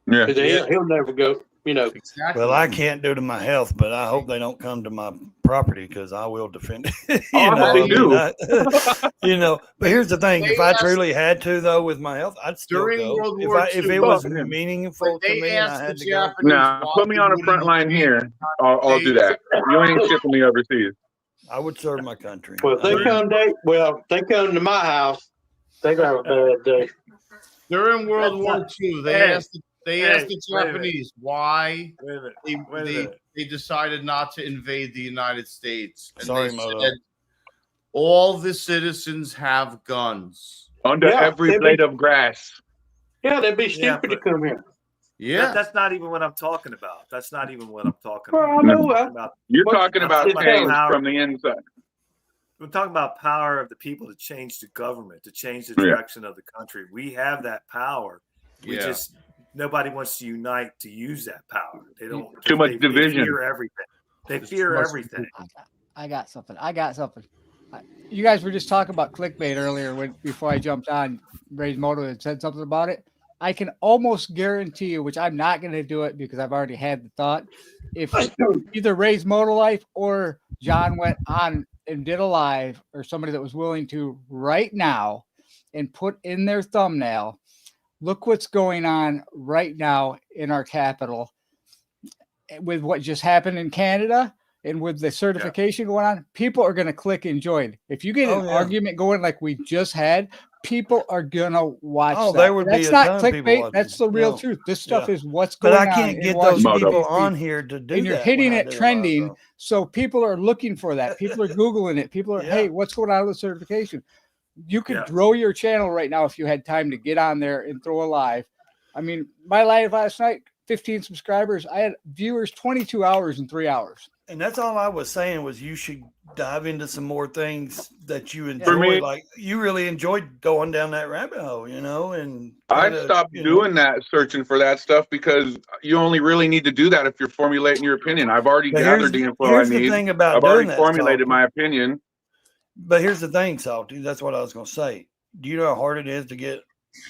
Yeah. 'cause he'll never go. You know. Exactly. Well, I can't do to my health, but I hope they don't come to my property because I will defend it. Oh, I hope they do. You know, but here's the thing: They if I asked- truly had to, though, with my health, I'd still During go. World If War if II, it was yeah. meaningful But to they me and I asked the had to go, Japanese. Nah, why put me on a they front line wouldn't here. I'll do that. You ain't shipping me overseas. I would serve my country. Well, if they come to my house, they got a bad day. During World War II, they asked the wait a minute. Japanese why Wait a minute. they decided not to invade the United States. And Sorry, they Moto. said, all the citizens have guns. Under Yeah, every they'd blade be- of grass. Yeah, they'd be Yeah, stupid to but- come here. Yeah. That's not even what I'm talking about. That's not even what I'm talking Well, about. I know I'm that. talking about, You're But- talking about It's change power. from the inside. we're talking about power of the people to change the government, to change the Yeah. direction of the country. We have that power. We Yeah. just nobody wants to unite to use that power. They don't. Too much they division. fear everything. They fear much everything. I got something. You guys were just talking about clickbait earlier before I jumped on. Ray's Moto had said something about it. I can almost guarantee you, which I'm not going to do it because I've already had the thought. If either Ray's Moto Life or John went on and did a live, or somebody that was willing to right now and put in their thumbnail, look what's going on right now in our capital with what just happened in Canada. And with the certification going on, people are going to click and join. If you get an argument going like we just had, people are going to watch. Oh, that. there would That's be a not ton of people clickbait. watching. That's the real No. truth. This stuff Yeah. is what's But going I on. can't in get those Washington, people DC. on here to do And you're that hitting when I it do a live, trending. though. So people are looking for that. People are Googling it. People are, Yeah. hey, what's going on with the certification? You could Yeah. grow your channel right now if you had time to get on there and throw a live. I mean, my live last night, 15 subscribers. I had viewers 22 hours and 3 hours. And that's all I was saying was you should dive into some more things that you For me- enjoy. Like you really enjoyed going down that rabbit hole, you know, and I kinda, stopped you know, doing that, searching for that stuff, because you only really need to do that if you're formulating your opinion. I've already But gathered the info I here's the need. thing about I've doing already that, formulated Salty. my opinion. But here's the thing, Salty. That's what I was going to say. Do you know how hard it is to get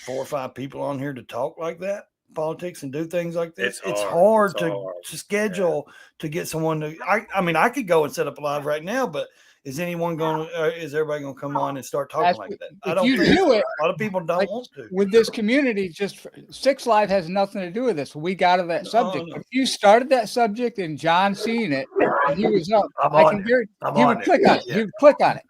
4 or 5 people on here to talk like that, politics, and do things like this? It's hard. hard It's to hard. schedule to get someone to. I mean, I could go and set up a live right now, but is anyone going? Is everybody going to come on and start talking That's- like that? if I don't you think do so. it, A lot of people don't like, want to. with this community, just Six Live has nothing to do with this. We got to that subject. no. If you started that subject and John seen it and he was up, I'm I on can it. guarantee I'm he on would it. click on it. Yeah. He would click on it.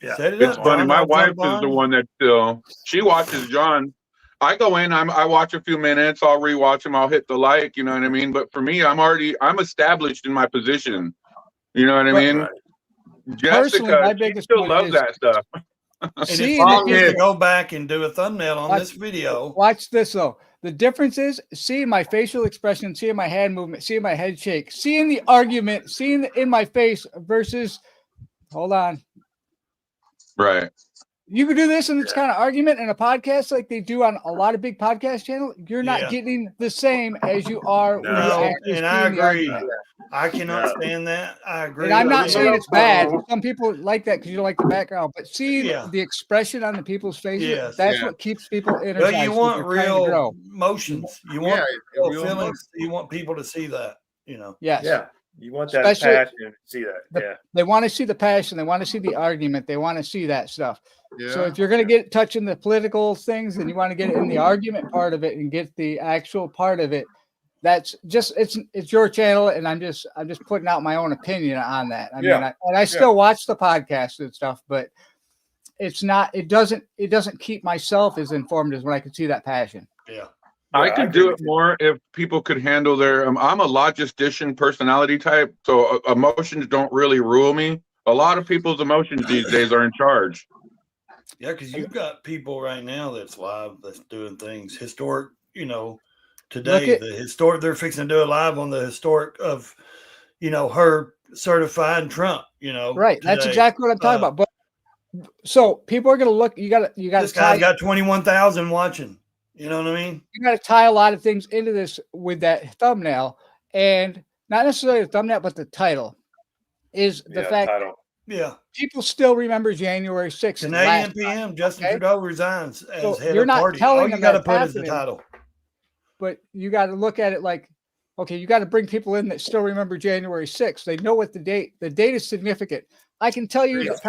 Yeah. Set it It's up, funny. John. My I'll wife jump is the on. one that she watches John. I go in, I watch a few minutes, I'll rewatch him, I'll hit the like, you know what I mean? But for me, I'm established in my position. You know what I But- mean? Right. Personally, my Jessica, she biggest still point loves is that stuff. And it's seeing problem it is is to go back and do a thumbnail on Watch- this video. watch this though. The difference is seeing my facial expression, seeing my hand movement, seeing my head shake, seeing the argument, seeing it in my face versus, hold on. Right. You could do this in this kind of argument in a podcast like they do on a lot of big podcast channels. You're not Yeah. getting the same as you are when you No, actually and I seeing the agree. argument. I cannot No. stand that. I agree. And I'm not with saying you. it's bad. Some people like that because you don't like the background, but seeing Yeah. the expression on the people's faces, Yes. that's Yeah. what keeps people energized. But you 'cause want they're trying to real grow. emotions. You want Yeah, real real feelings. You want people to see that. You know. Yes. Yeah. You want that Especially- passion. See that. the- Yeah. They want to see the passion. They want to see the argument. They want to see that stuff. Yeah. So if you're going to get touching the political things and you want to get it in the argument part of it and get the actual part of it, that's just it's your channel, and I'm just putting out my own opinion on that. I mean, I still watch the podcast and stuff, but it doesn't keep myself as informed as when I can see that passion. Yeah. I could do it more if people could handle their. I'm a logistician personality type, so emotions don't really rule me. A lot of people's emotions these days are in charge. Yeah, because you've got people right now that's live, that's doing things historic. Today they're fixing to do it live on the historic of, her certifying Trump. Right. Today. That's exactly what I'm talking about. But so people are going to look. You got to. This guy's got 21,000 watching. You know what I mean? You got to tie a lot of things into this with that thumbnail, and not necessarily the thumbnail, but the title is the fact. Yeah, people still remember January 6th. Canadian PM. Justin Trudeau resigns as head you're of not party. telling All you got to put is the title. But you got to look at it like, okay, you got to bring people in that still remember January 6th. They know what the date is significant. I can tell you that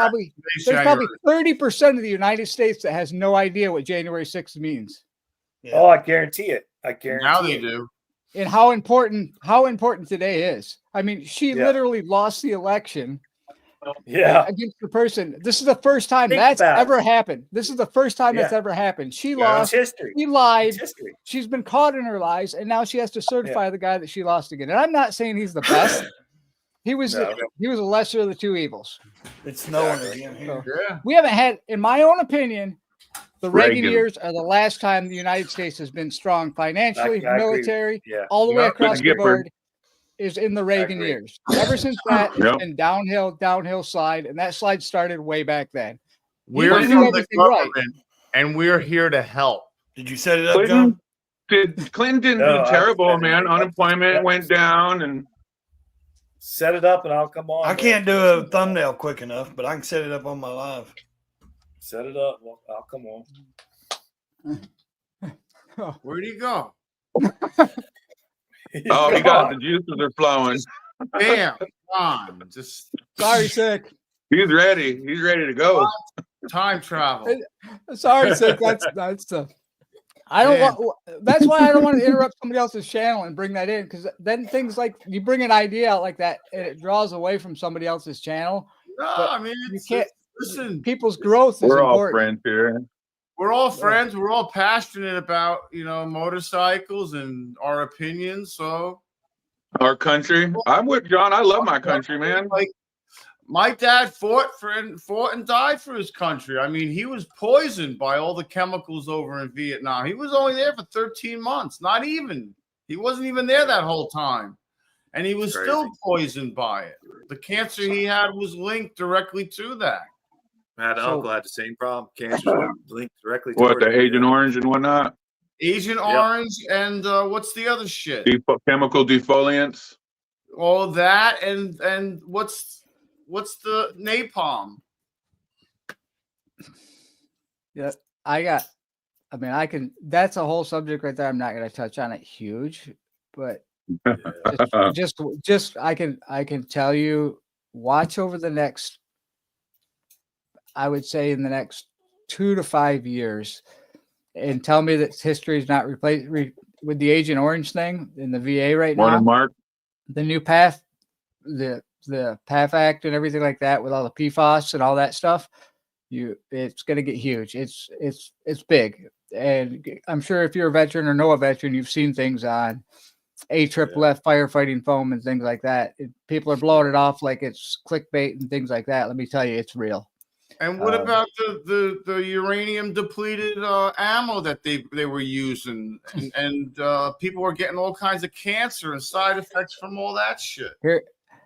there's probably 30% of the United States that has no idea what January 6th means. Yeah. Oh, I guarantee it. Now they do. And how important today is. I mean, she literally lost the election. Yeah, against the person. This is the first time that's ever happened. This is the first time that's ever happened. She lost. History. She lied. She's been caught in her lies, and now she has to certify the guy that she lost again. And I'm not saying he's the best. He was a lesser of the two evils. It's snowing again here. So, we haven't had, in my own opinion, the Reagan years are the last time the United States has been strong financially, military, all the way across the board. Is in the Reagan years. Ever since that, it's been downhill slide, and that slide started way back then. We're from the government, and we're here to help. Did you set it up, John? Clinton didn't do terrible, man. Unemployment went down, and set it up, and I'll come on. I can't do a thumbnail quick enough, but I can set it up on my live. Set it up. Well, I'll come on. Where'd he go? Oh, you got the juices are flowing. Damn, on. Just sorry, sick. He's ready. He's ready to go. Time travel. Sorry, sick. That's I don't want. That's why I don't want to interrupt somebody else's channel and bring that in, because then things like you bring an idea out like that and it draws away from somebody else's channel. No, I mean you can't. Listen, people's growth is we're important. All friends here. We're all friends. We're all passionate about, motorcycles and our opinions. So, our country. I'm with John. I love my country, man. Like, my dad fought and died for his country. I mean, he was poisoned by all the chemicals over in Vietnam. He was only there for 13 months. Not even. He wasn't even there that whole time, and he was still poisoned by it. The cancer he had was linked directly to that. I had an uncle had the same problem. Cancer linked directly to what, the Agent Orange and whatnot? Agent Orange and what's the other shit? Chemical defoliants. All that and what's the napalm? Yeah, I can. That's a whole subject right there. I'm not going to touch on it huge, but just I can tell you, watch over the next. I would say in the next 2 to 5 years, and tell me that history is not replaced with the Agent Orange thing in the VA right now. Mark. The new PATH, the PATH Act and everything like that, with all the PFAS and all that stuff, it's going to get huge. It's big, and I'm sure if you're a veteran or know a veteran, you've seen things on AFFF firefighting foam and things like that. People are blowing it off like it's clickbait and things like that. Let me tell you, it's real. And what about the uranium depleted ammo that they were using, and people were getting all kinds of cancer and side effects from all that shit.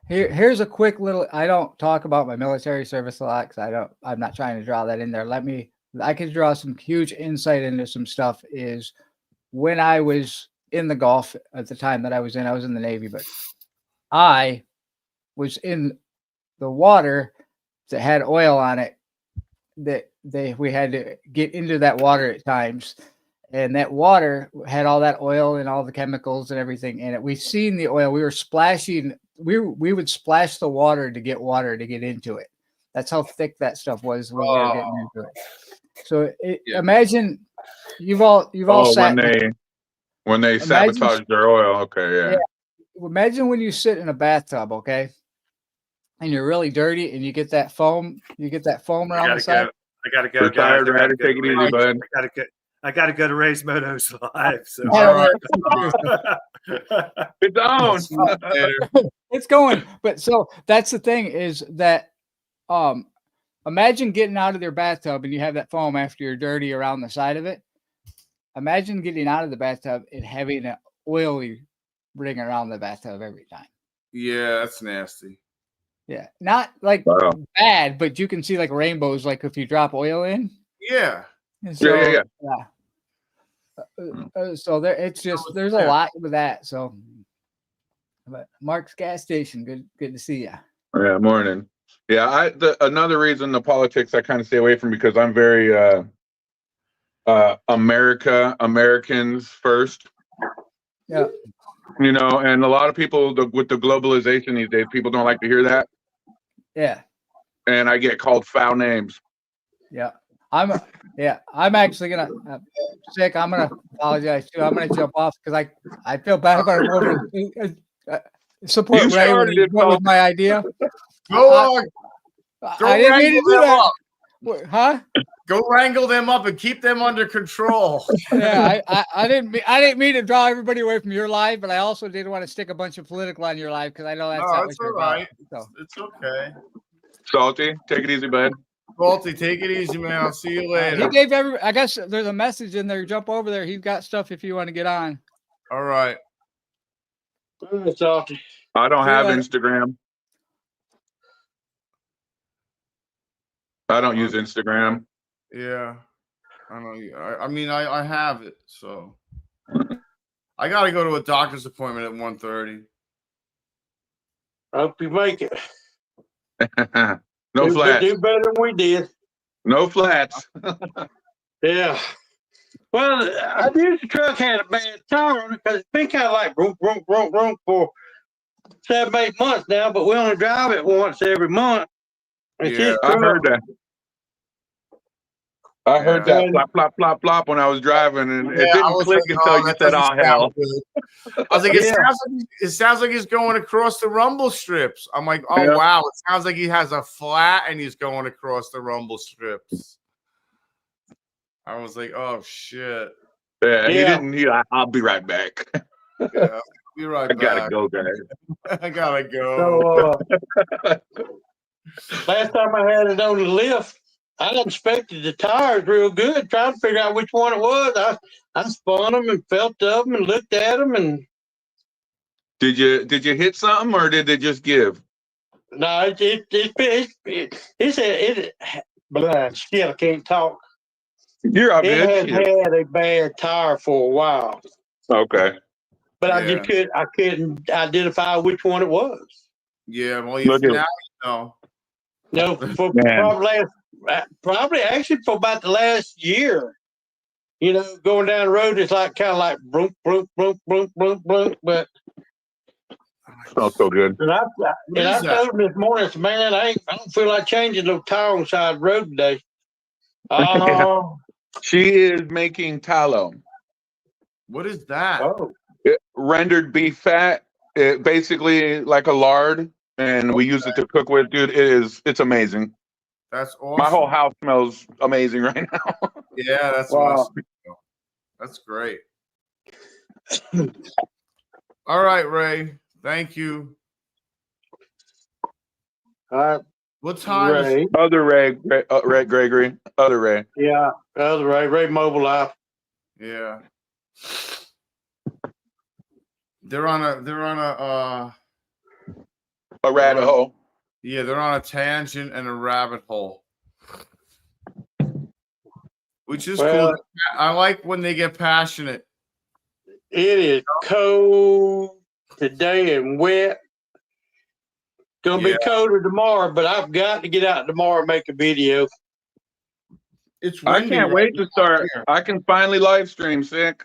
Here's a quick little. I don't talk about my military service a lot because I'm not trying to draw that in there. I can draw some huge insight into some stuff. Is when I was in the Gulf at the time that I was in the Navy, but I was in the water that had oil on it, that we had to get into that water at times, and that water had all that oil and all the chemicals and everything in it. We seen the oil. We were splashing. We would splash the water to get into it. That's how thick that stuff was when we were getting into it. So imagine you've all sat When they Imagine- sabotage their oil. Okay, yeah. Imagine when you sit in a bathtub, okay, and you're really dirty, and you get that foam around the side. I gotta go, We're guys. tired, I gotta Ryder. go Take it to easy, Ray's- bud. I gotta go to Ray's Motos live. So. Yeah, It's on. it's going. But so that's the thing is that imagine getting out of your bathtub and you have that foam after you're dirty around the side of it. Imagine getting out of the bathtub and having an oily ring around the bathtub every time. Yeah, that's nasty. Yeah, not like Wow. bad, but you can see like rainbows, like if you drop oil in. Yeah. And so, Yeah. So there's a lot with that. So, but Mark's gas station, good to see you. Yeah, morning. Yeah, another reason the politics I kind of stay away from because I'm very Americans first. Yeah. You know, and a lot of people with the globalization these days, people don't like to hear that. Yeah. And I get called foul names. Yeah. I'm actually gonna sick. I'm gonna apologize too. I'm gonna jump off because I feel bad about it. Support You Ray. started it, What was folks. my idea? Go on. I didn't mean to do wrangle them that. up. What, huh? Go wrangle them up and keep them under control. Yeah, I didn't mean to draw everybody away from your live, but I also didn't want to stick a bunch of political on your live because I know that's No, not what it's you're all right. about. So. It's okay. Salty, take it easy, bud. Salty, take it easy, man. I'll see you He later. gave I guess there's a message in there. Jump over there. He's got stuff if you want to get on. All right. It's off. I don't See you have later. Instagram. I don't use Instagram. Yeah. I know. I mean, I have it, so I got to go to a doctor's appointment at 1:30. Hope you make it. No flats. Do better than we did. No flats. Yeah. Well, I knew the truck had a bad tire on it because it's been kind of like vroom, vroom, vroom, vroom for 7, 8 months now, but we only drive it once every month. It's Yeah, his I truck. heard that. I heard Yeah. that plop, plop, plop, plop when I was driving, and it Yeah, I didn't was click like, until you that said, doesn't "Oh sound hell." good. I was like, Yeah. it sounds like he's going across the rumble strips. I'm like, oh Yeah. wow, it sounds like he has a flat and he's going across the rumble strips. I was like, oh shit. Yeah, he Yeah. didn't. I'll be right back. Yeah, I'll be right I gotta back. go, guys. I gotta go. So, last time I had it on the lift, I inspected the tires real good, trying to figure out which one it was. I spun them and felt of them and looked at them, and Did you hit something or did they just give? no, blah, shit, I can't talk. You're all It good. has Shit. had a bad tire for a while, Okay. but Yeah. I couldn't identify which one it was. Yeah, well, Look at- now you know. No, for Man. probably actually for about the last year. You know, going down the road, it's like kind of like broom, broom, broom, broom, broom, broom. But Smells so good. and I is that? told him this morning, I said, man, I don't feel like changing no tire on the side of the road today. Oh, She is making tallow. What is that? Rendered beef fat. It basically like a lard, and we use it to cook with. Dude, it's amazing. That's awesome. My whole house smells amazing right now. Yeah, that's Wow. awesome. That's great. All right, Ray. Thank you. What time is Ray. Other Ray Gregory. Other Ray. Yeah, other Ray Mobile Life. Yeah. They're on a A rabbit hole. yeah, they're on a tangent and a rabbit hole. Which is Well, cool. I like when they get passionate. It is cold today and wet. Gonna be Yeah. colder tomorrow, but I've got to get out tomorrow and make a video. It's I windy can't right wait to start. here. I can finally live stream, sick.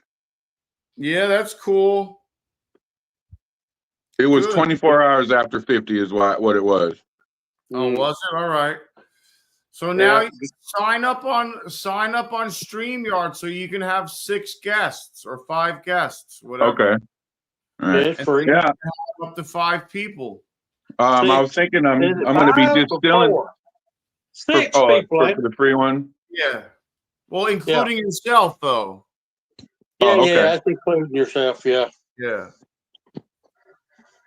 Yeah, that's cool. It was Good. 24 hours after 50 is what it was. Oh, was it? All right. So now Yeah. you sign up on StreamYard so you can have 6 guests or 5 guests, whatever. Okay. All Yeah, right. it's free. Yeah. Up to 5 people. I was Six. thinking I'm Is it going to be 5 or distilling 4? 6 for people, ain't the free one. Yeah. Well, including yourself though. Yeah, Oh, okay. that's including yourself. Yeah. Yeah.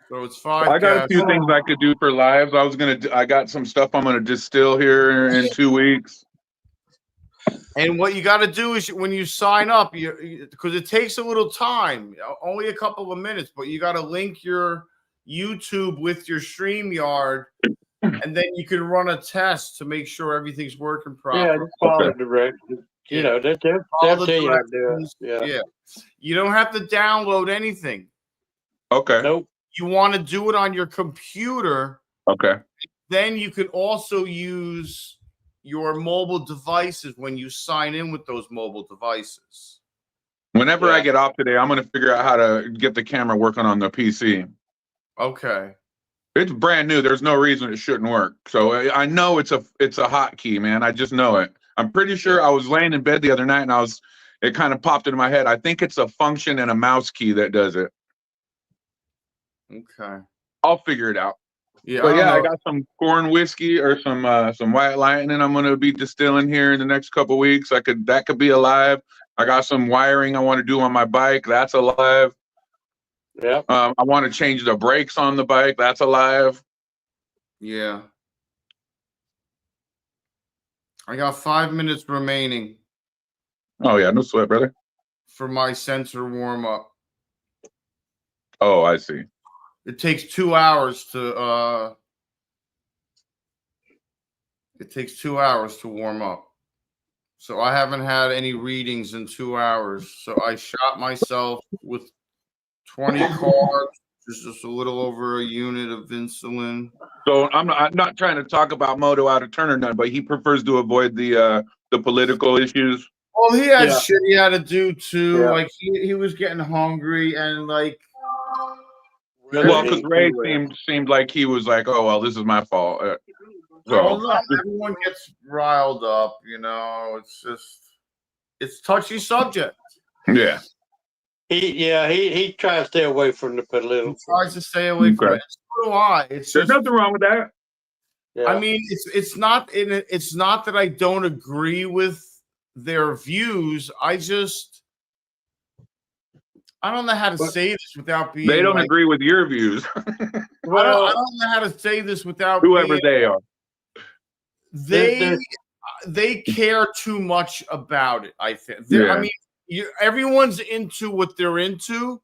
So it's 5 I got a guests. few things I could do for lives. I got some stuff I'm gonna distill here in 2 weeks. And what you got to do is when you sign up, because it takes a little time, only a couple of minutes, but you got to link your YouTube with your StreamYard, and then you can run a test to make sure everything's working properly. Yeah, just follow the directions. You know, they'll Follow the tell you how to do directions. it. Yeah. You don't have to download anything. Okay. Nope. You want to do it on your computer. Okay. Then you can also use your mobile devices when you sign in with those mobile devices. Whenever I get off today, I'm gonna figure out how to get the camera working on the PC. Okay. It's brand new. There's no reason it shouldn't work. So I know it's a hotkey, man. I just know it. I'm pretty sure I was laying in bed the other night and it kind of popped into my head. I think it's a function and a mouse key that does it. Okay. I'll figure it out. Yeah. But I got some corn whiskey or some White Lightning I'm gonna be distilling here in the next couple weeks. That could be alive. I got some wiring I want to do on my bike. That's alive. Yeah. I want to change the brakes on the bike. That's alive. Yeah. I got 5 minutes remaining Oh yeah, no sweat, brother. for my sensor warm up. Oh, I see. It takes 2 hours to warm up. So I haven't had any readings in 2 hours. So I shot myself with 20 carbs, just a little over a unit of insulin. So I'm not trying to talk about Moto out of turn or nothing, but he prefers to avoid the political issues. Well, he had shit he had to do too. Yeah. Like he was getting hungry and like. Well, because Ray seemed like he was like, oh well, this is my fault. Well, no, everyone gets riled up, you know. It's touchy subject. Yeah. He tries to stay away from the political. He tries to stay away from it. So do I. There's nothing wrong with that. Yeah. I mean, it's not that I don't agree with their views. I don't know how to say this without being. They don't agree with your views. I don't know how to say this without whoever they are. They care too much about it. I think. Yeah. I mean, everyone's into what they're into,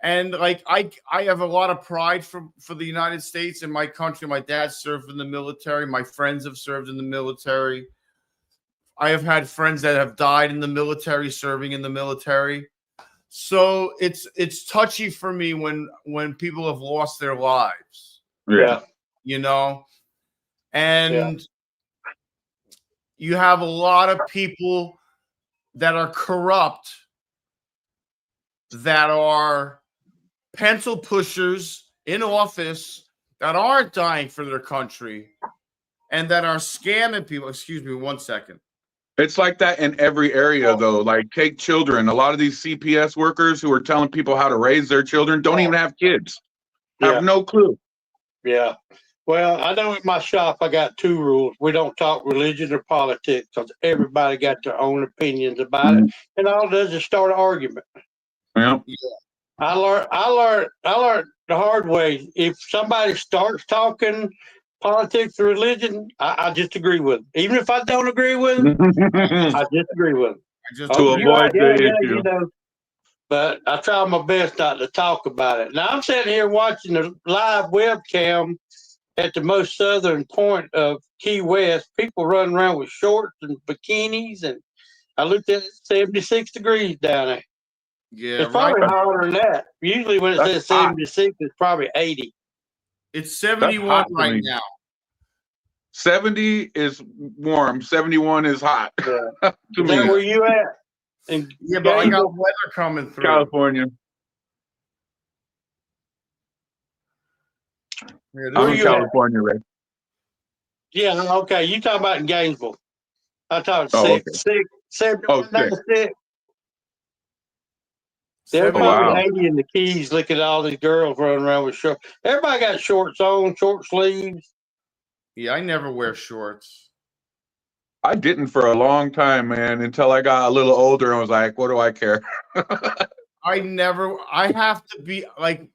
and like I have a lot of pride for the United States and my country. My dad served in the military. My friends have served in the military. I have had friends that have died in the military, serving in the military. So it's touchy for me when people have lost their lives. Yeah. You know, and you have a lot of people that are corrupt, that are pencil pushers in office, that aren't dying for their country, and that are scamming people. Excuse me 1 second. It's like that in every area, though. Like, take children. A lot of these CPS workers who are telling people how to raise their children don't even have kids. Have no clue. Yeah. Well, I know in my shop I got 2 rules. We don't talk religion or politics because everybody got their own opinions about it, and all it does is start an argument. Yeah. I learned the hard way. If somebody starts talking politics or religion, I just agree with them. Even if I don't agree with them, I disagree with them. To avoid the issue. You know, but I try my best not to talk about it. Now I'm sitting here watching the live webcam at the most southern point of Key West. People running around with shorts and bikinis, and I looked at it, 76 degrees down there. Yeah, it's probably hotter than that. Usually when it says 76, it's probably 80. It's 71 right now. 70 is warm. 71 is hot. Yeah. To Is that me. where you at? But I got weather coming through. California. Yeah, I'm in California, Ray. Yeah, okay. You talking about in Gainesville? I talking Oh, six, okay. six, seven, Oh, number 6. They're Oh, probably wow. 80 in the Keys. Look at all these girls running around with shorts. Everybody got shorts on, short sleeves. Yeah, I never wear shorts. I didn't for a long time, man, until I got a little older and was like, what do I care? I have to be like,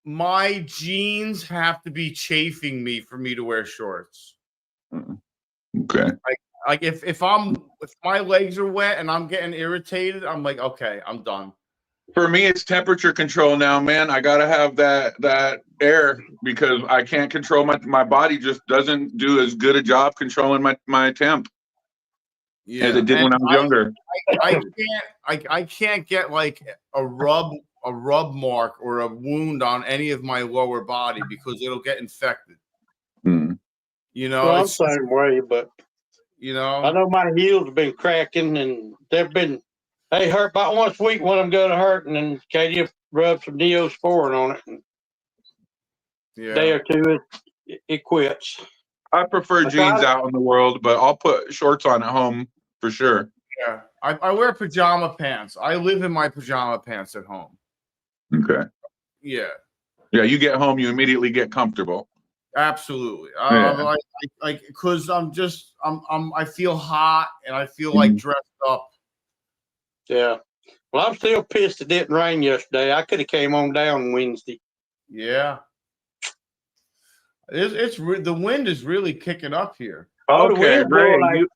my jeans have to be chafing me for me to wear shorts. Okay. Like if my legs are wet and I'm getting irritated, I'm like, okay, I'm done. For me, it's temperature control now, man. I gotta have that air because I can't control my body just doesn't do as good a job controlling my temp as it did and when I was younger. I can't get like a rub mark or a wound on any of my lower body because it'll get infected. Hmm. You know, Well, I'm it's the same way, but you know, I know my heels have been cracking and they hurt about once a week when I'm going to hurt, and then Katie rub some Neosporin on it. And yeah. day or two, it quits. I prefer jeans out in the world, but I'll put shorts on at home for sure. Yeah, I wear pajama pants. I live in my pajama pants at home. Okay. Yeah. Yeah, you get home, you immediately get comfortable. Absolutely. Yeah. Like because I feel hot and I feel like dressed up. Yeah. Well, I'm still pissed it didn't rain yesterday. I could have came on down Wednesday. Yeah. The wind is really kicking up here. Oh, Okay, the wind's Ray, blowing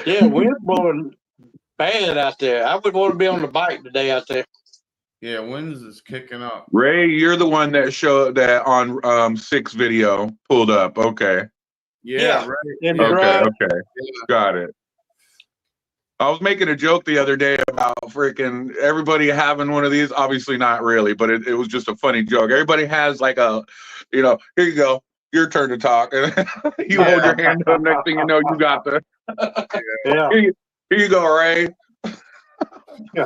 yeah, wind's blowing bad out there. I would want to be on the bike today out there. Yeah, winds is kicking up. Ray, you're the one that showed that on 6 video pulled up. Okay. Yeah, right. Okay. Got it. I was making a joke the other day about freaking everybody having one of these. Obviously not really, but it was just a funny joke. Everybody has like here you go, your turn to talk. You hold your hand up, next thing you know, you got the Yeah. Here you go, Ray. Yeah.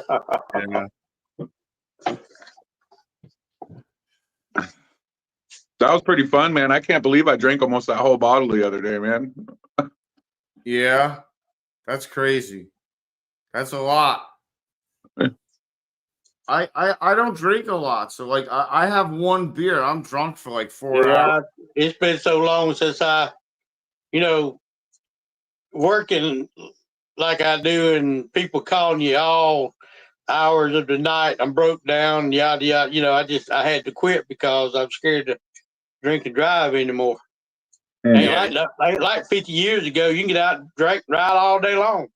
That was pretty fun, man. I can't believe I drank almost that whole bottle the other day, man. Yeah. That's crazy. That's a lot. I don't drink a lot, so like I have one beer. I'm drunk for like 4 hours. It's been so long since I, working like I do, and people calling you all hours of the night. I'm broke down, yada yada. I had to quit because I'm scared to drink and drive anymore. Ain't like 50 years ago. You can get out and drink, ride all day long.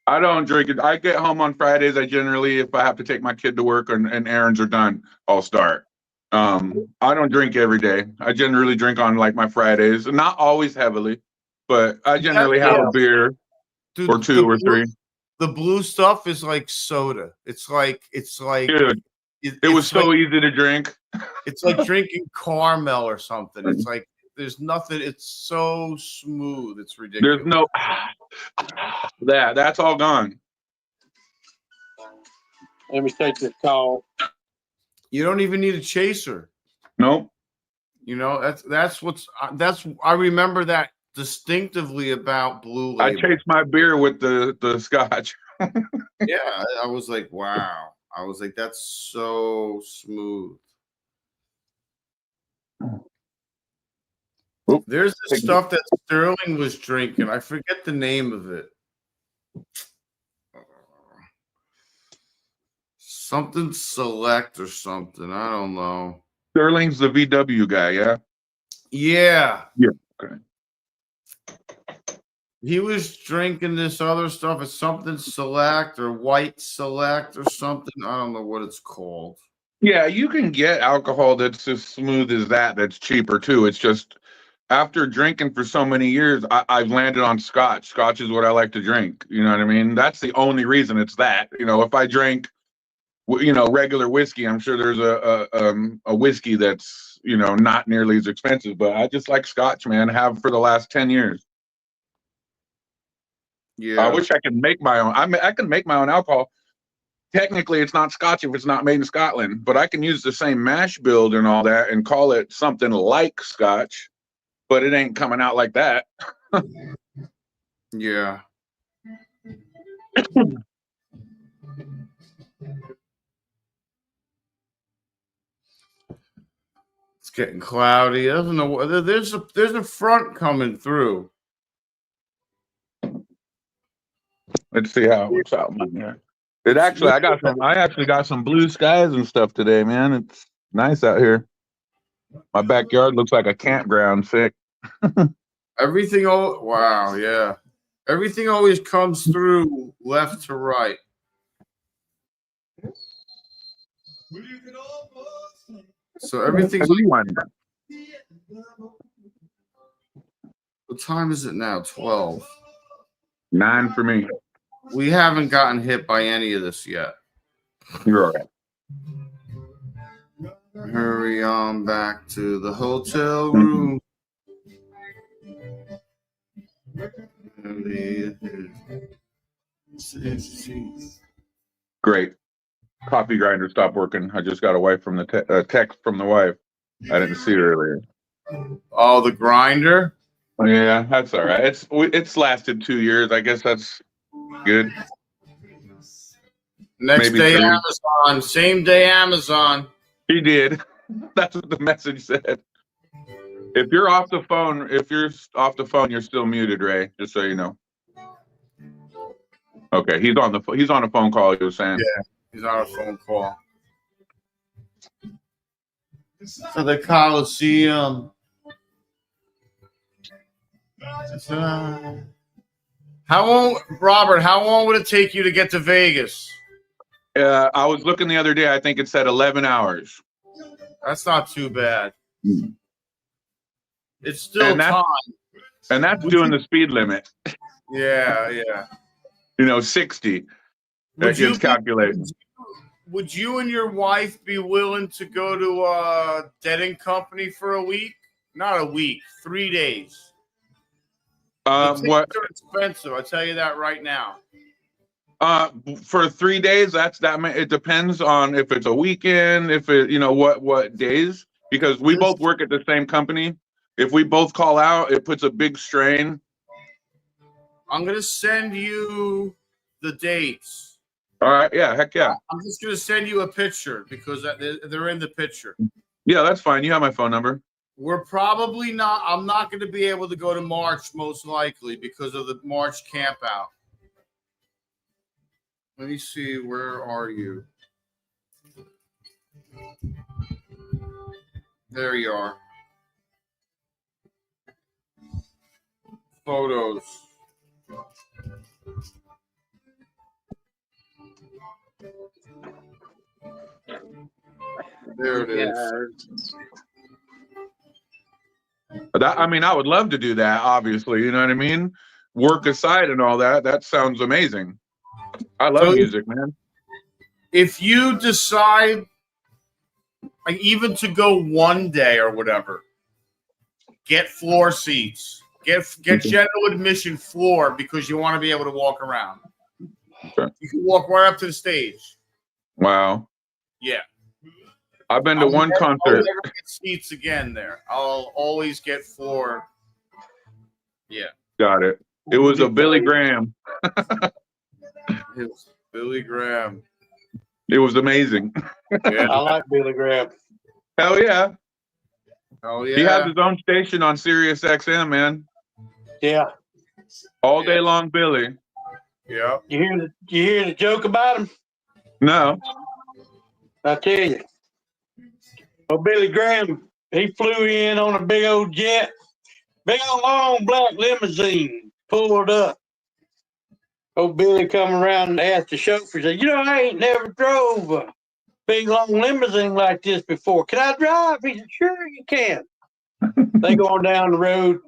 I don't drink it. I get home on Fridays. I generally, if I have to take my kid to work and errands are done, I'll start. I don't drink every day. I generally drink on like my Fridays, not always heavily, but I generally have a beer or 2 or 3. The blue stuff is like soda. It's like Dude, it was so easy to drink. It's like drinking caramel or something. It's like there's nothing. It's so smooth. It's ridiculous. There's no that's all gone. Let me take this call. You don't even need a chaser. Nope. I remember that distinctively about Blue Label. I chased my beer with the scotch. Yeah, I was like, wow. I was like, that's so smooth. There's this stuff that Sterling was drinking. I forget the name of it. Something Select or something. I don't know. Sterling's the VW guy, yeah? Yeah. Yeah. Okay. He was drinking this other stuff. It's something Select or White Select or something. I don't know what it's called. Yeah, you can get alcohol that's as smooth as that's cheaper too. It's just after drinking for so many years, I've landed on scotch. Scotch is what I like to drink. You know what I mean? That's the only reason it's that. If I drank, regular whiskey, I'm sure there's a whiskey that's, not nearly as expensive. But I just like scotch, man. Have for the last 10 years. Yeah. I wish I could make my own. I can make my own alcohol. technically it's not Scotch if it's not made in Scotland, but I can use the same mash build and all that and call it something like Scotch, but it ain't coming out like that. Yeah. It's getting cloudy. I don't know. There's a front coming through. Let's see how it works out. Yeah. I actually got some blue skies and stuff today, man. It's nice out here. My backyard looks like a campground. Sick. Everything. Wow. Yeah. Everything always comes through left to right. So everything's. What time is it now? 12. 9 for me. We haven't gotten hit by any of this yet. You're all right. Hurry on back to the hotel room. Great. Coffee grinder stopped working. I just got a wife from the text from the wife. I didn't see her earlier. Oh, the grinder? Yeah, that's all right. It's lasted 2 years. I guess that's good. Next Maybe day 3. Amazon. Same day Amazon. He did. That's what the message said. If you're off the phone, you're still muted, Ray. Just so you know. Okay, he's on a phone call. He was saying. Yeah, he's on a phone call. To the Coliseum. How long, Robert? How long would it take you to get to Vegas? I was looking the other day. I think it said 11 hours. That's not too bad. It's still time. And that's doing the speed limit. Yeah. 60. That gets calculated. Would you and your wife be willing to go to Dead & Company for a week? Not a week, 3 days. What? They're expensive. I'll tell you that right now. For 3 days, it depends on if it's a weekend, if it, what days, because we both work at the same company. If we both call out, it puts a big strain. I'm going to send you the dates. All right. Yeah. Heck yeah. I'm just going to send you a picture because they're in the picture. Yeah, that's fine. You have my phone number. We're probably not. I'm not going to be able to go to March, most likely, because of the March camp out. Let me see. Where are you? There you are. Photos. There it is. I would love to do that, obviously. You know what I mean? Work aside and all that. That sounds amazing. I love music, man. If you decide, like, even to go one day or whatever, get floor seats. Get general admission floor because you want to be able to walk around. Okay. You can walk right up to the stage. Wow. Yeah. I've been to one concert. I'll never get seats again there. I'll always get floor. Yeah. Got it. It was a Billy Graham. It was Billy Graham. It was amazing. Yeah. I like Billy Graham. Hell yeah. Oh yeah. He has his own station on Sirius XM, man. Yeah. All day long, Billy. Yeah. You hear the joke about him? No. I tell you. Well, Billy Graham, he flew in on a big old jet, big old long black limousine, pulled up. Old Billy come around and asked the chauffeur, said, I ain't never drove a big long limousine like this before. Can I drive? He said, sure you can. They going down the road.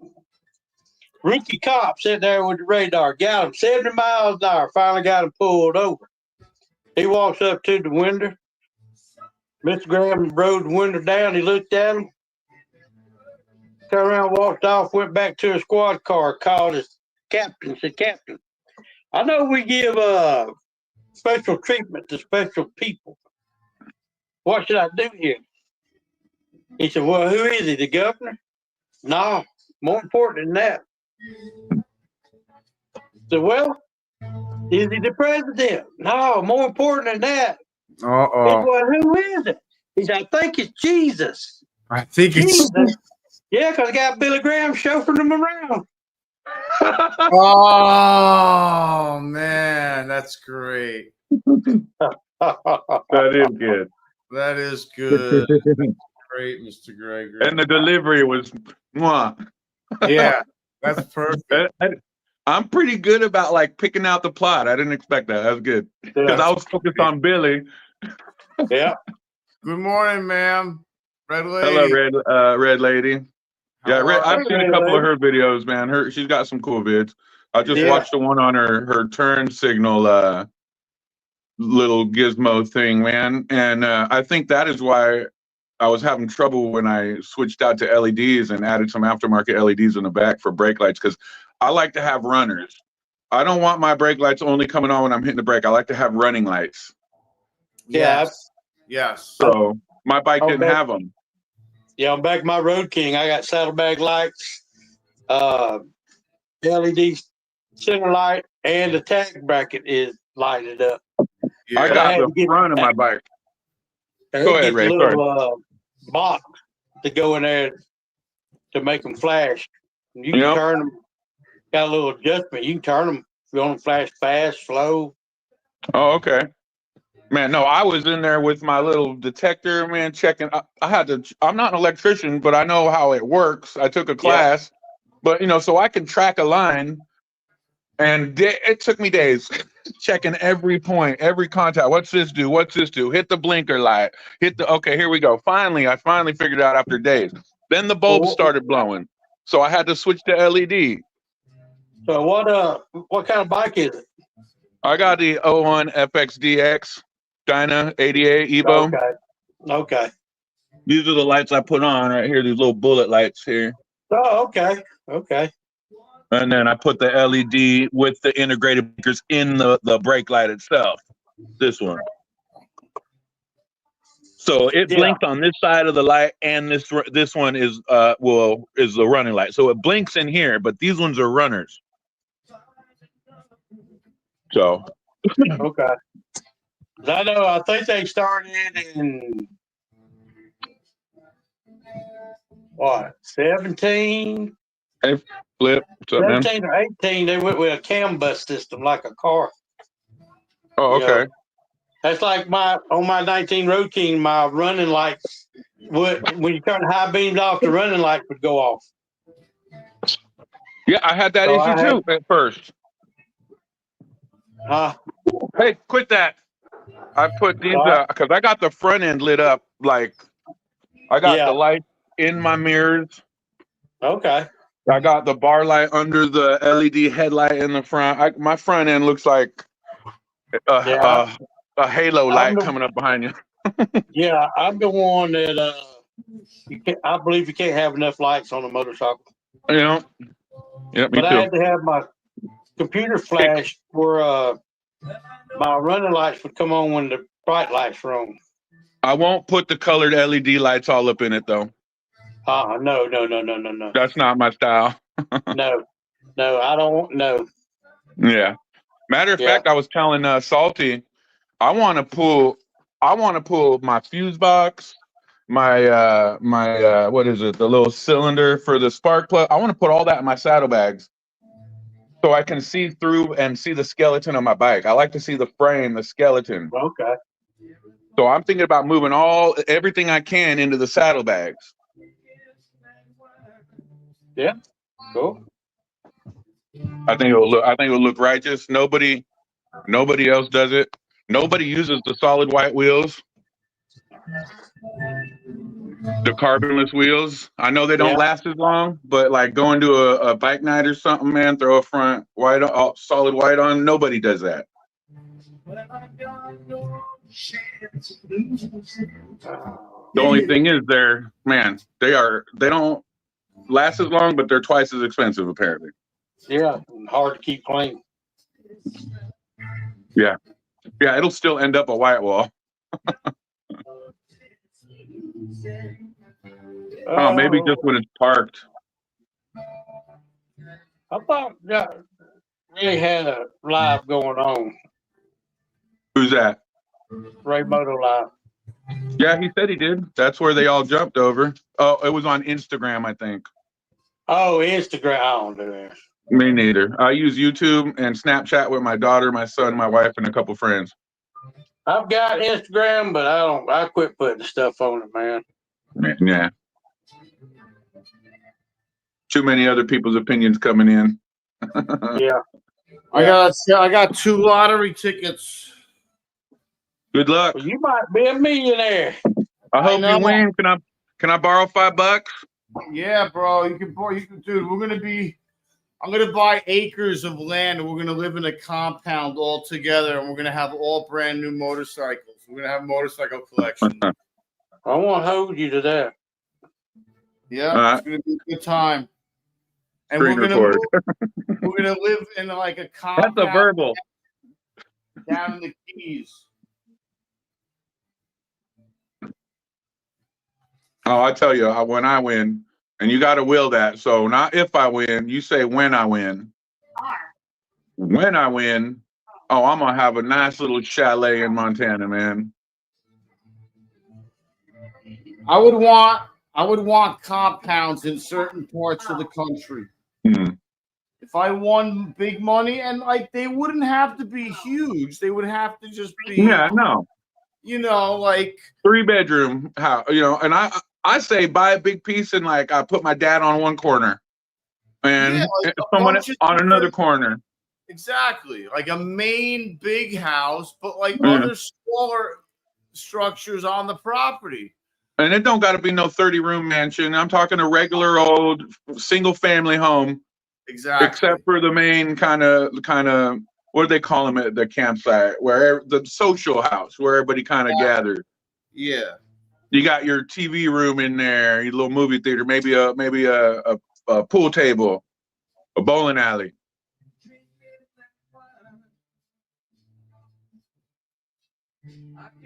Rookie cop sitting there with the radar, got him 70 miles an hour, finally got him pulled over. He walks up to the window. Mr. Graham rolled the window down. He looked at him, turned around, walked off, went back to a squad car, called his captain, said, Captain, I know we give special treatment to special people. What should I do here? He said, well, who is he, the governor? No, more important than that. I said, well, is he the president? No, more important than that. He said, well, who is it? He said, I think it's Jesus. I think Jesus. Yeah, because I got Billy Graham chauffeuring him around. Oh man, that's great. That is good. That is good. Great, Mr. Gregory. And the delivery was, mwah. Yeah, that's perfect. I'm pretty good about like picking out the plot. I didn't expect that. That was good because I was focused on Billy. Yeah. Good morning, ma'am. Red lady. Hello, Red Lady. Yeah, I've seen a couple Lady. of her videos, man. She's got some cool vids. I just Yeah. watched the one on her turn signal little gizmo thing, man. And I think that is why I was having trouble when I switched out to LEDs and added some aftermarket LEDs in the back for brake lights, because I like to have runners. I don't want my brake lights only coming on when I'm hitting the brake. I like to have running lights. Yeah. Yes. So my bike didn't have them. Yeah, on back of my Road King, I got saddlebag lights, LED center light, and the tag bracket is lighted up. Yeah. I got the front of my bike. Go ahead, Ray. A little box to go in there to make them flash. You can turn them. Got a little adjustment. You can turn them if you want them flash fast, slow. Oh, okay. Man, no, I was in there with my little detector, man, checking. I'm not an electrician, but I know how it works. I took a class, but so I can track a line, and it took me days checking every point, every contact. What's this do? What's this do? Hit the blinker light. Okay, here we go. I finally figured it out after days. Then the bulbs started blowing, so I had to switch to LED. So what kind of bike is it? I got the 01 FXDX Dyna 88 Evo. Okay. These are the lights I put on right here. These little bullet lights here. Oh, okay. And then I put the LED with the integrated blinkers in the brake light itself. This one. So it blinks on this side of the light, and this one is the running light. So it blinks in here, but these ones are runners. So. Okay. I think they started in 17? Hey, Flip. What's up, 17 man? or 18, they went with a CAN bus system like a car. Oh, okay. That's like on my 19 Road King, my running lights when you turn high beams off, the running lights would go off. Yeah, I had that issue too at first. Hey, quit that. I put these because I got the front end lit up, like I got the light in my mirrors. Okay. I got the bar light under the LED headlight in the front. My front end looks like a halo light coming up behind you. Yeah, I'm the one that I believe you can't have enough lights on a motorcycle. Yeah, me but too. I had to have my computer flash where my running lights would come on when the bright lights were on. I won't put the colored LED lights all up in it though. No. That's not my style. No, I don't want no. Yeah. Matter of fact, I was telling Salty, I want to pull my fuse box, my what is it? The little cylinder for the spark plug. I want to put all that in my saddlebags so I can see through and see the skeleton of my bike. I like to see the frame, the skeleton. Okay. So I'm thinking about moving everything I can into the saddlebags. Yeah. Cool. I think it'll look righteous. Nobody else does it. Nobody uses the solid white wheels. The carbonless wheels. I know they don't last as long, but like going to a bike night or something, man, throw a front solid white on. Nobody does that. The only thing is they don't last as long, but they're twice as expensive apparently. Yeah, hard to keep clean. Yeah. Yeah, it'll still end up a white wall. Oh, maybe just when it's parked. I thought that Ray had a live going on. Who's that? Ray Moto Live. Yeah, he said he did. That's where they all jumped over. Oh, it was on Instagram, I think. Oh, Instagram. I don't do that. Me neither. I use YouTube and Snapchat with my daughter, my son, my wife, and a couple friends. I've got Instagram, but I quit putting stuff on it, man. Yeah. Too many other people's opinions coming in. Yeah. I got 2 lottery tickets. Good luck. Well, you might be a millionaire. I hope know. you win. Can I borrow $5? Yeah, bro. You can, dude. I'm gonna buy acres of land, and we're gonna live in a compound all together, and we're gonna have all brand new motorcycles. We're gonna have a motorcycle collection. I won't hold you to that. Yeah, it's gonna be a good time. And Screen record. We're gonna live in like a compound. That's a verbal. Down in the Keys. Oh, I tell you, when I win, and you got to will that. So not if I win, you say when I win. When I win, oh, I'm gonna have a nice little chalet in Montana, man. I would want compounds in certain parts of the country. Mm-hmm. If I won big money, and like they wouldn't have to be huge, they would have to just be. Yeah, no. You know, like 3-bedroom house. You know, and I say buy a big piece and like I put my dad on one corner, and someone on another corner. Exactly, like a main big house, but like other smaller structures on the property. And it don't got to be no 30-room mansion. I'm talking a regular old single-family home. Exactly. Except for the main kind of what do they call them at the campsite, where the social house where everybody kind of gathered. Yeah. You got your TV room in there, your little movie theater, maybe a pool table, a bowling alley.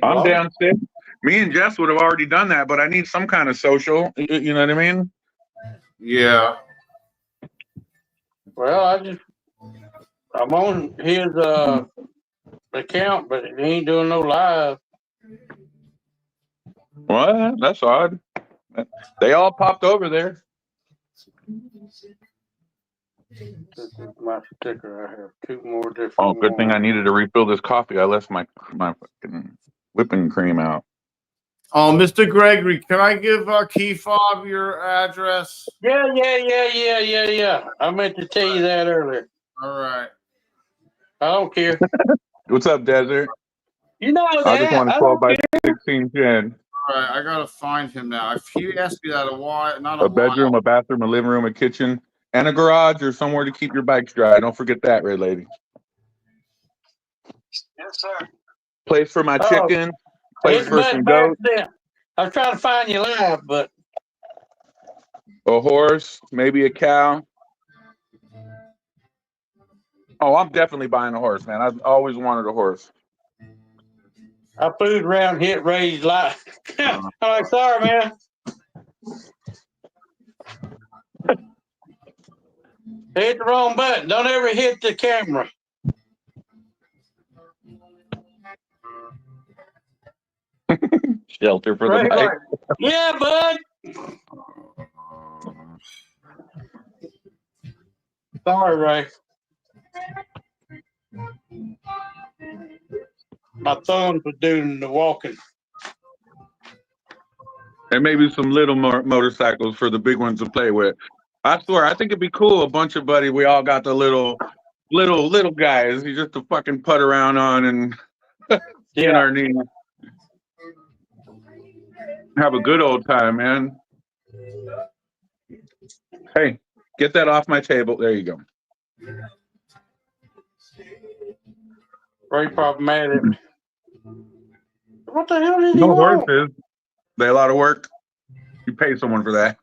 I'm downstairs. Me and Jess would have already done that, but I need some kind of social. You know what I mean? Yeah. Well, I'm on his account, but he ain't doing no live. What? That's odd. They all popped over there. This is my sticker. I have 2 more different. Oh, good thing I needed to refill this coffee. I left my fucking whipping cream out. Oh, Mr. Gregory, can I give Key Fob your address? Yeah. I meant to tell you that earlier. All right. I don't care. What's up, Desert? You know that. I just want a 12 by 16 shed. All right, I gotta find him now. If he asked me that a bedroom, a bathroom, a living room, a kitchen, and a garage, or somewhere to keep your bikes dry. Don't forget that, red lady. Yes, sir. Place for my chicken. Place for some goats. I was trying to find you live, but a horse, maybe a cow. Oh, I'm definitely buying a horse, man. I've always wanted a horse. I flew around, hit Ray's live. I'm like, sorry, man. Hit the wrong button. Don't ever hit the camera. Shelter for the bike. Yeah, bud. Sorry, Ray. My thumbs were doing the walking. And maybe some little motorcycles for the big ones to play with. I swear, I think it'd be cool. A bunch of buddies, we all got the little guys. You just to fucking putt around on and in our knees. Have a good old time, man. Hey, get that off my table. There you go. Very problematic. What the hell is he No want? horses. They a lot of work. You pay someone for that.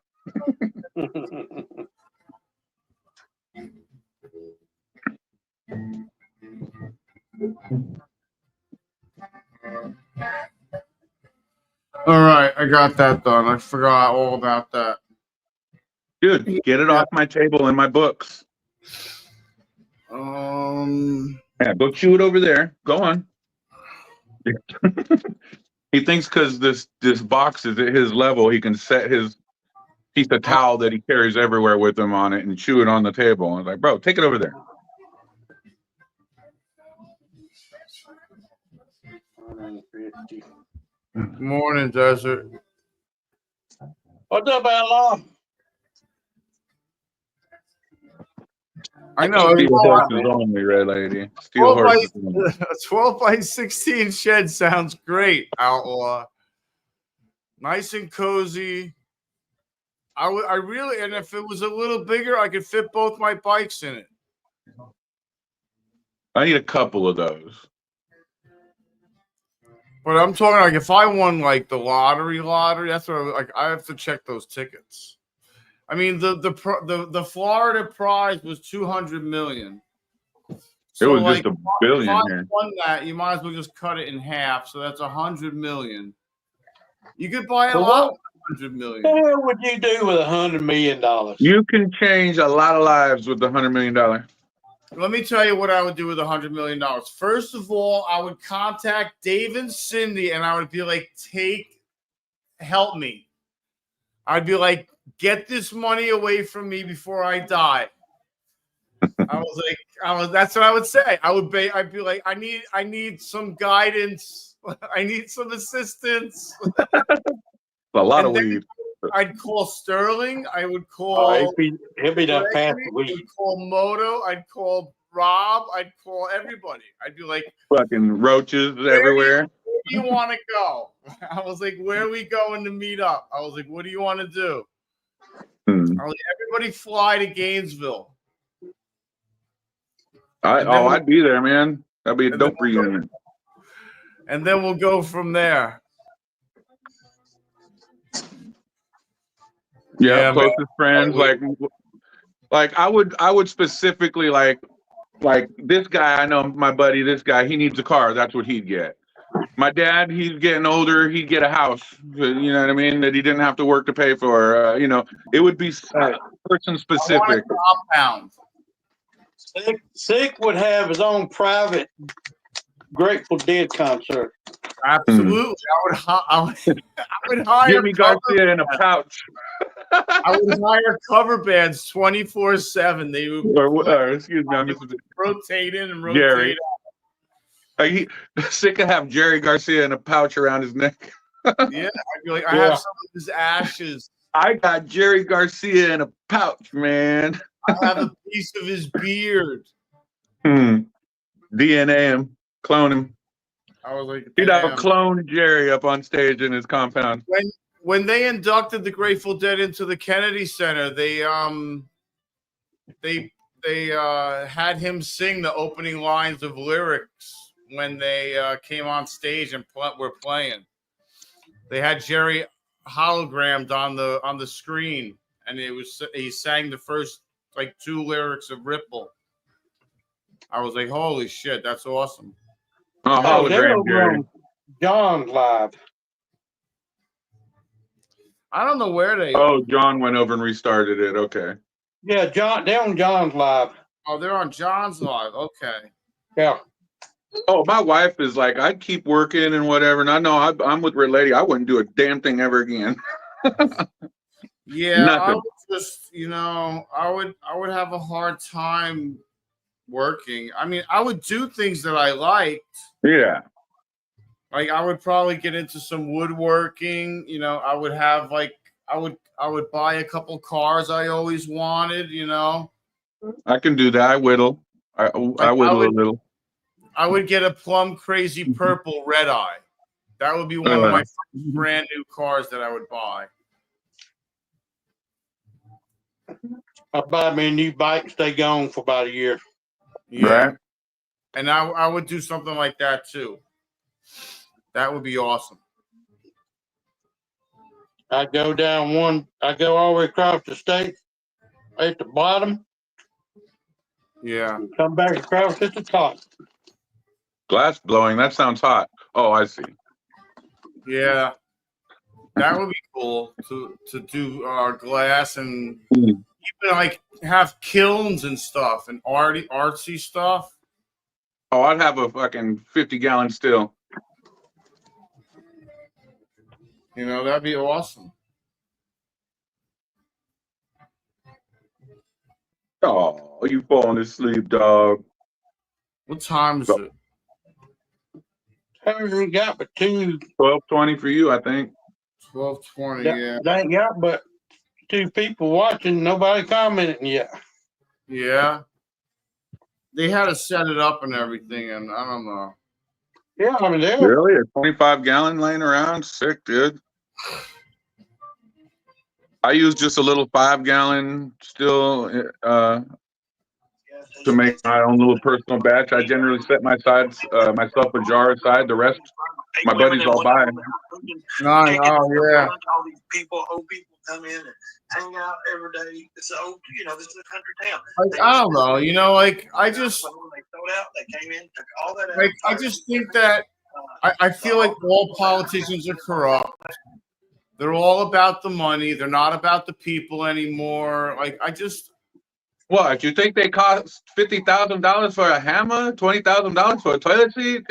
I got that done. I forgot all about that. Dude, get it off my table in my books. Yeah, go chew it over there. Go on. He thinks because this box is at his level, he can set his piece of towel that he carries everywhere with him on it and chew it on the table. I was like, bro, take it over there. Morning, Desert. What's up, Outlaw? I know. Steel horses only, red lady. Steel 12 by, horses only. 12 by 16 shed sounds great, Outlaw. Nice and cozy. I really, and if it was a little bigger, I could fit both my bikes in it. I need a couple of those. But I'm talking like if I won like the lottery, that's what like I have to check those tickets. I mean the Florida prize was 200 million. So it was like, just a billion if I here. won that, you might as well just cut it in half. So that's 100 million. You could buy a lot with 100 million. What the hell would you do with $100 million? You can change a lot of lives with the $100 million. Let me tell you what I would do with $100 million. First of all, I would contact Dave and Cindy and I would be like, help me. I'd be like, get this money away from me before I die. That's what I would say. I'd be like, I need some guidance. I need some assistance. A lot of weed. I'd call Sterling. I would call. He'll be done past the week. I'd call Moto. I'd call Rob. I'd call everybody. I'd be like, fucking roaches everywhere. Where do you want to go? I was like, where are we going to meet up? I was like, what do you want to do? I was like, everybody fly to Gainesville. I'd be there, man. That'd be a dope reunion. And then we'll go from there. Yeah, closest friends. Like I would specifically like this guy. I know my buddy. This guy, he needs a car. That's what he'd get. My dad, he's getting older. He'd get a house. You know what I mean? That he didn't have to work to pay for. It would be person specific. Compound. Sick would have his own private Grateful Dead concert. Absolutely. I would hire Jimmy Garcia in a pouch. I would hire cover bands 24/7. They would excuse me, I'm rotate in and rotate out. Sick of have Jerry Garcia in a pouch around his neck. Yeah, I'd be like, I have some of his ashes. I got Jerry Garcia in a pouch, man. I have a piece of his beard. DNA him, clone him. I was like, he'd have a clone Jerry up on stage in his compound. When they inducted the Grateful Dead into the Kennedy Center, they had him sing the opening lines of lyrics when they came on stage and were playing. They had Jerry hologrammed on the screen, and he sang the first like 2 lyrics of Ripple. I was like, holy shit, that's awesome. Oh, hologram Jerry. John's live. I don't know where they are. Oh, John went over and restarted it. Okay. Yeah, they're on John's live. Oh, they're on John's live. Okay. Yeah. Oh, my wife is like, I'd keep working and whatever. And I know I'm with Red Lady. I wouldn't do a damn thing ever again. Yeah, Nothing. I would just, I would have a hard time working. I mean, I would do things that I liked. Yeah. Like I would probably get into some woodworking. I would have I would buy a couple cars I always wanted. I can do that. I whittle. I whittle a little. I would get a plum crazy purple red eye. That would be one of my brand new cars that I would buy. I'll buy me a new bike, stay gone for about a year. Yeah. Right. And I would do something like that too. That would be awesome. I go all the way across the state at the bottom. Yeah. And come back across at the top. Glass blowing. That sounds hot. Oh, I see. Yeah. That would be cool to do glass and even like have kilns and stuff and artsy stuff. Oh, I'd have a fucking 50-gallon still. You know, that'd be awesome. Oh, you falling asleep, dog. What time is it? Haven't really got but 12:20 for you, I think. 12:20. They ain't got but 2 people watching. Nobody commenting yet. Yeah. They had to set it up and everything, and I don't know. Yeah, I mean, they're Really? A 25-gallon laying around? Sick, dude. I use just a little 5-gallon still to make my own little personal batch. I generally set myself a jar aside. The rest, my buddies all buy. Oh, yeah. All these people, old people come in and hang out every day. So, you know, this is a country town. Like, I don't know. You know, like, I just, When they sold out, they came in, took all that out. like, I just think that I feel like all politicians are corrupt. They're all about the money. They're not about the people anymore. Like, I just. What? You think they cost $50,000 for a hammer? $20,000 for a toilet seat?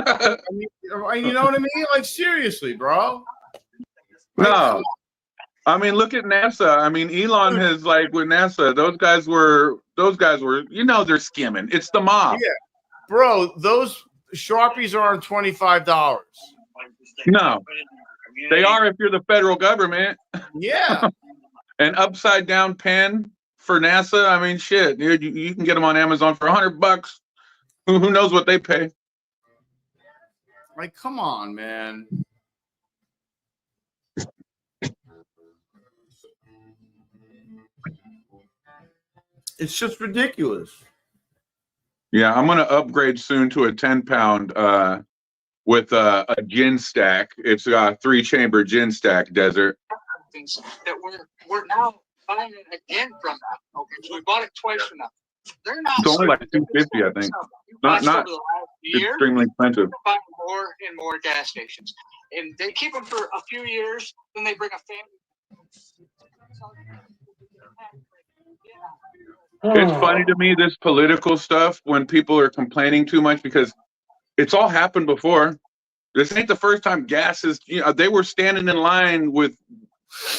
I mean, you know what I mean? Like, seriously, bro. No. I mean, look at NASA. I mean, Elon has, like, with NASA, those guys were, you know, they're skimming. It's the mob. Yeah. Bro, those Sharpies are on $25. No. They are if you're the federal government. Yeah. An upside down pen for NASA. I mean, shit, dude, you can get them on Amazon for $100. Who knows what they pay? Like, come on, man. It's just ridiculous. Yeah, I'm gonna upgrade soon to a 10-pound with a gin stack. It's a 3-chamber gin stack desert. Things that we're now buying it again from them. Okay, so we bought it twice from them. They're not. It's only like $250, I think. Not over the last year, extremely expensive. buying more and more gas stations, and they keep them for a few years. Then they bring a family. It's funny to me, this political stuff, when people are complaining too much, because it's all happened before. This ain't the first time gas is, you know, they were standing in line with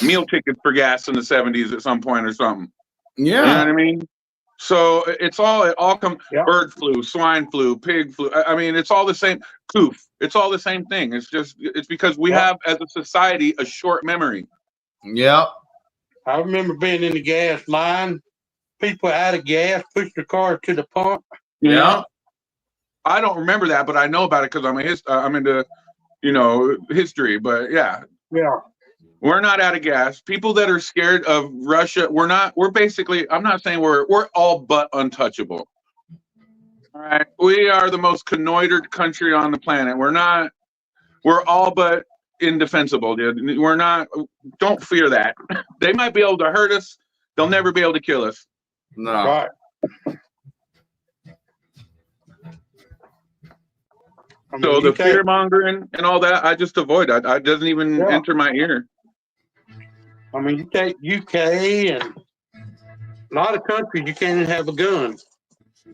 meal tickets for gas in the 70s at some point or something. Yeah. You know what I mean? So it all comes, bird flu, swine flu, pig flu. I mean, it's all the same. Coof. It's all the same thing. It's because we have, as a society, a short memory. Yep. I remember being in the gas line. People out of gas, pushed their car to the pump. Yeah. I don't remember that, but I know about it because I'm into, you know, history. But yeah. We're not out of gas. People that are scared of Russia, we're basically, I'm not saying we're all but untouchable. All right. We are the most connoitered country on the planet. We're all but indefensible, dude. Don't fear that. They might be able to hurt us. They'll never be able to kill us. No. Right. I mean, So the fear mongering and all that, I just avoid. It doesn't even enter my ear. I mean, you take UK and a lot of countries, you can't even have a gun.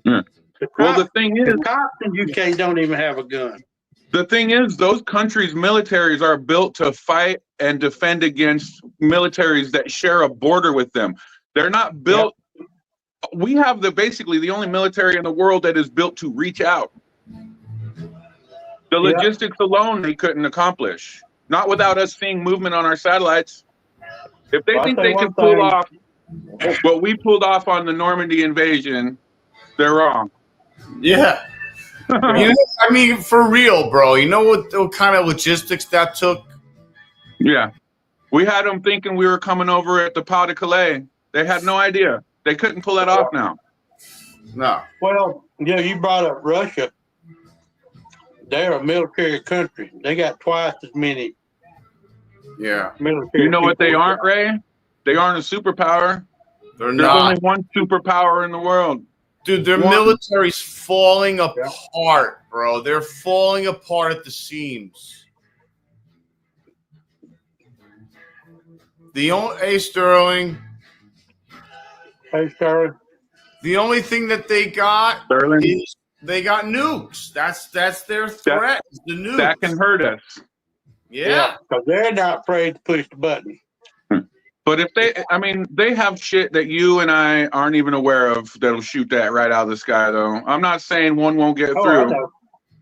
Yeah. The thing is, the cops in UK don't even have a gun. The thing is, those countries' militaries are built to fight and defend against militaries that share a border with them. They're not built. We have basically the only military in the world that is built to reach out. The logistics alone they couldn't accomplish. Not without us seeing movement on our satellites. If they think they can pull off what we pulled off on the Normandy invasion, they're wrong. Yeah. You know, I mean, for real, bro. You know what kind of logistics that took? Yeah. We had them thinking we were coming over at the Pas de Calais. They had no idea. They couldn't pull that off now. No. Well, yeah, you brought up Russia. They're a military country. They got twice as many. Yeah. Military. You know what they aren't, Ray? They aren't a superpower. There's only one superpower in the world. Dude, their military's falling apart, bro. They're falling apart at the seams. Hey Sterling. Hey, Sterling. The only thing that they got Sterling. is they got nukes. That's their threat. The nukes. That can hurt us. Yeah. Because they're not afraid to push the button. But if they have shit that you and I aren't even aware of that'll shoot that right out of the sky, though. I'm not saying one won't get through.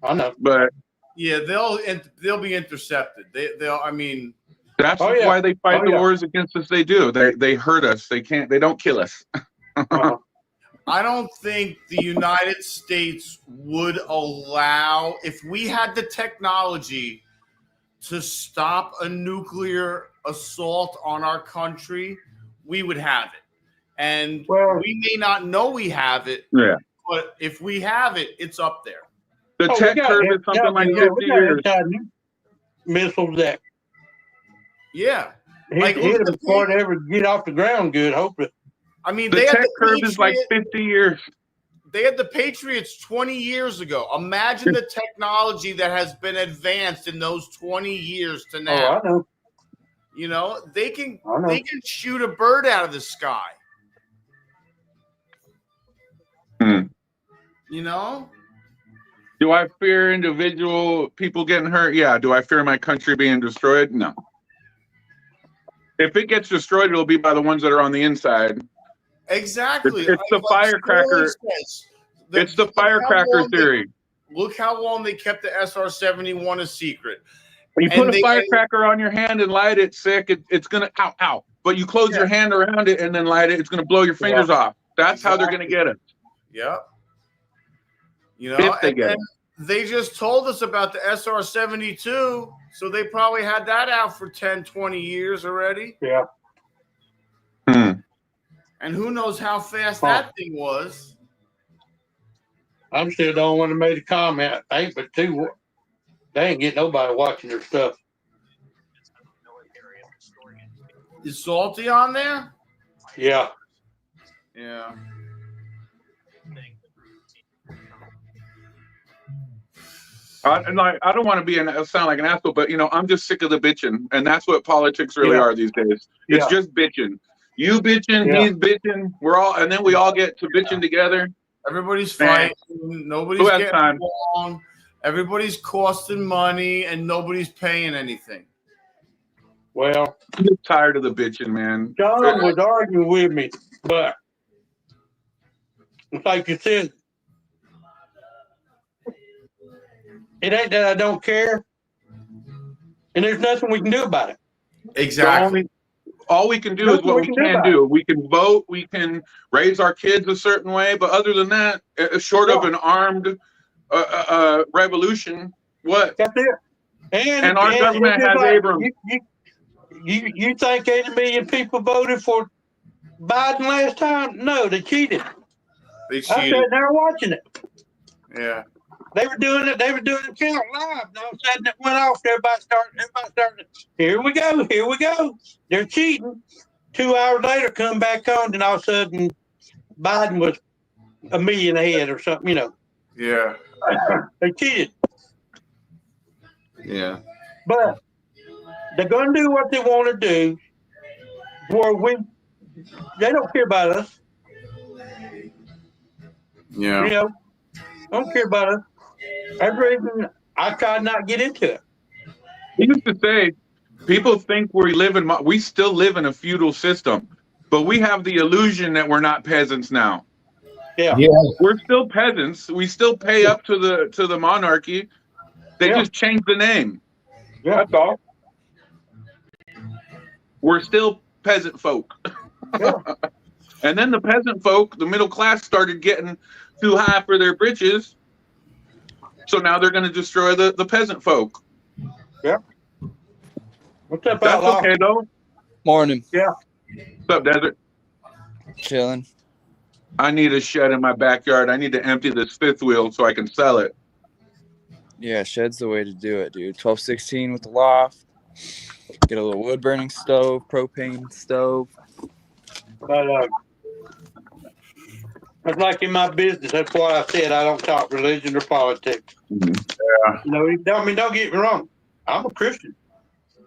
I know. But yeah, they'll be intercepted. They'll. I mean, that's why they fight the wars against us. They do. They hurt us. They don't kill us. I don't think the United States would allow, if we had the technology to stop a nuclear assault on our country, we would have it. And we may not know we have it, but if we have it, it's up there. The tech curve is something like 50 years. Missiles that. Yeah. Hit them before they ever get off the ground good, hopefully. I mean, the tech curve is like 50 years. They had the Patriots 20 years ago. Imagine the technology that has been advanced in those 20 years to now. Oh, I know. You know, they can shoot a bird out of the sky. You know? Do I fear individual people getting hurt? Yeah. Do I fear my country being destroyed? No. If it gets destroyed, it'll be by the ones that are on the inside. Exactly. It's the firecracker. It's the firecracker theory. Look how long they kept the SR-71 a secret. When you put a firecracker on your hand and light it, it's going to, ow. But you close your hand around it and then light it, it's going to blow your fingers off. That's how they're going to get us. Yeah. You know, if they get it. They just told us about the SR-72, so they probably had that out for 10, 20 years already. Yeah. And who knows how fast that thing was. I'm still the only one that made a comment. Ain't but two. They ain't getting nobody watching their stuff. Is Salty on there? Yeah. Yeah. I don't want to sound like an asshole, but I'm just sick of the bitching, and that's what politics really are these days. It's just bitching. You bitching, he's bitching. And then we all get to bitching together. Everybody's fighting. Nobody's getting along. Everybody's costing money, and nobody's paying anything. Well, I'm just tired of the bitching, man. John was arguing with me, but it's like you said, it ain't that I don't care, and there's nothing we can do about it. Exactly. All we can do is what we can do. We can vote. We can raise our kids a certain way. But other than that, short of an armed revolution, what? That's it. And our government has Abrams. You think 80 million people voted for Biden last time? No, they cheated. They cheated. I said they're watching it. Yeah. They were doing it. They were doing the count live. And all of a sudden it went off. Everybody started. Here we go. They're cheating. 2 hours later, come back on, and all of a sudden, Biden was $1 million ahead or something. Yeah. They cheated. Yeah. But they're going to do what they want to do. They don't care about us. Yeah. Don't care about us. That's the reason I try not to get into it. He used to say, people think we still live in a feudal system, but we have the illusion that we're not peasants now. Yeah. We're still peasants. We still pay up to the monarchy. They just changed the name. Yeah. That's all. We're still peasant folk. Yeah. And then the peasant folk, the middle class, started getting too high for their britches. So now they're going to destroy the peasant folk. Yep. What's up, That's Outlaw? okay, though. Morning. Yeah. What's up, Desert? Chilling. I need a shed in my backyard. I need to empty this fifth wheel so I can sell it. Yeah, shed's the way to do it, dude. 1216 with the loft. Get a little wood burning stove, propane stove. But it's like in my business. That's what I said. I don't talk religion or politics. Yeah. Don't get me wrong. I'm a Christian.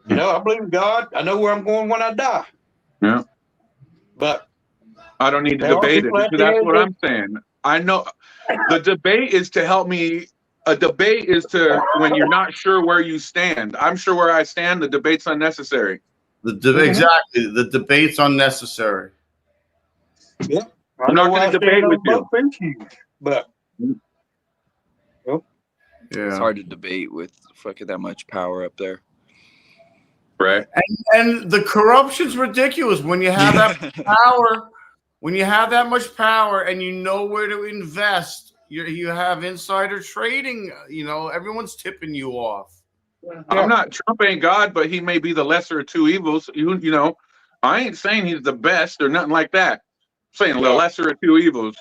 You know, I believe in God. I know where I'm going when I die. Yeah. But I don't need to there are debate it. people out That's there what that I'm saying. I know the debate is to help me. A debate is to when you're not sure where you stand. I'm sure where I stand. The debate's unnecessary. Exactly. The debate's unnecessary. yeah, I I'm know not where going I to stand debate with on you. both issues. But It's Yeah. hard to debate with fucking that much power up there. Right. And the corruption's ridiculous when you have that power. When you have that much power and you know where to invest, you have insider trading. You know, everyone's tipping you off. I'm not Trump ain't God, but he may be the lesser of two evils. You know, I ain't saying he's the best or nothing like that. I'm saying the lesser of two evils.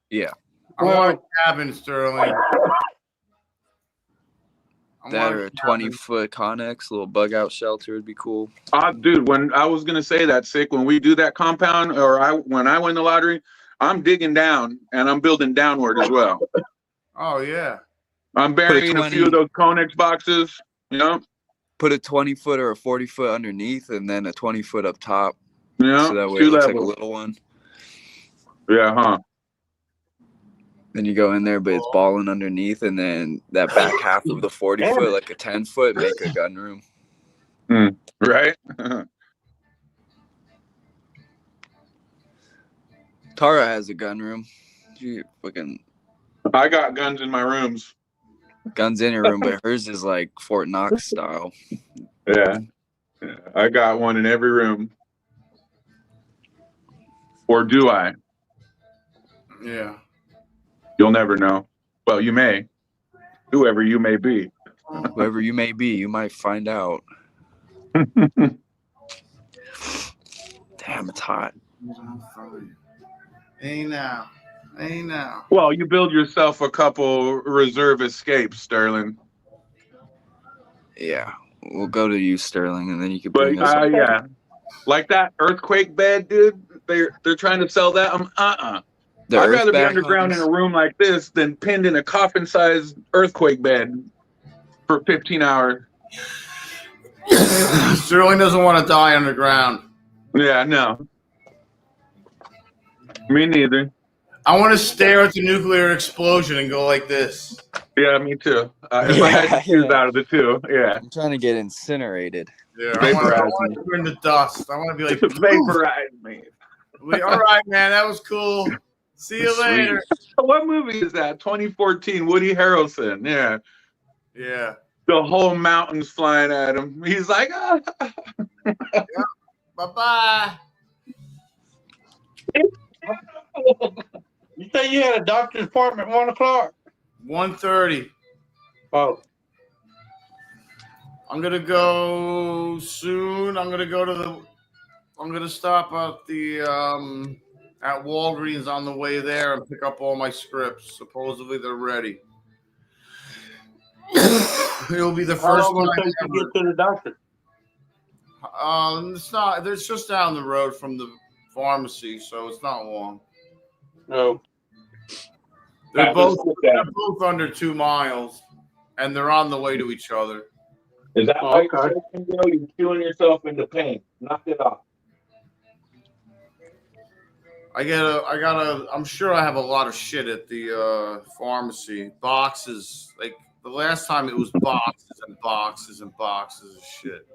Yeah. I want a cabin, Sterling. That or a 20-foot Connex, little bug out shelter would be cool. Dude, when I was gonna say that, sick, when we do that compound, or when I win the lottery, I'm digging down and I'm building downward as well. Oh yeah. I'm burying a few of those Connex boxes. You know. Put a 20-foot or a 40-foot underneath, and then a 20-foot up top. Yeah. So that way it looks like a little one. Yeah. Huh. Then you go in there, but it's balling underneath, and then that back half of the 40-foot, like a 10-foot, make a gun room. Right. Tara has a gun room. She fucking. I got guns in my rooms. Guns in your room, but hers is like Fort Knox style. Yeah. I got one in every room. Or do I? Yeah. You'll never know. Well, you may. Whoever you may be. Whoever you may be, you might find out. Damn, it's hot. Hey now. Well, you build yourself a couple reserve escapes, Sterling. Yeah, we'll go to you, Sterling, and then you can bring us. Yeah, like that earthquake bed, dude. They're trying to sell that. I'd rather be underground in a room like this than pinned in a coffin-sized earthquake bed for 15 hours. Sterling doesn't want to die underground. Yeah, no. Me neither. I want to stare at the nuclear explosion and go like this. Yeah, me too. If I had to choose out of the two, yeah. I'm trying to get incinerated. Yeah, I want to turn to dust. I want to be like, vaporize me. All right, man, that was cool. See you later. What movie is that? 2014, Woody Harrelson. Yeah. Yeah. The whole mountain's flying at him. He's like, yeah. Bye-bye. You say you had a doctor's appointment at 1 o'clock? 1:30. Oh. I'm gonna go soon. I'm gonna stop at the at Walgreens on the way there and pick up all my scripts. Supposedly they're ready. It'll be the first one I get to the doctor. It's not. It's just down the road from the pharmacy, so it's not long. No. They're both under 2 miles, and they're on the way to each other. Is that why you're chewing yourself into pain? Knock it off. I'm sure I have a lot of shit at the pharmacy. Boxes. Like the last time it was boxes and boxes and boxes of shit.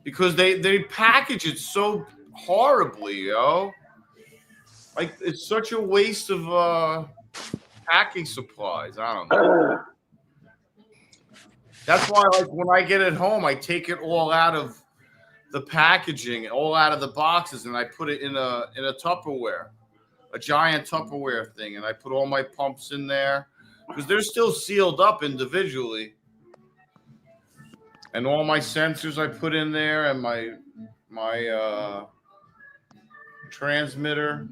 Because they package it so horribly, yo. Like it's such a waste of packing supplies. I don't know. That's why, like, when I get it home, I take it all out of the packaging, all out of the boxes, and I put it in a Tupperware, a giant Tupperware thing, and I put all my pumps in there because they're still sealed up individually, and all my sensors I put in there, and my transmitter.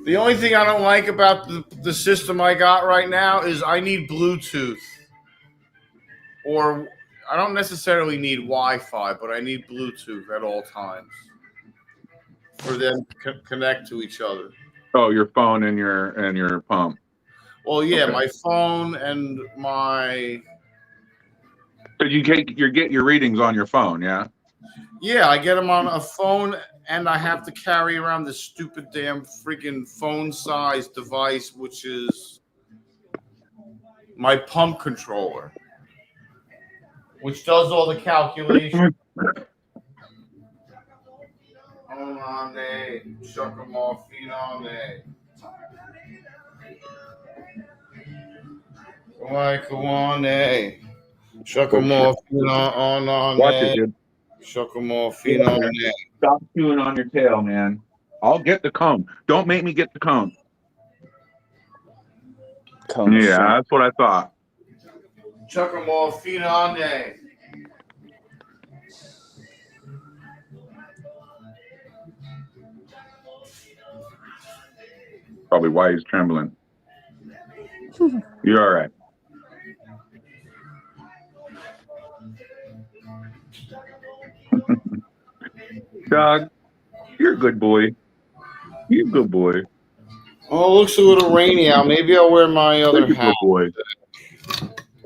The only thing I don't like about the system I got right now is I need Bluetooth. Or I don't necessarily need Wi-Fi, but I need Bluetooth at all times for them to connect to each other. Oh, your phone and your pump. Well, yeah, Okay. my phone and my So you get your readings on your phone, yeah? yeah, I get them on a phone, and I have to carry around this stupid damn freaking phone-sized device, which is my pump controller, which does all the calculations. Hold on, shuck 'em off, feet on there. Come on, shuck 'em off, feet on Watch there. it, dude. Shuck 'em off, feet on there. Stop chewing on your tail, man. I'll get the cone. Don't make me get the cone. Cone Yeah, shrimp. that's what I thought. Chuck 'em off, feet on there. Probably why he's trembling. You're all right. Dog, you're a good boy. You're a good boy. Oh, it looks a little rainy out. Maybe I'll wear my other You're a hat. good boy.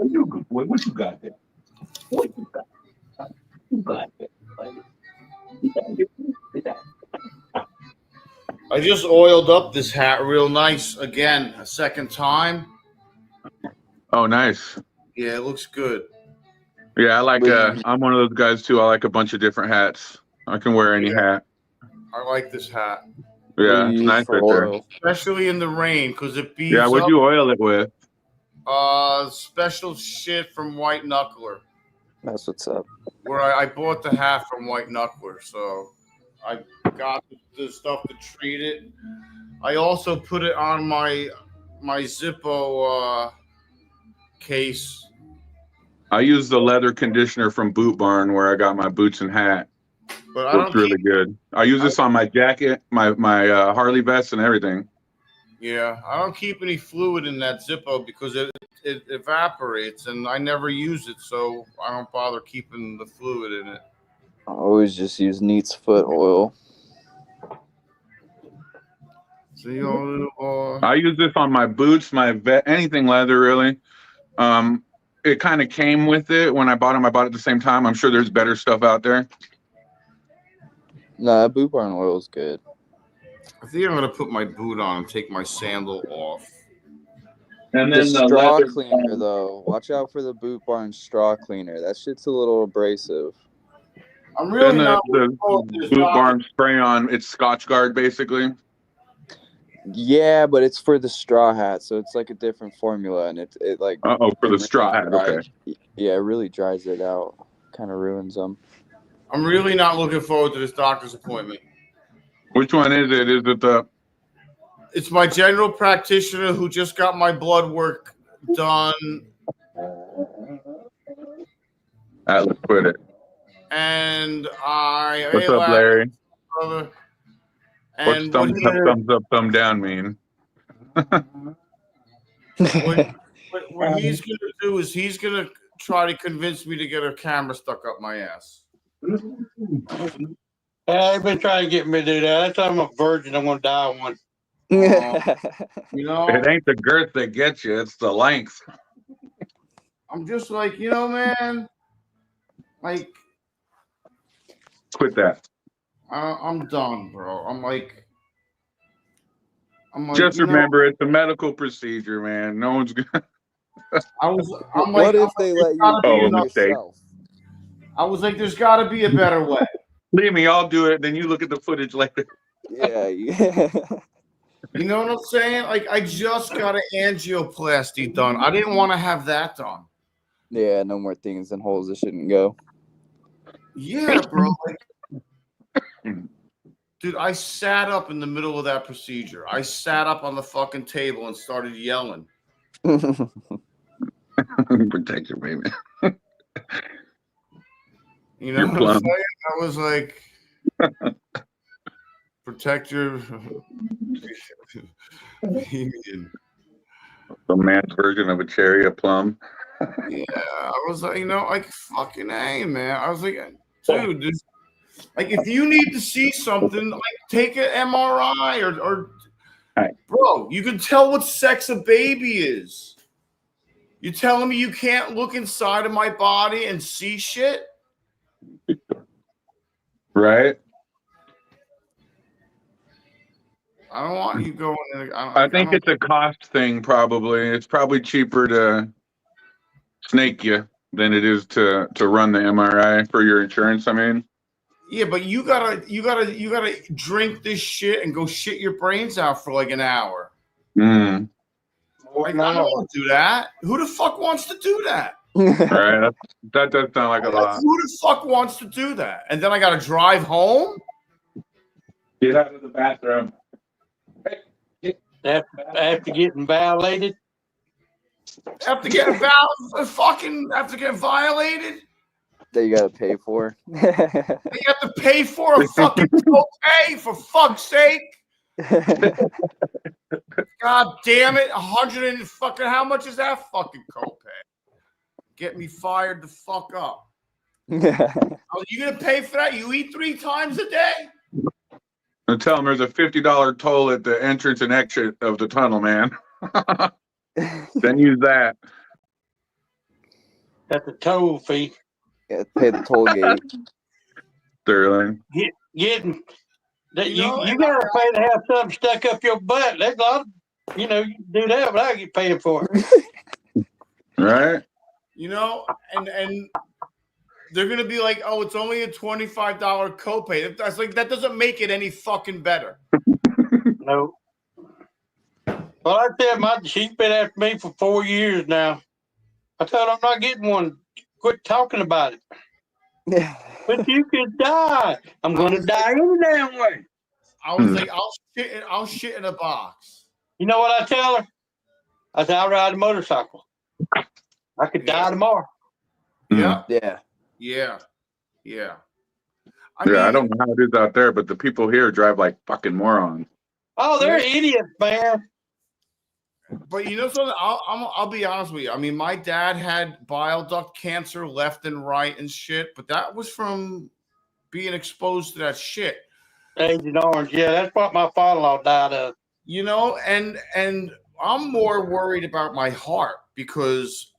You're a good boy. What you got there? What you got? You got there. I just oiled up this hat real nice again, a second time. Oh, nice. Yeah, it looks good. Yeah, I like. I'm one of those guys too. I like a bunch of different hats. I can wear any hat. I like this hat. Yeah, it's nice right there. Especially in the rain, because it beats Yeah, what'd up. you oil it with? Special shit from White Knuckler. That's what's up. Where I bought the hat from White Knuckler, so I got the stuff to treat it. I also put it on my Zippo case. I use the leather conditioner from Boot Barn where I got my boots and hat. But I Works really good. I use this on my jacket, my Harley vest, and everything. Yeah, I don't keep any fluid in that Zippo because it evaporates, and I never use it, so I don't bother keeping the fluid in it. I always just use Neat's foot oil. I use this on my boots, my anything leather really. It kind of came with it when I bought them. I bought it at the same time. I'm sure there's better stuff out there. Nah, Boot Barn oil is good. I think I'm gonna put my boot on and take my sandal off. And The then straw cleaner, though. Watch out for the Boot Barn straw cleaner. That shit's a little abrasive. I'm really not. The Boot Barn spray on. It's Scotch Guard, basically. Yeah, but it's for the straw hat, so it's like a different formula, and it like. For the straw hat, okay. Yeah, it really dries it out. Kind of ruins them. I'm really not looking forward to this doctor's appointment. Which one is it? Is it the? It's my general practitioner who just got my blood work done. Let's put it. And I. What's up, Larry? Brother. What's thumbs up, thumb down mean? What he's going to do is he's going to try to convince me to get a camera stuck up my ass. I've been trying to get me to do that. That's I'm a virgin. I'm going to die one. You know, it ain't the girth that gets you; it's the length. I'm just like, man, like, quit that. I'm done, bro. I'm like, just remember, it's a medical procedure, man. No one's gonna. I'm what like, if they let you do it yourself? I was like, there's got to be a better way. Leave me, I'll do it. Then you look at the footage later. Yeah. You know what I'm saying? Like, I just got an angioplasty done. I didn't want to have that done. Yeah, no more things and holes that shouldn't go. Yeah, bro. Like, dude, I sat up in the middle of that procedure. I sat up on the fucking table and started yelling. Protect your baby. You know what I'm saying? I was like, protect your the man's version of a cherry, a plum. Yeah, I was like, like fucking A, man. I was like, dude, like if you need to see something, like take an MRI or Bro, you can tell what sex a baby is. You telling me you can't look inside of my body and see shit? Right. I don't want you going. I think it's a cost thing. Probably it's probably cheaper to snake you than it is to run the MRI for your insurance. I mean, yeah, but you gotta drink this shit and go shit your brains out for like an hour. Like, I don't want to do that. Who the fuck wants to do that? Right. That does sound like a lot. Who the fuck wants to do that? And then I gotta drive home. Get out of the bathroom. After getting violated. After getting violated. That you gotta pay for. You have to pay for a fucking copay, for fuck's sake. God damn it. 100 and fucking, how much is that fucking copay? Get me fired the fuck up. Oh, you gonna pay for that? You eat 3 times a day? And tell them there's a $50 toll at the entrance and exit of the tunnel, man. Then use that. That's a toll fee. Yeah, pay the toll gate. Sterling. Getting that you gotta pay to have something stuck up your butt. There's a lot of, you can do that, but I get paid for it. Right. And they're gonna be like, oh, it's only a $25 copay. That's like, that doesn't make it any fucking better. No. Well, I said she's been after me for 4 years now. I told her I'm not getting one. Quit talking about it. But you could die. I'm gonna die any damn way. I was like, I'll shit in a box. You know what I tell her? I said, I'll ride a motorcycle. I could die tomorrow. Yeah. Yeah. I don't know how it is out there, but the people here drive like fucking morons. Oh, they're idiots, man. But you know something? I'll be honest with you. I mean, my dad had bile duct cancer left and right and shit, but that was from being exposed to that shit. Agent Orange, yeah, that's what my father-in-law died of. And I'm more worried about my heart because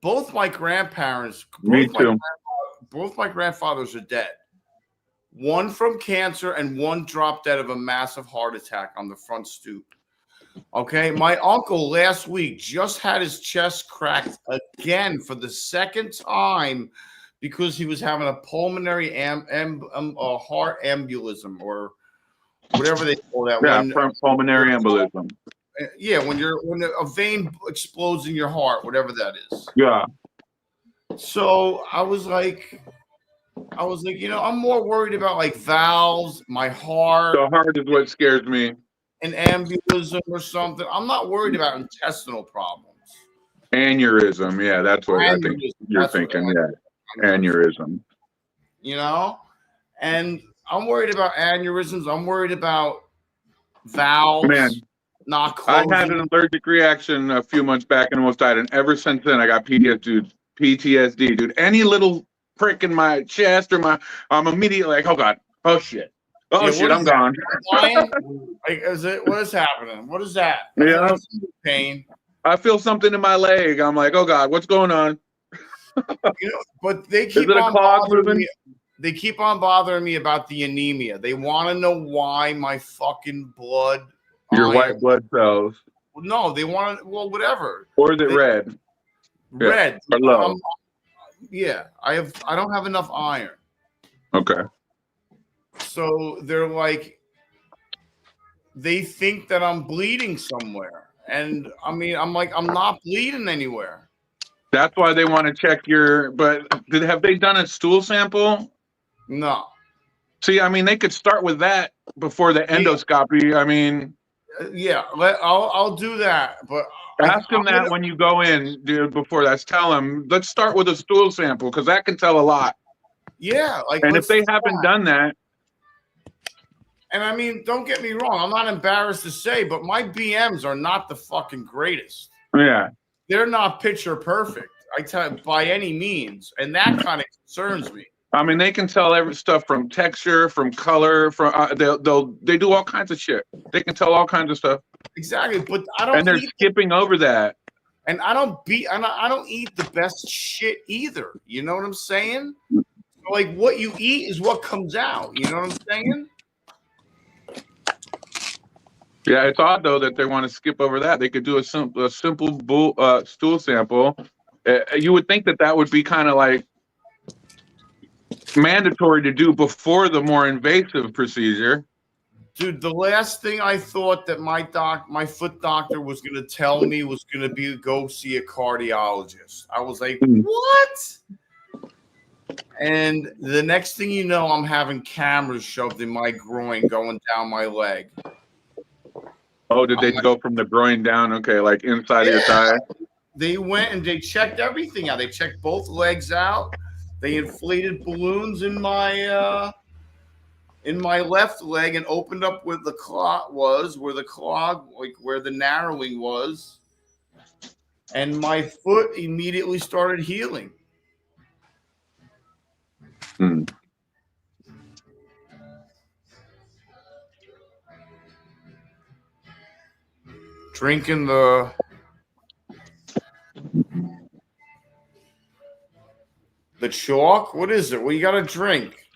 both my grandparents, both my grandfathers are dead. One from cancer and one dropped dead of a massive heart attack on the front stoop. Okay, my uncle last week just had his chest cracked again for the second time because he was having a pulmonary heart embolism or whatever they call that. Yeah, pulmonary embolism. Yeah, when a vein explodes in your heart, whatever that is. Yeah. So I was like, I'm more worried about like valves, my heart. The heart is what scares me. An embolism or something. I'm not worried about intestinal problems. Aneurysm, yeah, that's what I think you're thinking. Yeah, aneurysm. And I'm worried about aneurysms. I'm worried about valves. Man, not closing. I had an allergic reaction a few months back and almost died, and ever since then I got PTSD, dude. Any little prick in my chest or I'm immediately like, oh god, oh shit. Oh shit, I'm gone. Like, what is happening? What is that? Yeah. Pain. I feel something in my leg. I'm like, oh god, what's going on? But they keep on bothering me. They keep on bothering me about the anemia. They want to know why my fucking blood. Your white blood cells. No, they want to. Well, whatever. Or is it red? Red. Or low. Yeah, I don't have enough iron. Okay. So they're like, they think that I'm bleeding somewhere. And I mean, I'm like, I'm not bleeding anywhere. That's why they want to check but have they done a stool sample? No. See, I mean, they could start with that before the endoscopy. I mean. Yeah, I'll do that. But ask them that when you go in, dude, before that. Tell them, let's start with a stool sample because that can tell a lot. Yeah. And if they haven't done that. And I mean, don't get me wrong. I'm not embarrassed to say, but my BMs are not the fucking greatest. Yeah. They're not picture perfect. I tell you, by any means. And that kind of concerns me. I mean, they can tell every stuff from texture, from color, from they do all kinds of shit. They can tell all kinds of stuff. Exactly, but I And don't they're eat, skipping over that. and I don't eat the best shit either. You know what I'm saying? Like what you eat is what comes out. You know what I'm saying? Yeah, it's odd though that they want to skip over that. They could do a simple stool sample. You would think that that would be kind of like mandatory to do before the more invasive procedure. Dude, the last thing I thought that my foot doctor was gonna tell me was gonna be go see a cardiologist. I was like, what? And the next thing you know, I'm having cameras shoved in my groin going down my leg. Oh, did they go from the groin down? Okay, like inside of your thigh? They went and they checked everything out. They checked both legs out. They inflated balloons in my left leg and opened up where the clot was, where the narrowing was. And my foot immediately started healing. Hmm. Drinking the chalk? What is it? What you got to drink?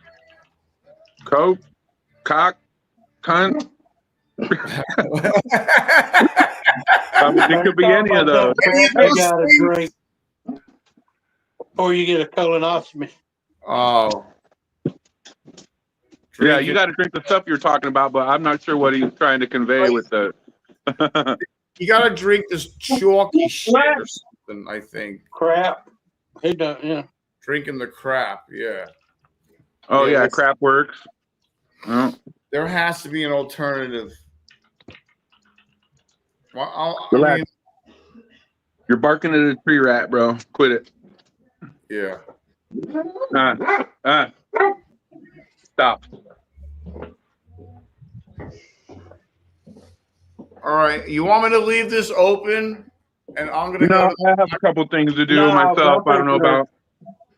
Coke, cock, cunt. I mean, it could be any of those. You gotta drink, or you get a colonoscopy. Oh. Yeah, you got to drink the stuff you're talking about, but I'm not sure what he's trying to convey with the. You got to drink this chalky shit or something, I think. Crap. He does, yeah. Drinking the crap, yeah. Oh, yeah, crap works. Oh. There has to be an alternative. Well, Relax. You're barking at a tree rat, bro. Quit it. Yeah. Stop. All right. You want me to leave this open? And I'm going to go. I have a couple things to do myself. I don't know about.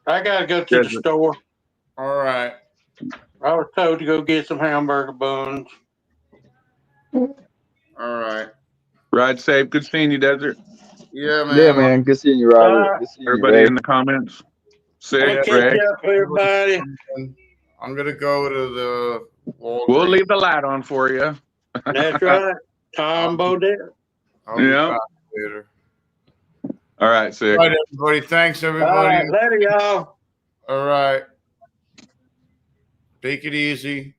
I got to go to the store. All right. I was told to go get some hamburger buns. All right. Ride safe. Good seeing you, Desert. Yeah, man. Yeah, man. Good seeing you, Robert. Good seeing you, Everybody Ray. in the comments. Say, Catch Ray. up, everybody. I'm going to go to the Walgreens. We'll leave the light on for you. That's right. Tom Bodell. I'll be Yeah. back later. All right, sick. All right, everybody. Thanks, everybody. All right, later, y'all. All right. Take it easy.